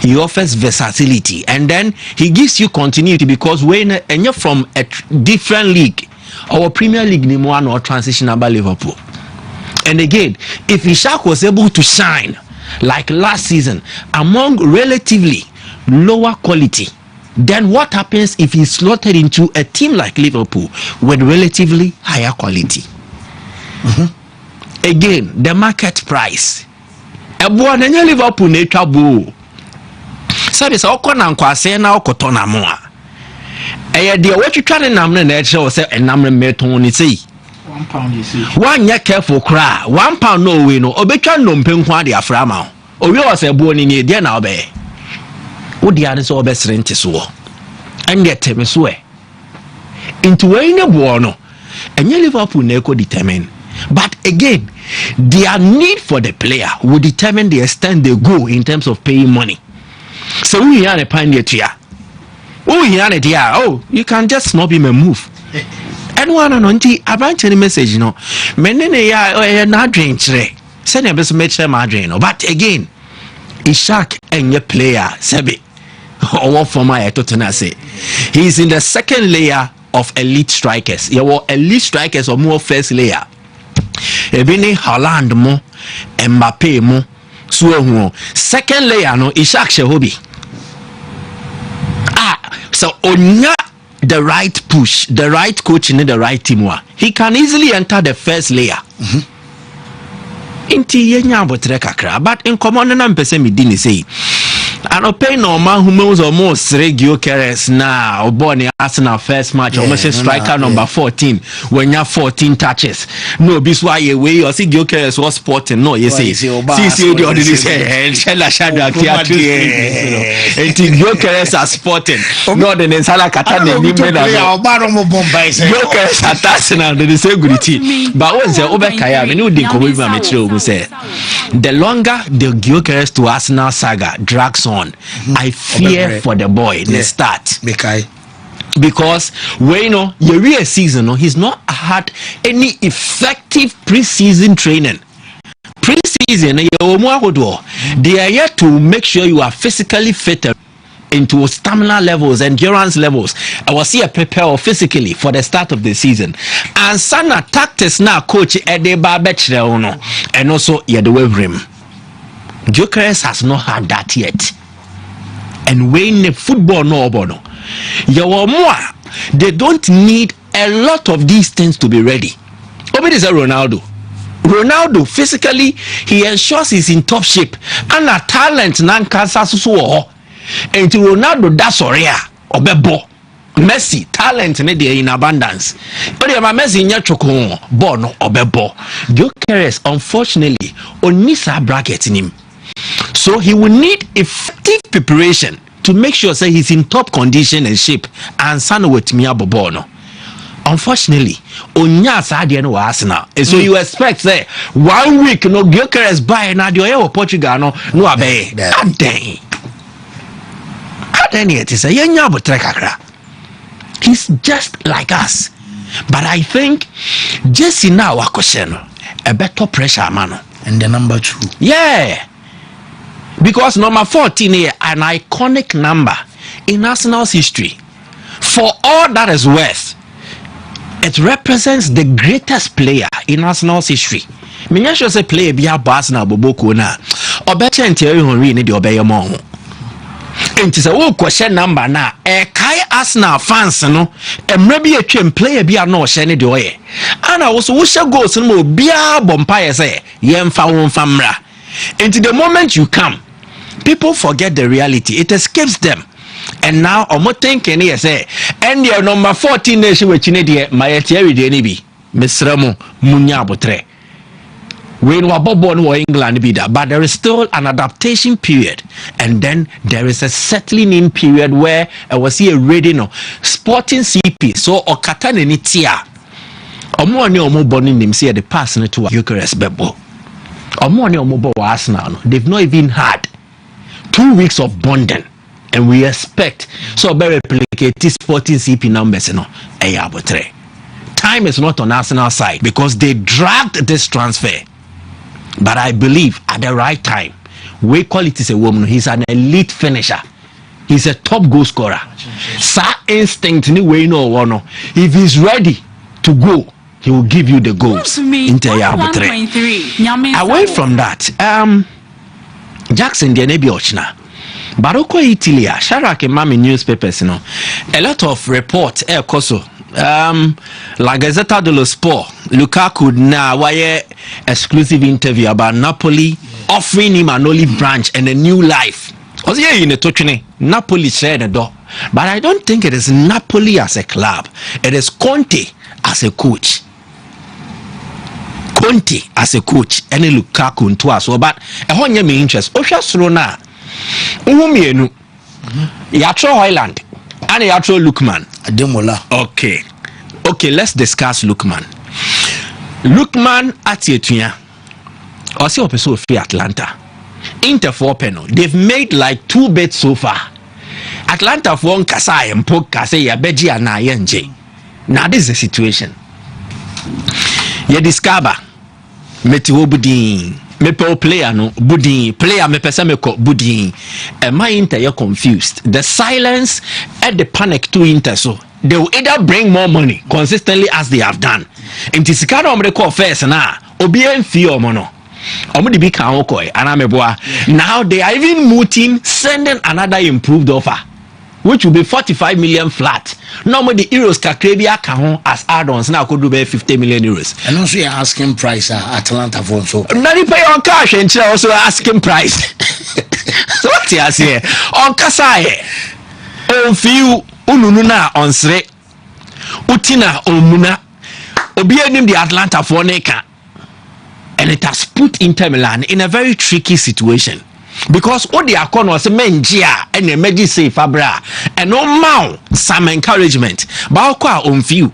He offers versatility and then he gives you continuity because when and you're from a different league, our Premier League ni more or transition about Liverpool. And again, if Ishak was able to shine like last season among relatively lower quality, then what happens if he's slotted into a team like Liverpool with relatively higher quality? Again, the market price. Ebuanenya Liverpool ne trouble. Sabi sa okona nkwase na okotona mo a. Eye de wetwetwa nam na e kire wo se enam meton ni sei. £1 you see. One ya careful cry. £1 no way no. Obetwa no mpenku ade afra ma. Owi wo se buo ni ne de na obe. Odi ane so obesere nte so. Anye teme so e. Into we ne buo no. Enye Liverpool na eko determine. But again, their need for the player will determine the extent they go in terms of paying money. So we are a pioneer here. Oh, you can just snub him and move. And one on a bunch of message, you know. Menene ya na drain tre. Send a best match my drain. But again, Ishak and your player, Sebi. Or what for my Tottenham say. He's in the second layer of elite strikers. You were elite strikers or more first layer. Ebini Haaland mo, Mbappe mo, Suo. Second layer no Ishak Shehobi. So onya the right push, the right coach in the right team he can easily enter the first layer. Inti yenya botre kakra, but in common na mpese mi dini say. Ano pay no man who knows almost Gyökeres na Oboni Arsenal first match almost striker number 14 when you have 14 touches. No, this why you way or see Gyökeres was sporting. No, you say see the other say Shella Shadrack theatre. And Gyökeres are sporting. No, then Sala Katane ni mena. Gyökeres at Arsenal they say good team. But when the Obekaya we know the commitment material say the longer the Gyökeres to Arsenal saga drags on, I fear for the boy in the start. Because when you know your real season, he's not had any effective pre-season training. Pre-season, they are yet to make sure you are physically fit into stamina levels, endurance levels. I was here prepare physically for the start of the season. And sana tactics now coach Edeba Bechre and also Yadewevrim. Gyökeres has not had that yet. And when the football no bono. They don't need a lot of these things to be ready. Obi is a Ronaldo. Ronaldo physically he ensures he's in top shape. And a talent nankasa so. And to Ronaldo that's oria obebo. Messi talent ne dey in abundance. But the Messi nya choko ball no obebo. Gyökeres unfortunately onisa bracket in him. So he will need effective preparation to make sure say he's in top condition and shape and Sano with me abobono. Unfortunately, onya sadia no Arsenal. And so you expect say 1 week no Gyökeres buy na the oil Portugal no abe. Adeng. Adeng it is a yenya botrekakra. He's just like us. But I think just in our question a better pressure man. And the number 2. Yeah. Because number 14 is an iconic number in Arsenal's history. For all that is worth, it represents the greatest player in Arsenal's history. Me sure say player bi Arsenal boboko na obeche ntiri honri ni de obeyemo ho. Enti say wo question number na kai Arsenal fans no emre bi atwem player bi na o hye ne de oye. Ana wo so wo hye goals no bia bompa say yemfa wo mfa mra. Into the moment you come, people forget the reality. It escapes them. And now, I'm thinking here, say, and your number 14 nation with Chinedia, my theory, the NB, Miss Ramo, Munya Botre. We were born in England, but there is still an adaptation period. And then there is a settling in period where I was here reading sporting CP. So, or Katan and Itia. Omo born in him, say the pass to Eucharist Bebo. Arsenal, they've not even had 2 weeks of bonding, and we expect so be replicate sporting CP numbers. Time is not on Arsenal side because they dragged this transfer, but I believe at the right time, we call it is a woman. He's an elite finisher. He's a top goal scorer. Sa instinct ni we know one. If he's ready to go, he will give you the goals. Away from that, Jackson the Nebi Ochna. Baroko Italy, Sharak and Mami newspapers, a lot of reports, Koso. La Gazzetta dello Sport, Lukaku na why exclusive interview about Napoli offering him an olive branch and a new life. Was here in the touching Napoli said the door. But I don't think it is Napoli as a club. It is Conte as a coach. Conte as a coach, any Lukaku into us. But a whole me interest. Osha Srona, Umumienu, Yatro Highland, and Yatro Lukman. Ademola. Okay, let's discuss Lukman. Lukman at Yetunya, or see Opeso Free Atlanta. Inter for Peno, they've made like 2 bets so far. Atlanta for one Kasai and Pok Kasai Yabeji and Nayenje. Now this is the situation. Ye discover Metiwo Budin, Mepo player no Budin, player Mepesameko Budin. And my Inter you're confused. The silence and the panic to Inter so they will either bring more money consistently as they have done. In Tisikano Omreko first na Obien Fio Mono. Now they are even mooting sending another improved offer, which will be 45 million flat. Normally the euros Kakrabia Kahon as add-ons now could do 50 million euros. And also you're asking price Atlanta for so. Now you pay on cash and also asking price. So what you say? On Kasai on few unununa on Sre Utina Omuna Obienim the Atlanta for Neka. And it has put Inter Milan in a very tricky situation. Because all the Akon was a menjia and a medicine fabra and no mount some encouragement. But on few.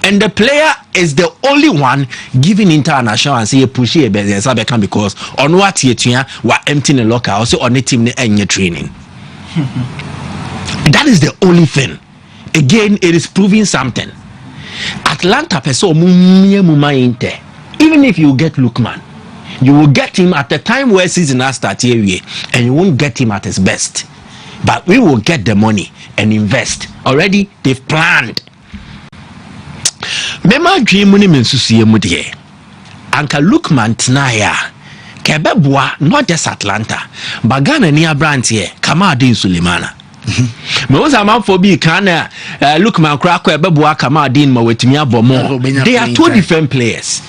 And the player is the only one giving international and say push a business because on what yet were emptying the locker also on the team and your training. That is the only thing. Again, it is proving something. Atlanta peso muma Inter. Even if you get Lukman, you will get him at the time where season has started and you won't get him at his best. but we will get the money and invest. Already they've planned. Mema dream money mensusie mu de. Anka Lukman Tnaya Kebebwa not just Atlanta, but Ghana near Brantie, Kamadin Sulemana. Me was a man for be kana Lukman Krakwe Bebwa Kamadin Mawetmia Bomo. They are two different players.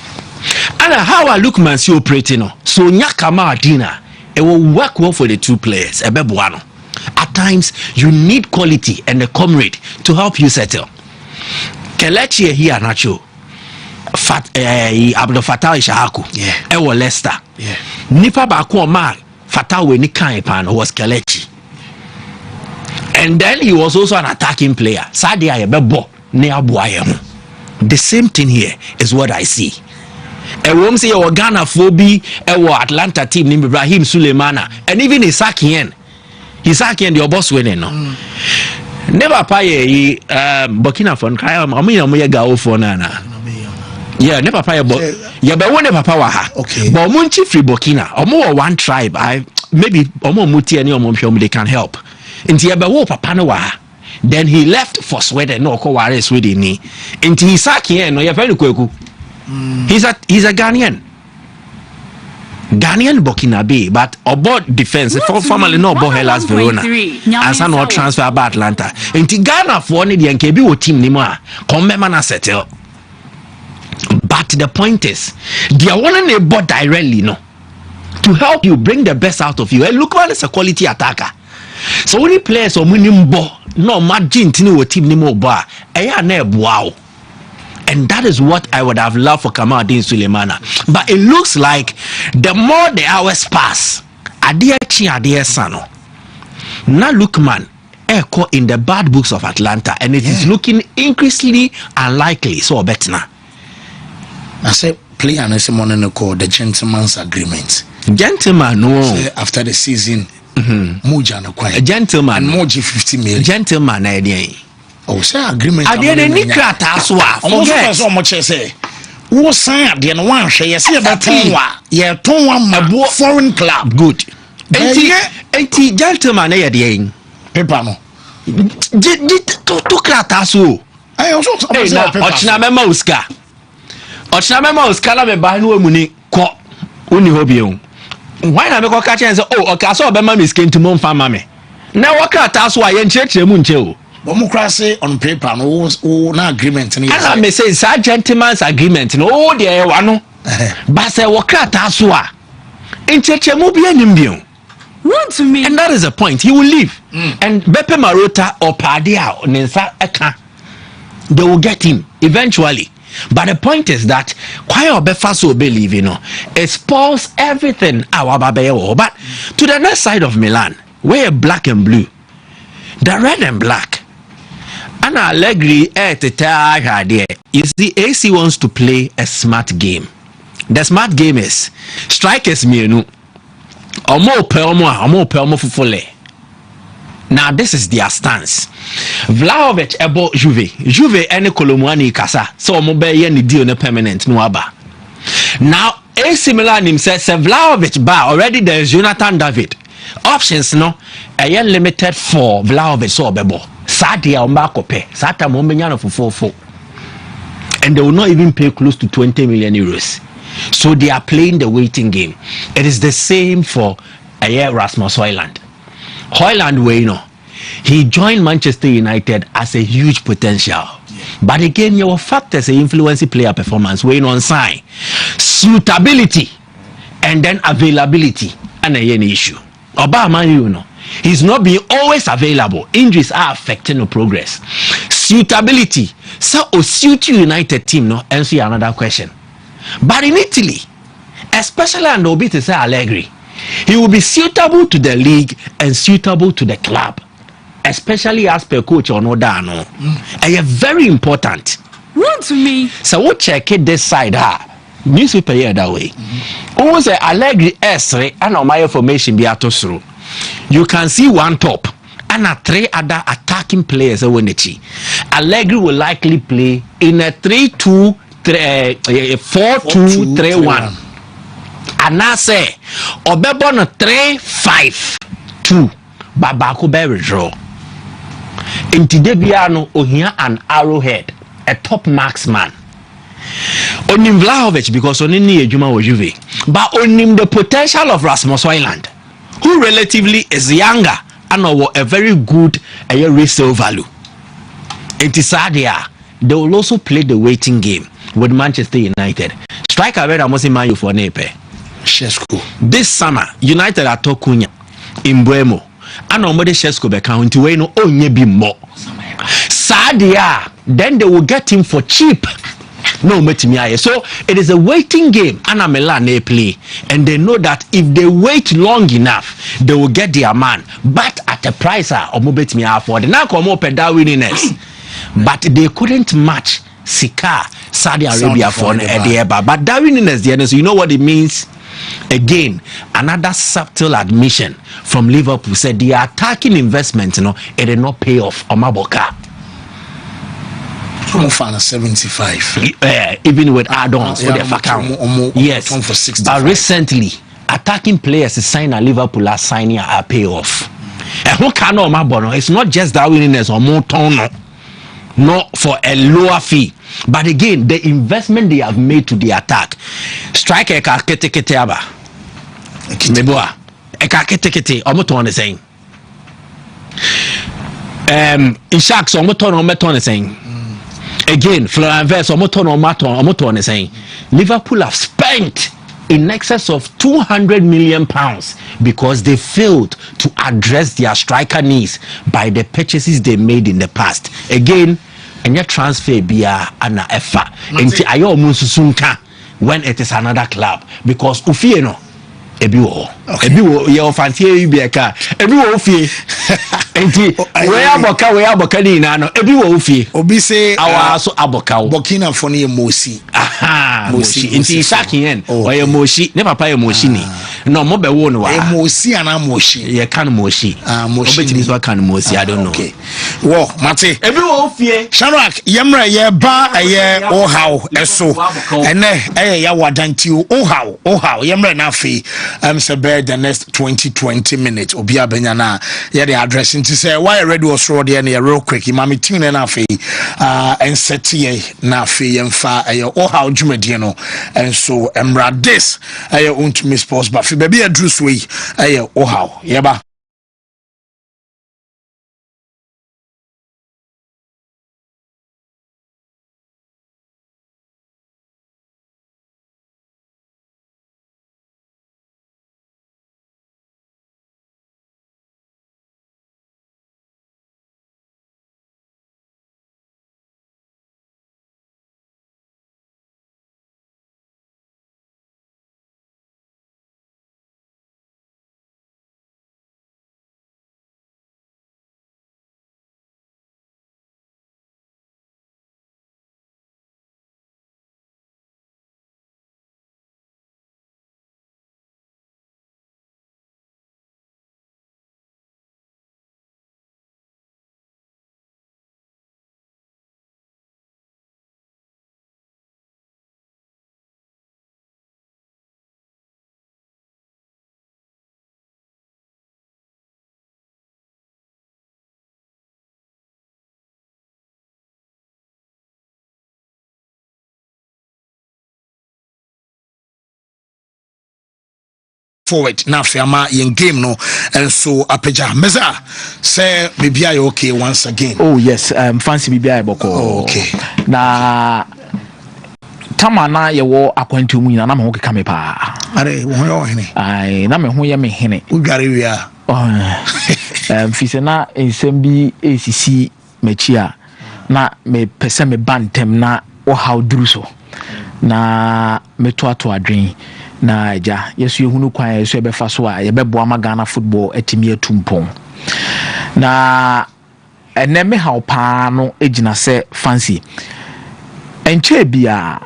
And how are Lukman si operating? So Nyakama Dina, it will work well for the two players. Ebebuano. At times you need quality and a comrade to help you settle. Kelechi here Nacho. Abdul Fattah Ishahaku. Ewo Leicester. Nipa Baku Omar Fattah we ni kan pan was Kelechi. And then he was also an attacking player. Sadia Ebebo ne abuaye. The same thing here is what I see. And we say our Ghana Phobi, our Atlanta team, Ibrahim Sulemana, and even Isakien, the boss winning. No, never pay Burkina Faso. I mean, go for Nana. Yeah, never pay. Yeah, but never power. Okay, but Munchi free Burkina, or more one tribe. I maybe Omo Muti and Omo they can help. Into Yabawo Papanawa. Then he left for Sweden. No, Koware Sweden. Into Isakien, no, you're very quick. He's a Ghanaian Burkinabe, but about defense formerly no Bohelas Verona and some no transfer by Atlanta. Into Ghana for the NKB team Nima Comemana settle. But the point is, they are one a bot directly no to help you bring the best out of you. And look, man is a quality attacker. So when he plays or winning ball, no margin to team Nimo bar, wow. And that is what I would have loved for Kamadin Sulemana. But it looks like the more the hours pass, Adia Sano. Now Lukman echo in the bad books of Atlanta, and it is looking increasingly unlikely. So better now. I say play and someone called the gentleman's agreement. Gentleman, no. After the season, Muja no quiet. A gentleman and Moji 50 million. Gentleman idea. Oh, say agreement. I didn't need Krataswa. Forget so much. Say, who signed the one? She see about Tonwa. Yeah, Tonwa, foreign club. Good. 80 gentleman, eh, the paper no. To Kratasu. I also Ochnamema Uska. Ochnamema Uska, la me buy no money. Ko uni hobby. Why not go catch and say, oh, okay, so Bema is came to Mom Famame. Now, what Krataswa, yen church, Muncho. Democracy on paper no agreement and I may say it's a gentleman's agreement no there one but say wakata aswa encheche mu bia nimbio Wontumi, and that is the point. He will leave and Beppe Marota or Padia Nensa Eka, they will get him eventually. But the point is that why Obefa so believe it spoils everything our babayo. But to the next side of Milan, where black and blue, the red and black. And Allegri you see, AC wants to play a smart game. The smart game is strikers mienu. Omo pelmo fufole. Now this is their stance. Vlahovic ebo Juve any Kolomwani kasa. So omo be ye ni deal ne permanent no aba. Now AC Milan himself say Vlahovic ba already there is Jonathan David. Options no a limited for Vlahovic so obebo. Sadia Ombakope, Sata Momenyano for 4. And they will not even pay close to 20 million euros. So they are playing the waiting game. It is the same for Rasmus Højlund. Højlund, he joined Manchester United as a huge potential. But again, your factors influence player performance. On sign, suitability, and then availability, and an issue. Obama, he's not being always available. Injuries are affecting the progress. Suitability. So, suit United team, no? And see another question. But in Italy, especially under Obito say Allegri, he will be suitable to the league and suitable to the club, especially as per coach Onodano. And very important. Wontumi. So we'll check it this side. Newspaper here that way. Who say Allegri S3 and on my information be atosru. You can see one top and 3 other attacking players. Allegri will likely play in a 4-2-3-1. And I say Obebo no 3-5-2 babako be withdraw enti de bia no ohia an arrowhead, a top marksman. Onim Vlahovic because onini ejuma wo Juve, but onim the potential of Rasmus Højlund, who relatively is younger and a very good resale value. Enti Sadia, they will also play the waiting game with Manchester United. Striker very almost man you for Nepe. Shesko. This summer, United are Tokunya in Bremo. And on Shesko be count way no onye be more. Sadia, then they will get him for cheap. No metimiaye. So it is a waiting game. Ana Milan they play. And they know that if they wait long enough, they will get their man. But at a price or mobetimiaye for the now come up winners. But they couldn't match Sika Saudi Arabia for the but that winners the so you know what it means. Again, another subtle admission from Liverpool said the attacking investment, it did not pay off. Omaboka. 75. Even with add-ons for their account. Yes, for 65. But recently, attacking players is signing at Liverpool are signing a payoff. And who can know it's not just that willingness or more tone, not for a lower fee. But again, the investment they have made to the attack. Striker kete aba. Meboa. Eka kete omoto on the same. In Sharks omoto on the same. Again, Florian Wirtz omoto on the same. Liverpool have spent in excess of £200 million because they failed to address their striker needs by the purchases they made in the past. Again, and your transfer be an effort into ayo munsusunka when it is another club because ufie no ebiwo your fancy bieka ebiwo ufie enti we aboka ni na no ebiwo ufie obi say awa so aboka Burkina Faso ye mosi moshi enti sakien oye moshi ne papa ye moshi ni no mo be wo no wa mosi ana moshi ye kan moshi obetini so kan moshi I don't know. Okay, wo mate ebiwo ufie Sharak yemra ye ba ye ohaw eso ene ya wadanti ohaw yemra na afi say the next 20 minutes obi abenya na ye the address into say why ready was road there real quick imami tune na afi and set ye na afi yemfa ohaw dwumadi no and so emra this Wontumi sports but fi baby adrus we ohaw yeba forward na fiama yen game no and so apeja meza say maybe I okay once again. Oh yes, fancy maybe I boko. Okay. Na tamana ye wo akwantu mu nyina na me ho keka me pa. Are wo yo hene. Ai na me ho ye me hene. Ugare wia. Fi se na ensem bi esisi machia na me pese me bantem na wo how duru so. Na me to adwen na ja yesu ehunu kwan yesu ebefa so a yebeboa magana football atimi atumpon na eneme haw pa no ejina se fancy enche bia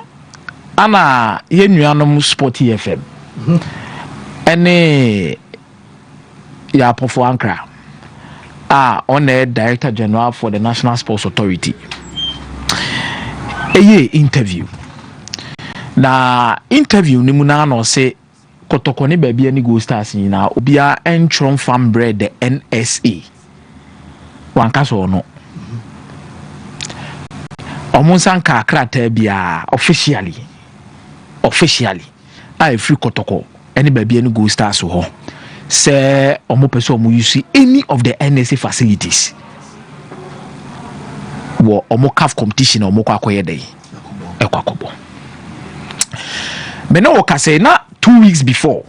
ana yenuanom sport FM ene ya pofo ankra on the director general for the National Sports Authority interview na interview ni mu na no se kotoko ne baby ani go stars nyina obia entron farm bread the NSA wanka so no omonsan ka krata bia officially I free kotoko any baby any go stars ho say omo pese omo use any of the NSA facilities wo omo CAF competition omo kwa akoye dey ekwakobo me no woka say na 2 weeks before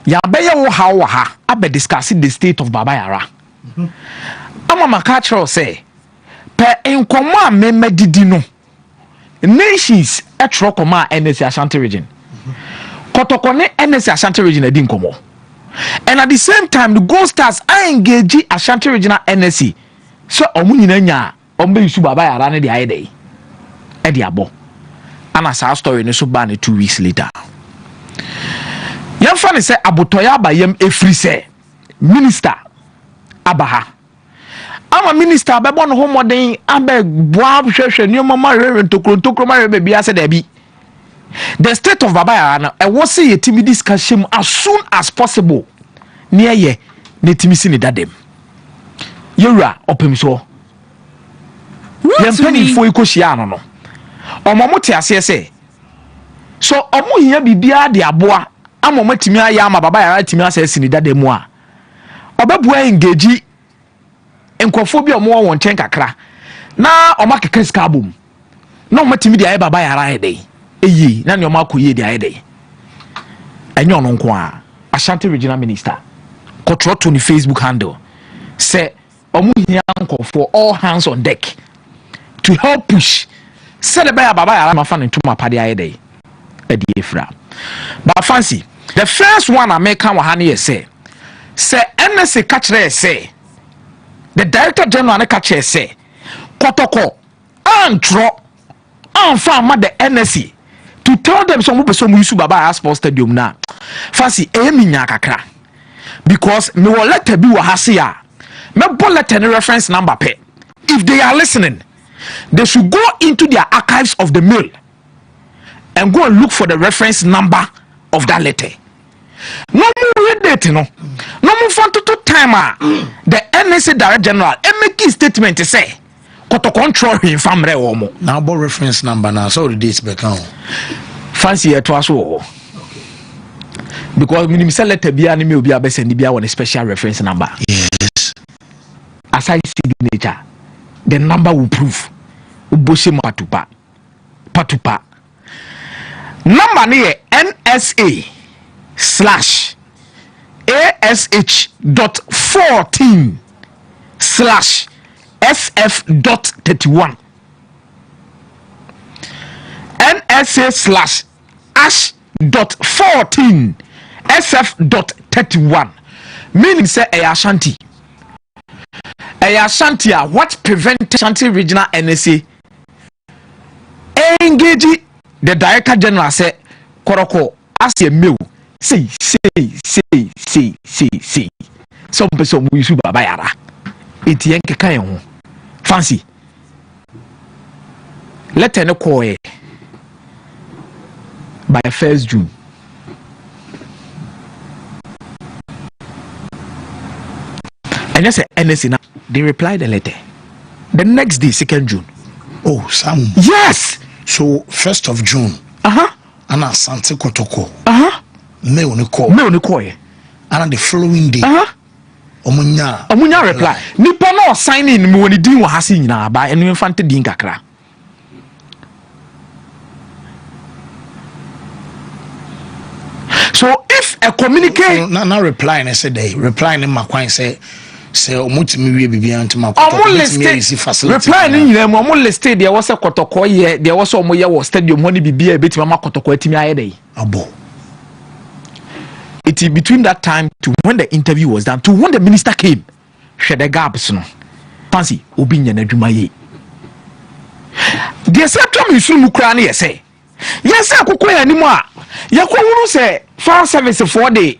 ya beye wo ha abe discussing the state of Baba Yara ama makachro say per enkomo a me didi no nations etro koma NSA Ashanti region kotoko ne NSA Ashanti region edi nkomo and at the same time the Gold Stars are engaging Ashanti regional NSA so omu nyina nya ombe yusu Baba Yara ne de ayede e de abo ana sa story ne so ba ne 2 weeks later yan fa ne say abotoya abayem efri say minister abaha ama minister abebo no ho moden abe boa hwehwe ne mama rewe ntokro ma rewe bia se da bi the state of Baba Yara na e wo say yetimi discussion as soon as possible near ye ne timi si ne dadem yewura opem so yempani fo ikohia no omo te ase ese so omo hia bibia de aboa ama matimi aya ama Baba Yara timi ase si ne dadem a obebua engage enkofo bi omo won ten kakra na omo keka ska bom na omo timi de aye Baba Yara ede eyi na ne omo akoye de aye de enyo no nko a Ashanti regional minister kotro to ni Facebook handle say omo hia nkofo all hands on deck to help push say the Baba Yara ma fa ne ntuma pade aye de edi efra but fancy the first one I make kan wa ha ne say NSA catch say the director general ne catch say kotoko antro anfa the NSA to tell them some person use Baba Yara Sports Stadium na fancy eminya kakra because me will letter bi wa hase a me bo letter ne reference number pe if they are listening they should go into their archives of the mail and go and look for the reference number of that letter. No more read date no more fun to time the NSA Director General make his statement to say koto control him famre omo now about reference number now so the dates back on fancy to aso because minimum letter bia ni me obi abesend bia one special reference number. Yes, aside signature the number will prove ubose patupa number ni NSA/AS/14/SF.31 NSA/AS/14/SF.31 meaning say Ashanti what prevent Ashanti regional NSA engage the director general say koroko as a mew say some person we use Baba Yara eti enke kan ho fancy let any call by 1st June and yes NSA now they reply the letter the next day 2nd June. Oh Sam, yes, so 1st of June ana Asante Kotoko me oni call and the following day omunya reply nipa no sign in me woni din wa hase nyina ba enu infante din kakra so if a communicate na reply and say they reply in makwan say omutimi wie bibia ntuma reply ni nyina mu omo listed there was a kotoko ye there was omo ye wo stadium ho ni bibia betima makotoko atimi aye dey abo. It is between that time to when the interview was done to when the minister came. Share the gaps no. Fancy obi nya na dwuma ye. The septum is mu kra na ye say. Yes akoko ya ni mu a. Ye ko hunu say fire service for the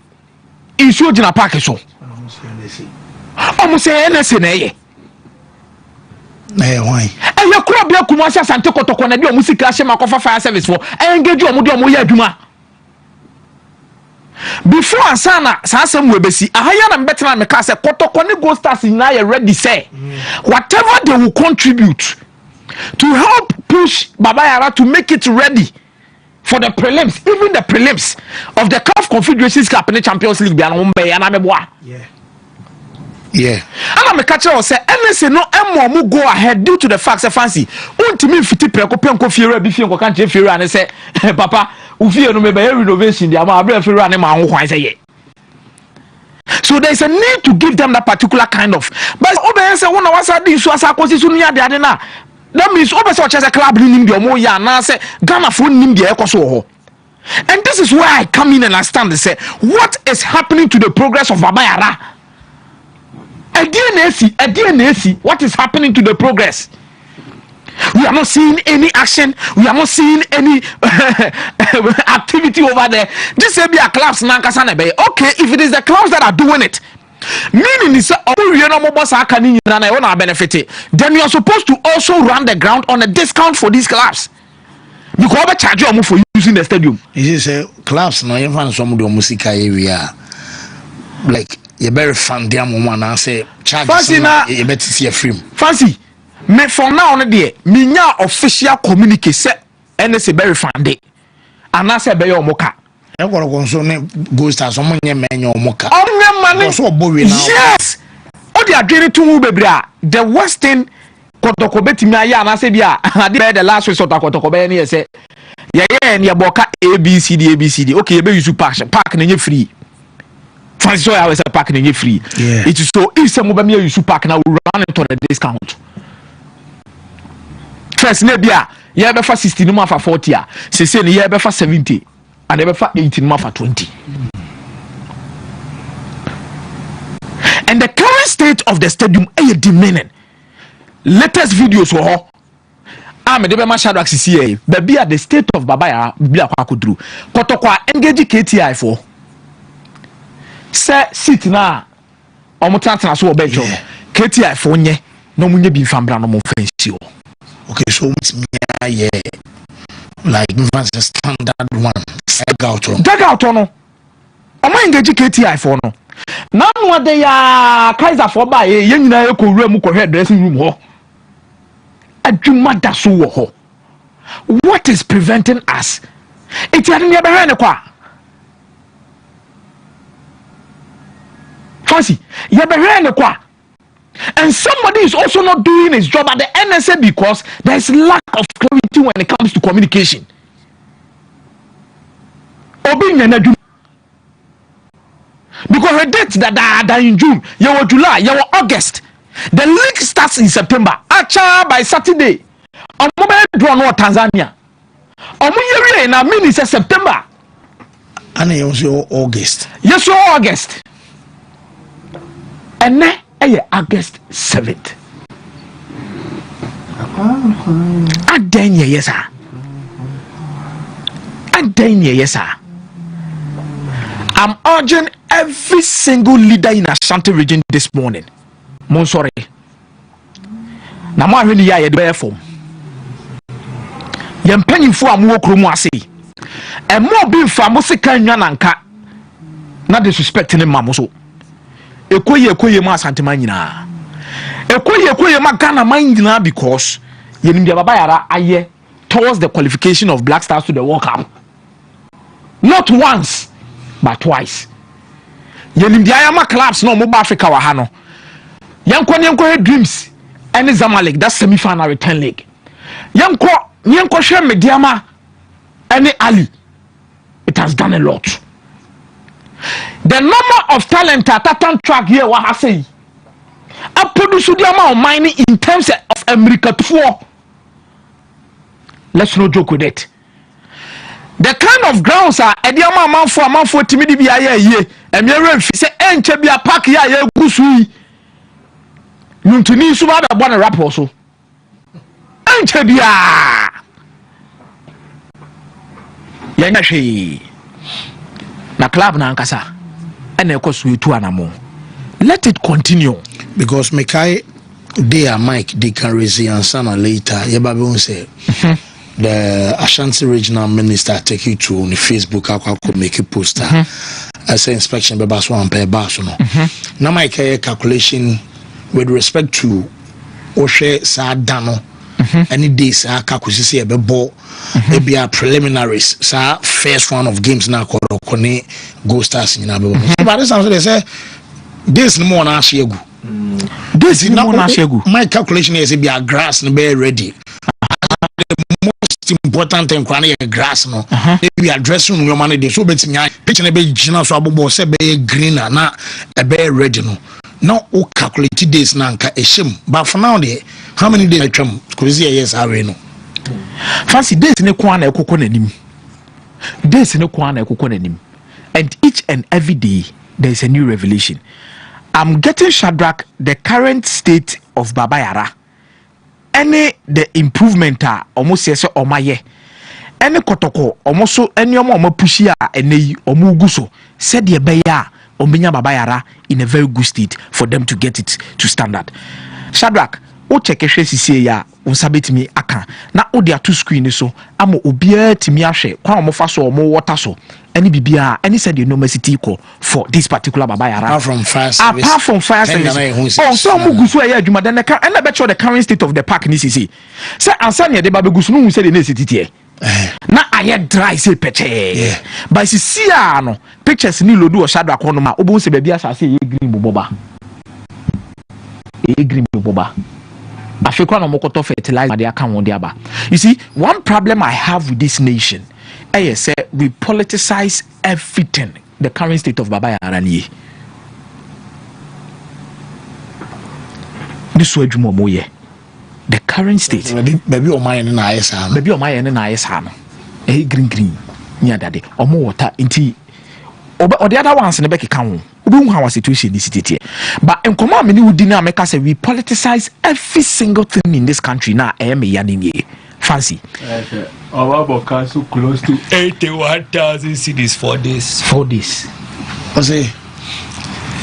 issue gina park so. Almost say NSA na ye. Na ye wan. E ye kura bia kuma sha Asante Kotoko na di o musika hye makofa fire service for. Engage o mu di o mu ye adwuma. before Asana Sasam Webesi, I am better than Mekasa, Kotokoni Go Stars in I ready say whatever they will contribute to help push Baba Yara to make it ready for the prelims, even the prelims of the CAF Confederations Cup in the Champions League. Yeah. And I'm a catcher or say, NSA no more go ahead due to the facts of fancy. Wontumi fiti preko penko fiere bi fie nkoka nche fiere ane say, papa, ufie no mebe renovation dia ma abre fiere ane ma ho kwan say ye. So there is a need to give them that particular kind of. But obey say one wasa di so asa kosi so nia de ade na. That means obey say chese club ni nim de omo ya na say Ghana fo nim de ekoso ho. And this is where I come in and I stand and say, what is happening to the progress of Baba Yara? A DNAC, what is happening to the progress? We are not seeing any action. We are not seeing any activity over there. This may be a clubs. Okay, if it is the clubs that are doing it, meaning is then you are supposed to also run the ground on a discount for these clubs. Because we charge you for using the stadium. You say clubs no even some do music area like you better fund them one and say charge you better see a free. Fancy me for now on there me official communique say NSA very funded and I say be your moka. I got concern ghost as someone your moka. Yes. Oh they are getting to bebra the Western Kotoko betimi aya na se bia ade the last resort Kotoko be na say yeah and ya boka ABCD okay be use park na free. Fancy so I was a park na free. Yeah. It is so if some be use park now run it on a discount. First na bia ye be for 60 no for 40 a se say ye be for 70 and ye be for 18 no for 20. And the current state of the stadium is demeaning. Latest videos were de be ma shadow access here be at the state of Baba Yara bi akwa kodru Kotoko engage KTI for say sit na omutantana so bench KTI for nye no munye bi fambra no mo fancy. Okay, so it's me yeah like standard one dag out no omo engage KTI for no na no de ya Kaiser for ba ye nyina e ko wura mu ko hwe dressing room ho adwuma da so wo ho. What is preventing us? It ya ne be hwe ne kwa fancy ya be hwe ne kwa. And somebody is also not doing his job at the NSA because there is lack of clarity when it comes to communication. Because the date that in June, you were July, you were August. The league starts in September. Acha by Saturday. On mobile draw no Tanzania. On my na mean it's September. And it was your August. Yes, your August. And now August 7th. Yes, sir. Yes, sir. I'm urging every single leader in Ashanti region this morning. Mon sorry. Na ma hwe ni ya ye de be form. Ye mpanyimfo amu okromu ase. E mo bi mfa mo sika nwa nanka. Na disrespect ne mamo so. Ekoye ma Asante man nyina. Ekoye ma Ghana man nyina because ye nim dia Baba Yara aye towards the qualification of Black Stars to the World Cup. Not once but twice. Yenim dia ma clubs no mo ba Africa wa ha no. Yenko dreams and Zamalek that semi-final return leg. Yenko hwe Mediama and Ali. It has done a lot. The number of talent at that track here what I say. I produce the amount of money in terms of America 4. Let's not joke with it. The kind of grounds are a man for timidi bi aye and me say enche bi park ya ye gusui Wontumi suba da bona rap also enche bia ya nya hwe na club na ankasa ene ekosu etu anamo. Let it continue because Mekai they Mike they can raise answer later yeba be say the Ashanti regional minister take you to on Facebook I could make a poster as inspection be baso and pay baso no na my calculation with respect to ohwe sa dano any days aka kwesisi e be bo e bia preliminaries sa first round of games na kone Go Stars nyina be bo but this time they say this no more na ashegu this no more na ashegu my calculation is be a grass no be ready the most important thing kwana ye grass no be addressing your money dey so betimi picture na be gina so abobo say be green na e be ready no now o calculate days na nka ehim but for now there how many days atwam crazy years are we no fancy days ne kwa na ekoko nanim days ne kwa na ekoko nanim and each and every day there is a new revelation. I'm getting Shadrach the current state of Baba Yara any the improvement almost yes or my ye any kotoko almost so any omo pushia ene omo guso said ye beya ominya Baba Yara in a very good state for them to get it to standard. Shadrach o check sisi ya unsabetimi aka na o dia two screen so amo obia timi ahwe kwa omo fa so omo water so any bibia any said you know city equal for this particular Baba Yara apart from fire service oh so omo gusu ya adwuma den na and bet sure the current state of the park ni sisi say ansa ne de ba gusu no hu say the city tie na aye dry say peche but sisi ya no pictures ni lodu o shadow akono ma obo se bia asase ye green boboba African Mokoto fertilizer they account aba. You see, one problem I have with this nation, I say we politicize everything. The current state of Baba Yara ni. This way jumomoye. The current state. Maybe o my na ayesa. Maybe o my na ayesa no. Green. Nya dade. Omo water inti. Or the other ones in the back account. How situation is it here? But in command, many would deny make us we politicize every single thing in this country now. I am a yanini fancy. Our council close to 81,000 cedis for this. For this, what's it?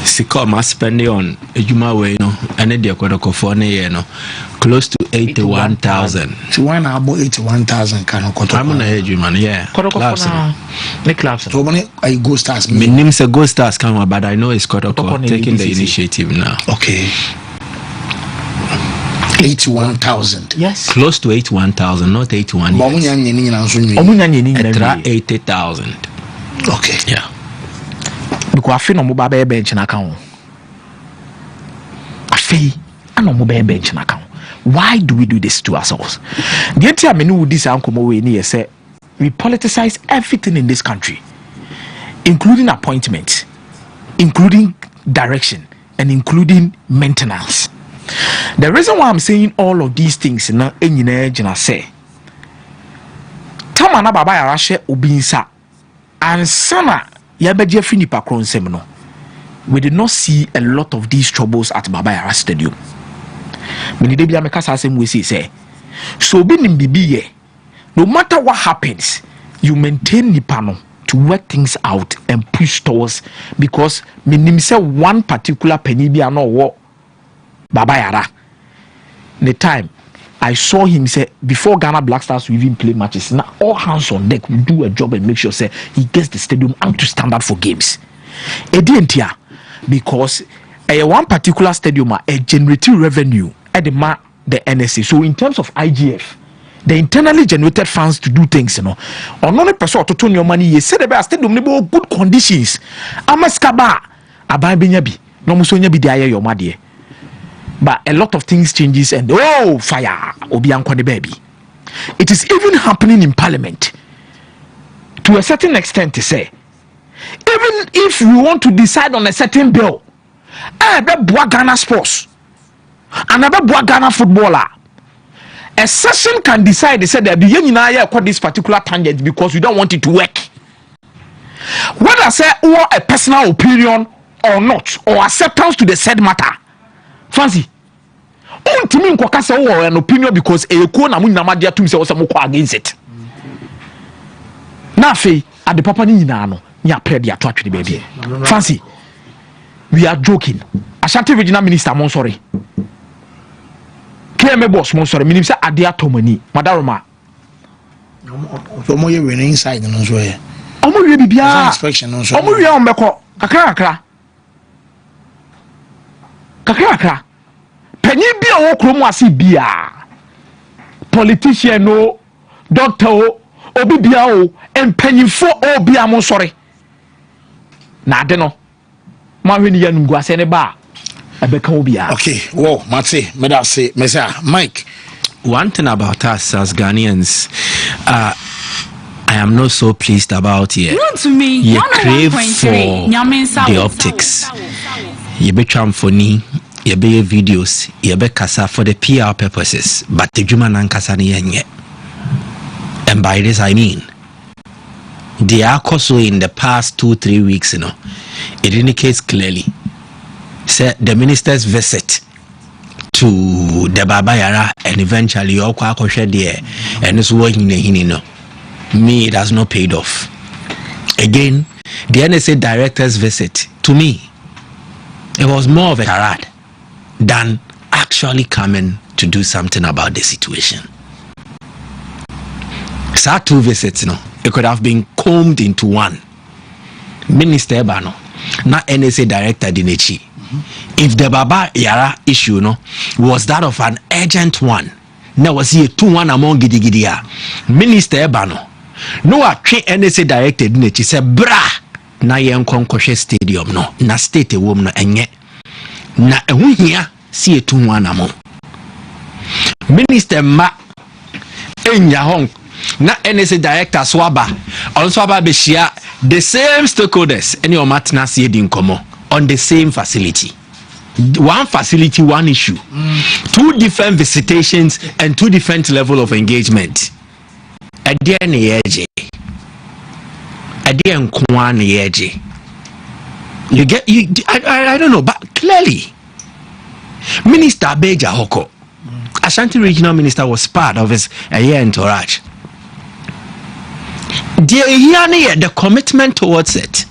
Sikoma spending on a Juma way, no, and then the Kodoko no, close to 81,000. So why not about 81,000? Can I'm on a hedge, man, yeah. The clubs. So many I Go Stars. My name's a Go Stars come, but I know it's Kodoko taking the initiative now. Okay. 81,000. Yes. Close to 81,000, not 81. Yes. 80,000. Okay. Yeah. Because I feel no mobile bench in account. I feel no mobile bench in account. Why do we do this to ourselves? The entire menu with this uncle Mowe say we politicize everything in this country, including appointments, including direction, and including maintenance. The reason why I'm saying all of these things na enyina say Tamana Baba Yara she obinsa and sana yabeje fini pakron semino. We did not see a lot of these troubles at Baba Yara Stadium. Many de bia meka sasem we say so be nim bibi no matter what happens you maintain nipano to work things out and push towards, because minim say one particular penny bia no wo Baba Yara. The time I saw him say before Ghana Black Stars will even play matches, now all hands on deck will do a job and make sure say he gets the stadium up to standard for games. Because one particular stadium a generating revenue at the NSA. So in terms of IGF, the internally generated funds to do things, you know, or not a person to turn your money. You said about stadium good conditions. Amaskaba abai benyabi no musonya bi dia your madie. But a lot of things changes and fire obianko baby. It is even happening in Parliament to a certain extent to say, even if we want to decide on a certain bill, Ghana sports, another Ghana footballer, a session can decide, they said that the this particular tangent because we don't want it to work. Whether say or a personal opinion or not, or acceptance to the said matter. Fancy. Wontumi nkoka say or an opinion because eko na munyama dia tum say o say against it. Na fe ade papa ni nyina no nya pre dia to atwede baby. Fancy. We are joking. Ashanti Regional Minister mon sorry. KM boss mon sorry. Minim say ade atomani. Madaroma. So mo ye winning inside no so here. omo wie bibia inspection no so omo wie on beko kakra penyi bia wo kromo ase bia politician no doctor o obi bia o empanyifo obi am sorry na ade no ma hwe ni yanungu ase ne ba abeka obi a okay whoa mate me da say me say Mike. One thing about us as Ghanaians, I am not so pleased about here. You crave for the optics. You be tramphony, you be videos, you be kasa for the PR purposes, but the human and kasa ni yenye. And by this I mean, the also in the past 2-3 weeks, it indicates clearly, say the minister's visit to the Baba Yara and eventually Okwa shed there and it's working me, it has not paid off. Again, the NSA director's visit to me, it was more of a charade than actually coming to do something about the situation. So 2 visits, it could have been combed into one. Minister Ebano, not NSA director Dinechi. If the Baba Yara issue was that of an urgent one, now was here 2-1 among Gidigidia. Minister Ebano, no a train NSA directed Dinechi said bra na yen konkoshe stadium na state wom no enye na ehu hia see 2-1 among. Minister Ma enya hon na NSA director swaba also aba be share the same stakeholders any o matna see di nkomo on the same facility. One facility, one issue. 2 different visitations and 2 different level of engagement. I don't know, but clearly Minister Beja Hoko, Ashanti Regional Minister, was part of his entourage. The commitment towards it.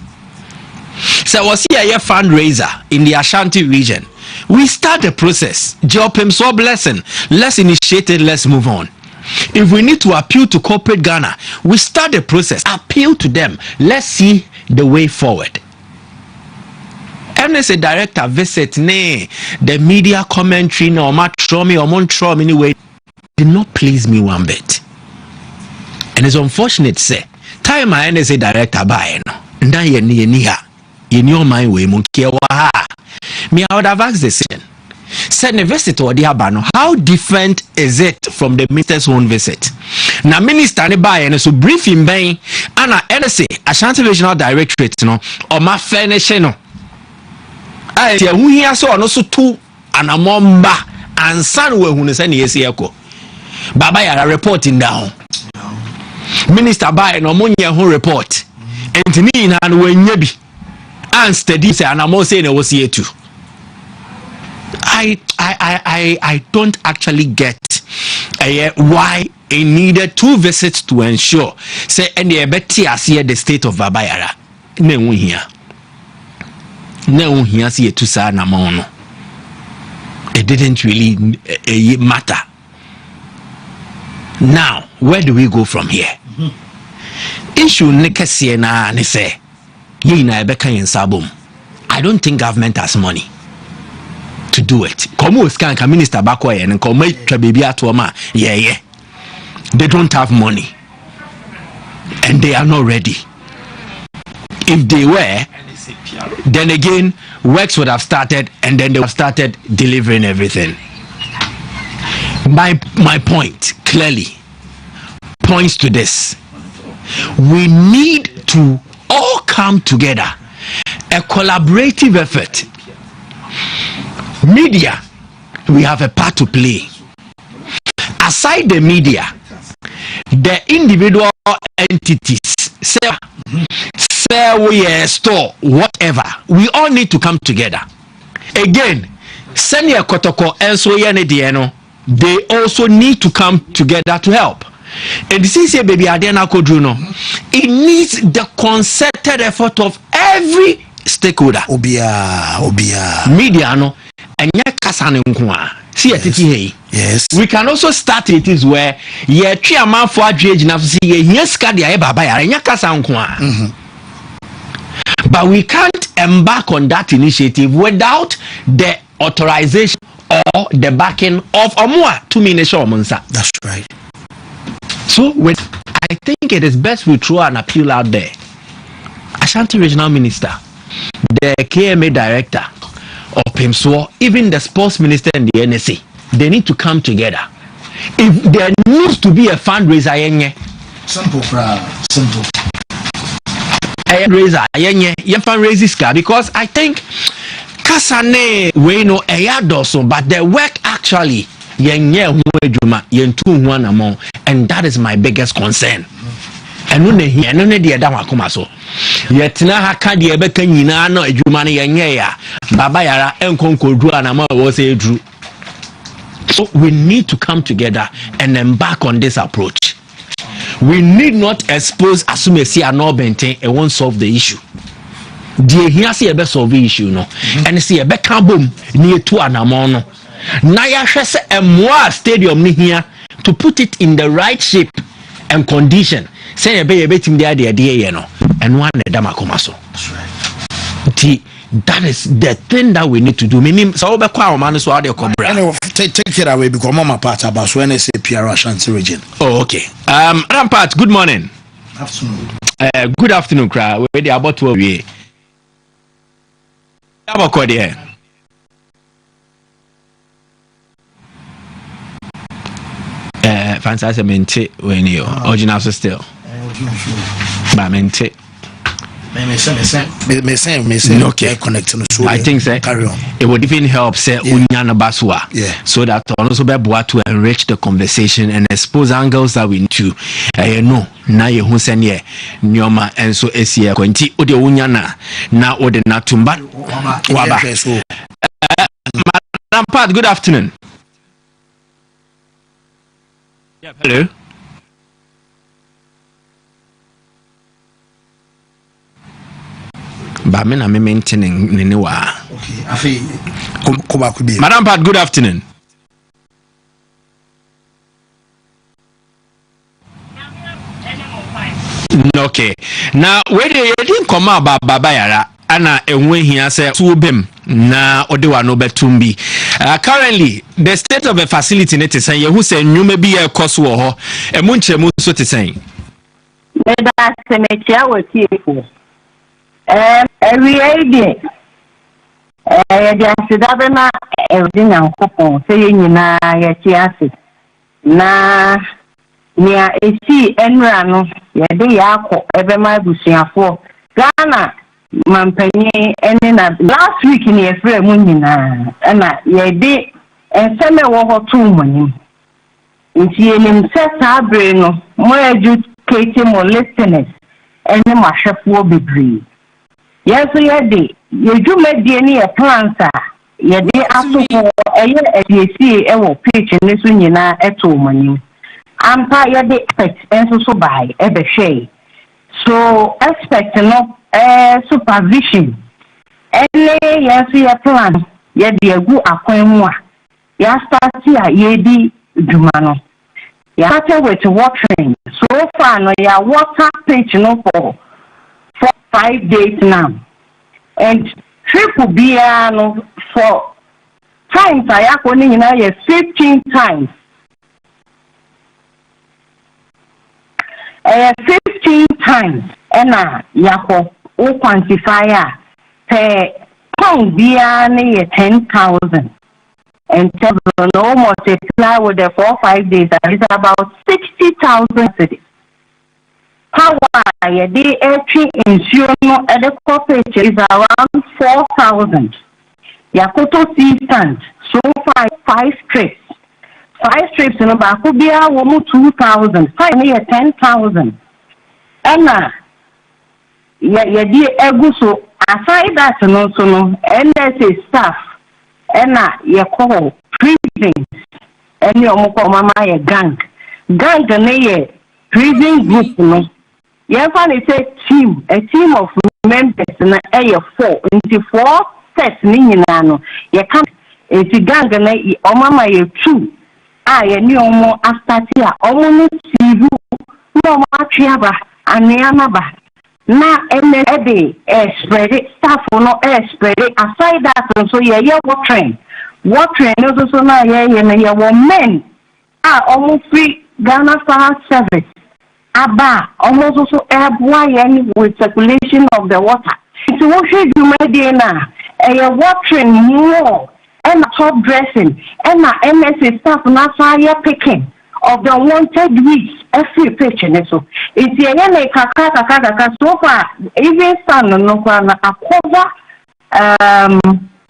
So was here a fundraiser in the Ashanti region. We start the process. Job him so blessing. Let's initiate it, let's move on. If we need to appeal to corporate Ghana, we start the process. Appeal to them. Let's see the way forward. NSA director visit the media commentary no matromi or montromi anyway did not please me one bit. And it's unfortunate say time my NSA director by no in your mind way munkie wa me I would have asked the question. Said the visit or the abano, how different is it from the minister's own visit? Now minister ne buy and so brief him by and NSA Ashanti Regional Directorate or my furniture I tell who here so no so two and a momba and son who send yesiako Baba Yara reporting down. Minister buy no money who report and ni and when yebi and steady say and I'm saying it was here too. I don't actually get why it needed 2 visits to ensure say any better see the state of Baba Yara. No here see to say na it didn't really matter. Now where do we go from here? Issue nekesi na ne say ye na ebeka yen sabom. I don't think government has money to do it. Komo scan ka minister bakwa and komo twa baby atoma yeah. They don't have money and they are not ready. If they were, then again works would have started and then they would have started delivering everything. My point clearly points to this. We need to all come together, a collaborative effort. Media, we have a part to play. Aside the media, the individual entities, say we store, whatever, we all need to come together. Again, send your kotoko and so they also need to come together to help. And this is a baby Adena Kodruno. It needs the concerted effort of every stakeholder. Obia. Media no. Enya kasa ne nko a See a titi hey. Yes. We can also start it is where ye three a man for age na see ye nyeska dia e baba ya nya kasa nko a. But we can't embark on that initiative without the authorization or the backing of Omwa to minister Omunsa. That's right. So I think it is best we throw an appeal out there. Ashanti Regional Minister, the KMA Director of PIMSWO, even the Sports Minister and the NSA, they need to come together. If there needs to be a fundraiser, simple. Fundraiser, because I think Kasane we know a but the work actually and that is my biggest concern. And when they hear no the Adama Comaso, yet na Hakadi Ebeka Nina no Ejumani Yanya, Baba Yara and Conco Drew and Ama was a Drew. So we need to come together and embark on this approach. We need not expose Asumesi and Nobente and won't solve the issue. The here see a best solve the issue no, and see a beka boom near to Anamono. Naya Shese and more stadium here to put it in the right shape and condition. Say a bit in the idea, you know, and one Damacomaso. That's right. That is the thing that we need to do. Meaning, so anyway, take it away because Mama part about when they say PR Ashanti region. Oh, okay. Rampart, good morning. Afternoon. Good afternoon, crowd. We're about to be. Fantastic mente when you original still. But mente. Okay, connecting. So I think say carry on. It would even help say Unyana Baswa. Yeah. So that also be able to enrich the conversation and expose angles that we need to know. Na ye hu senye nyoma enso esie kwenti ode Unyana na ode natumba waba. Madam Pat, good afternoon. Yeah, hello. But me na me maintaining niniwa. Okay, afi kuba kubi. Madam Pat, good afternoon. Okay. Now, where they didn't come about Baba Yara, ana enwe here say to bem na odewa no betumbi. Currently, the state of the facility net is saying who say you may be a cost wo ho. E munche mu so te saying. Meda semetia wetiefo. Every day. The asidabena every nyankopon say nyina ya tiase. Na nia esi enra no ye de yakọ ebe ma busuafo Ghana mampanyi ene na last week ni efre mu nyina na ye de enseme wo ho tu monim nti enim se sabre no mo educate mo listeners ene mahwefo bebre yeso ye de ye dwumadie ni ye plans a ye de asofo eye ediesi e wo page ne so nyina eto monim ampa ye de expect enso so by ebe hwe so expect no supervision ele yes ye plan ye de agu akwan mu a ya start a ye di dwuma no ya started with watering so far no ya water page no for 5 days now and trip will be no for times I akoni nyina ye 15 times 15 times and yako o quantifier per pound bia ne 10,000 and no multiply with the 4-5 days that is about 60,000 cedis. Power the entry insurance at the corporate is around 4,000. Yakoto sea stand so far 5 trips. 5 trips in about could be 2,000, 5 near 10,000. And ye egu so aside that no so no NSA staff and ye call prisons and your mama ye gang na ye prison group no ye find it a team of members na 4 into 4 sets ni nyina no ye come Eti gang na omama ye two. Ye ni omo after tia omo ni sivu no omo atwiaba aneama ba na ebe spread it staff no spread it aside that so ye watering no so na ye men omo free Ghana Fire Service aba omo so boy with circulation of the water so what should you make na watering more and top dressing and my MSA staff na fire picking of the wanted weeds every page so it's a kaka so far even stand no na a cover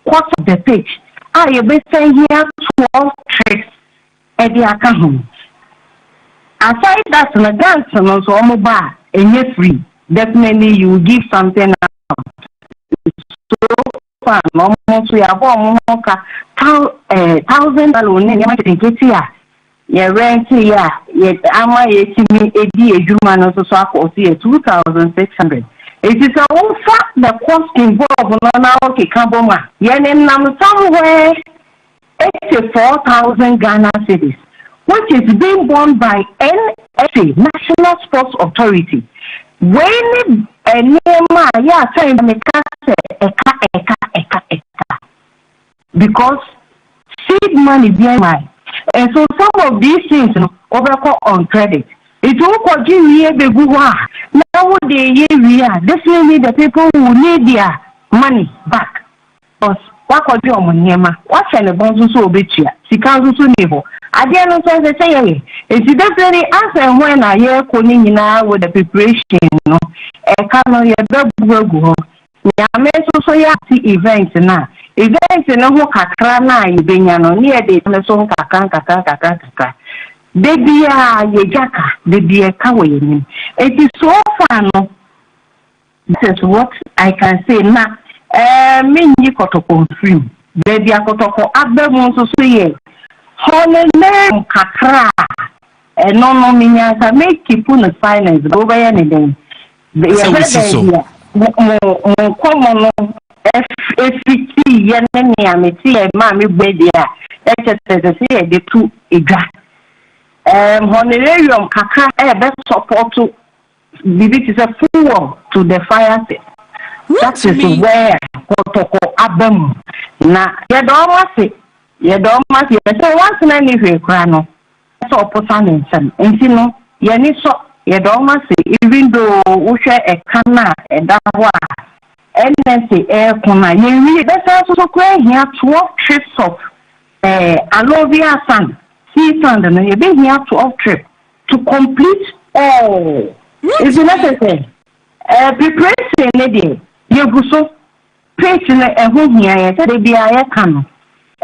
quarter of the page you be saying here 12 tricks at the account aside that na dance no so mobile and free definitely you will give something out so almost we have $1,000 rent ama me edi ejuma no so akosi 2,600. It is a fact the cost involved na okay kaboma nam somewhere 84,000 Ghana cedis, which is being borne by NSA National Sports Authority. When say because seed money behind mine. And so some of these things overcome on credit. It will give me a big nowadays definitely the people who need their money back. Because what could you what can the bonds so be here? She can't do so. I didn't say it's definitely as and when I hear calling with the preparation, a canoe go. So events now. Events no kakra na ibenya no near de so kaka. De bia ye jaka, de bia kawe nim. It is so far no. This is what I can say now. Me ni kotoko confirm. De bia kotoko abemu so ye. Honele kakra. No minya ka make keep on silence go by anything. The common FCT Yanamiti and Mammy Bedia, the two Iga. Honorarium Kaka, best support to is a full to the fire. That is where Kotoko Abem. Now, you don't say, say, once in any way, Grano, so Posan and Sino, Yaniso. Even though we share a canna and that was NSA air corner, you really that's also quite here 12 trips of Alovia sand, sea sand, and you've been here 12 trips to complete all. Is it necessary? Preparation, lady, you go so patient and who here, they be a can.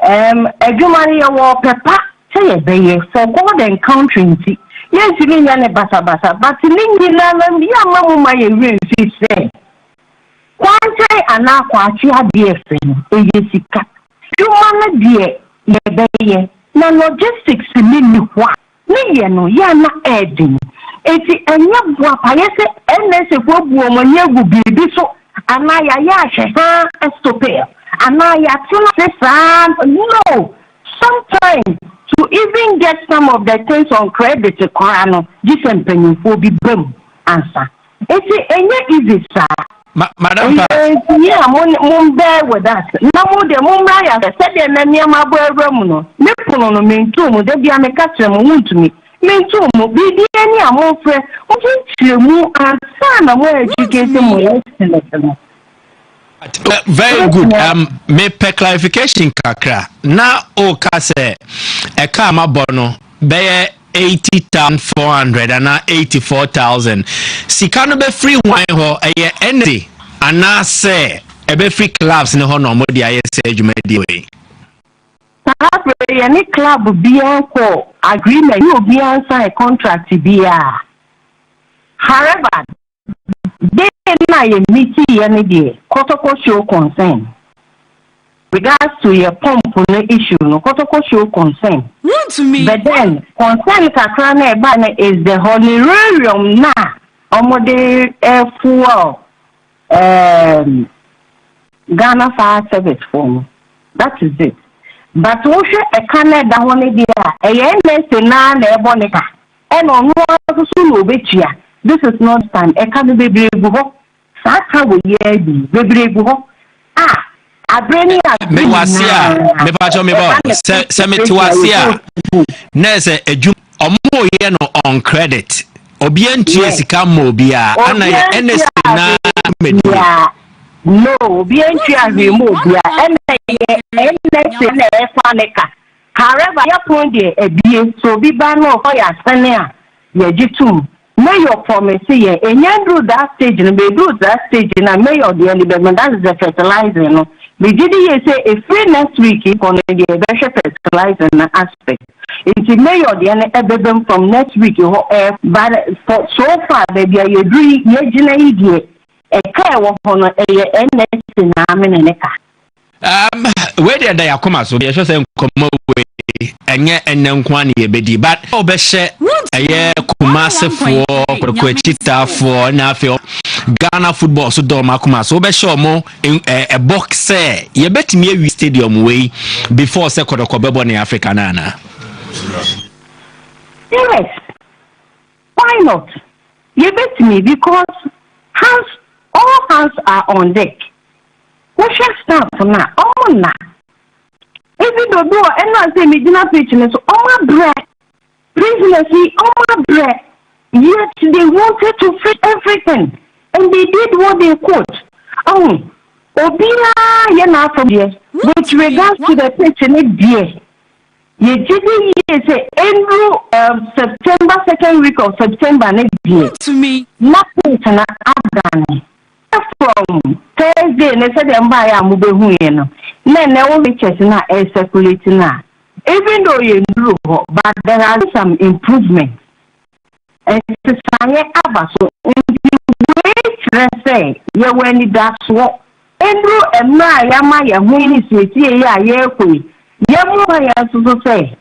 A Jumari or Peppa, say a bay for God and country. Yes, you mean basa, but Lindy Lam, young my ring, she said. One day, and now, dear friend, Jessica. You want dear, ye, no logistics, million, no, yana adding. It's a young wapayese, and there's a woman, you will be so, and I yash, as to pay, and I no, sometimes. To even get some of the things on credit to Corano, different penny will be boom answer. It's easy, sir. Madam, yeah, moon bear with us. No more the moon Maya said, and near my boy Romuno. Nippon on main tomb, there be a customer wound to me. Main tomb, be the any among friends, who move and son of more education. Very good. Me pe clarification kakra. Na o kase e ka ma bono be 80,400 and 84,000. Sika no be free wine ho e ene ana se e be free clubs ne ho no mo dia ye se adwumadi we. Any club bia ko agreement you bia sign contract bia. However, they na ye meeting any day protocol show concern regards to your pump issue no protocol show concern Wontumi but then concern kakra na eba is the honorarium na omode fuel Ghana Fire Service form. That is it. but also a Canada one idea, a NS na ebonica, and on one soon this is not time, a can be brave. Saka wo ye bi bebrego abreni me wasia me ba jo me ba se me ti wasia na se ejum omo ye no on credit obi antua sika mo bia ana ye NS na medi no obi antua we mo bia ana ye NS na e fanika however ya point dey ebie so bi ba no for ya sane a ye gitum mayor promise here and that stage and be do that stage and mayor the element that is the fertilizer no we did say a free next week on the fertilizer aspect it's mayor the from next week but so far baby you do ye gina idie e kai wo hono e NS na ameneka where the day akoma so be say nkomo we enye enenkwan ye bedi but obehye eye Kumasi for Kwechita for na afio Ghana football so do makuma so obehye omo a box ye betimi awi stadium we before say kodokobebo na Africa na yes why not ye betimi because all hands are on deck. What shall start now? Oh, na. Even though and I say me dinner pitching so my bread, prisoners, my bread. Yet they wanted to fit everything, and they did what they could. Oh, Obina, yana from here. With regards to the pitching, dear, you didn't say Andrew September 2nd week of September next year. To me, nothing to Afghan. From Thursday, they said them buy a move no. Then they will be checking na circulating na. Even though you know, but there are some improvements. And it's a so wait, say you when it does what Andrew and Yama Yamini City ya Yakui. Yamu to say,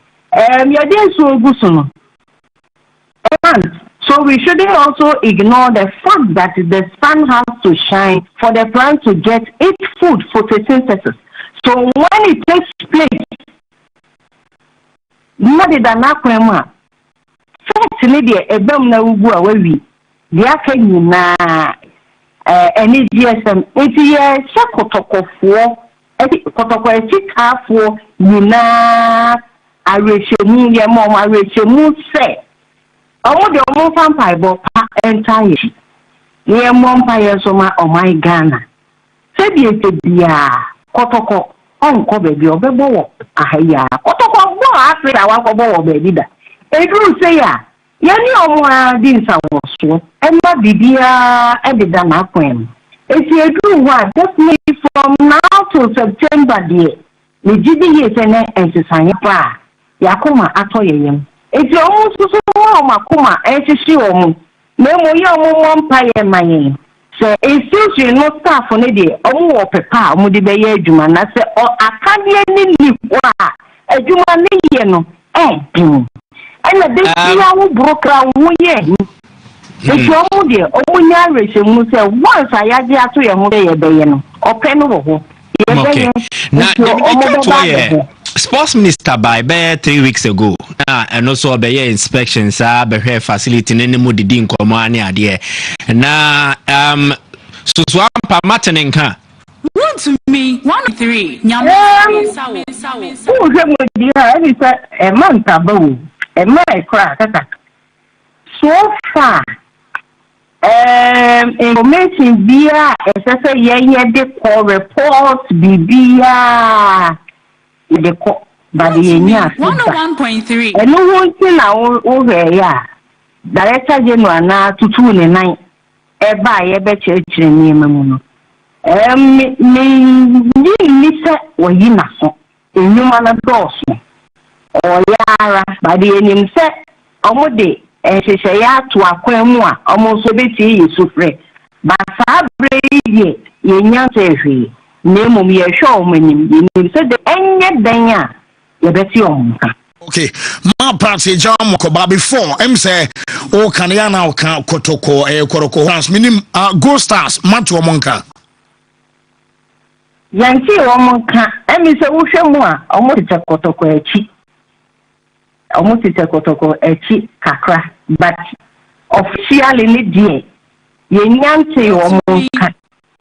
you're there so good. And so we shouldn't also ignore the fact that the sun has to shine for the plant to get its food photosynthesis. So when it takes place, not the nakwema. First, lady, a bum na ubu awewi. Yake na any GSM. It's ye shakotoko for kotoko etika for nina areshemu ye mom areshemu se. Omo de omo vampire bo pa entire. Ye vampire so ma o my Ghana. Se bi ete bia kotoko onko bebi obebo wo ahaya. Kotoko bo Africa wa ko bo wo bebi da. Edru se ya ye ni omo adi nsa wo so. Emma bibia e de da na kwem. Eti edru wa just me from now to September there. Me jidi ye se na ensisanye pa. Yakoma ato yeyem. Eti omo susu makuma echichi omu memo ye omu empire manye se esi no staff ne de omu opepa omu de beye adwuma na se akade ni liwa adwuma ne ye no ena de tia wo broker wo ye eti omu de omu nya reshe mu se once ayaje ato ye ho ye beye no ope no wo ho ye beye na sports minister by 3 weeks ago and also be inspections be facility ne mu didi nkomo ani ade na so ampa matene nka Wontumi 1-3 nyame sawo who mo di ha ni say e manta bawo e mai kra kaka so far information bia e say ye de report bibia the but the 101.3 and no one thing over ya director general na tutu ne nan e ba ye be chechire ni mamu no ni se oyi na so enyuma na doso o yara but the enim se omo de ehhehye ya to akwan mu a omo so beti yesufre ba sa bre ye nya tehwe Name ye show meaning you said the any danya ye beti on. Okay, my party jam ko before say o kan ya na o kan kotoko koroko hans minim go stars match o monka. Yanti Omonka, Emisa Ushemua, almost a kotoko echi. Almost a kotoko echi kakra, but officially, dear. Yanti Omonka.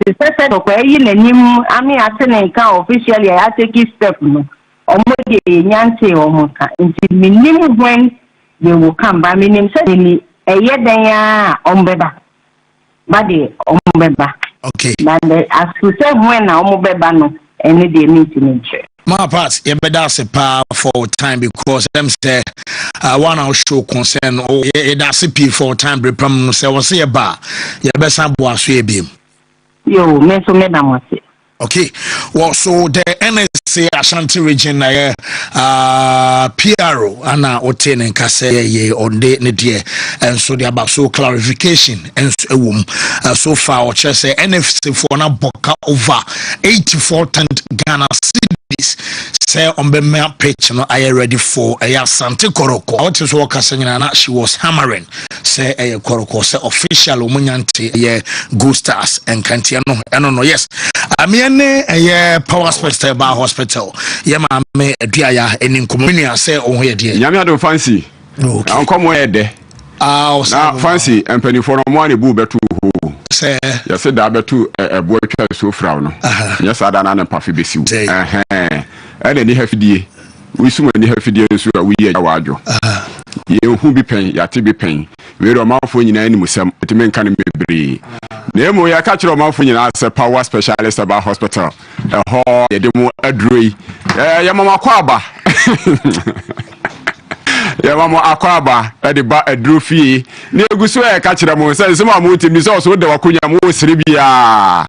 The second of where you name, I mean, I officially, I take a step. No, almost Yanti Omonka. Until minimum when they will come by minimum, certainly a year there, Ombeba. Body, Ombeba. Okay. But as we say, when I Ombeba, no, any day meeting. My part, you better say for time because them say one hour show concern or that's a P for time. Repam say was say bar. You better have boss we be. Yo, me so me na say. Okay. Well, so the NSA Ashanti region PRO ana oten and kase ye on day ne dear and so the about so clarification and so far or just say NFC for na boka over 84 Ghana cedis say on the map page no I ready for a Asante Koroko. What is what Kasanyana she was hammering say a Koroko say official omunyante ye go stars and Kantiano no yes I mean a power special bar hospital yema me aduaya enin community say on here dear nyame do fancy okay come where there na fancy empany for no one bu betu ho say you say da betu ebo atwa so fra no yes ada na na pafe besiu ene ni hafidie we suma ni hafidie so we ye awadwo ye hu bi pen ya te bi pen we ro manfo nyina ni musam etime nka ne mebre na emo ya ka kire manfo nyina se power specialist about hospital ho ye de mu adroi ya mama kwa aba ya mama akwaba e de ba adro fie na eguso e ka kire mo se mo amutim ni so de wakonya mo sire bia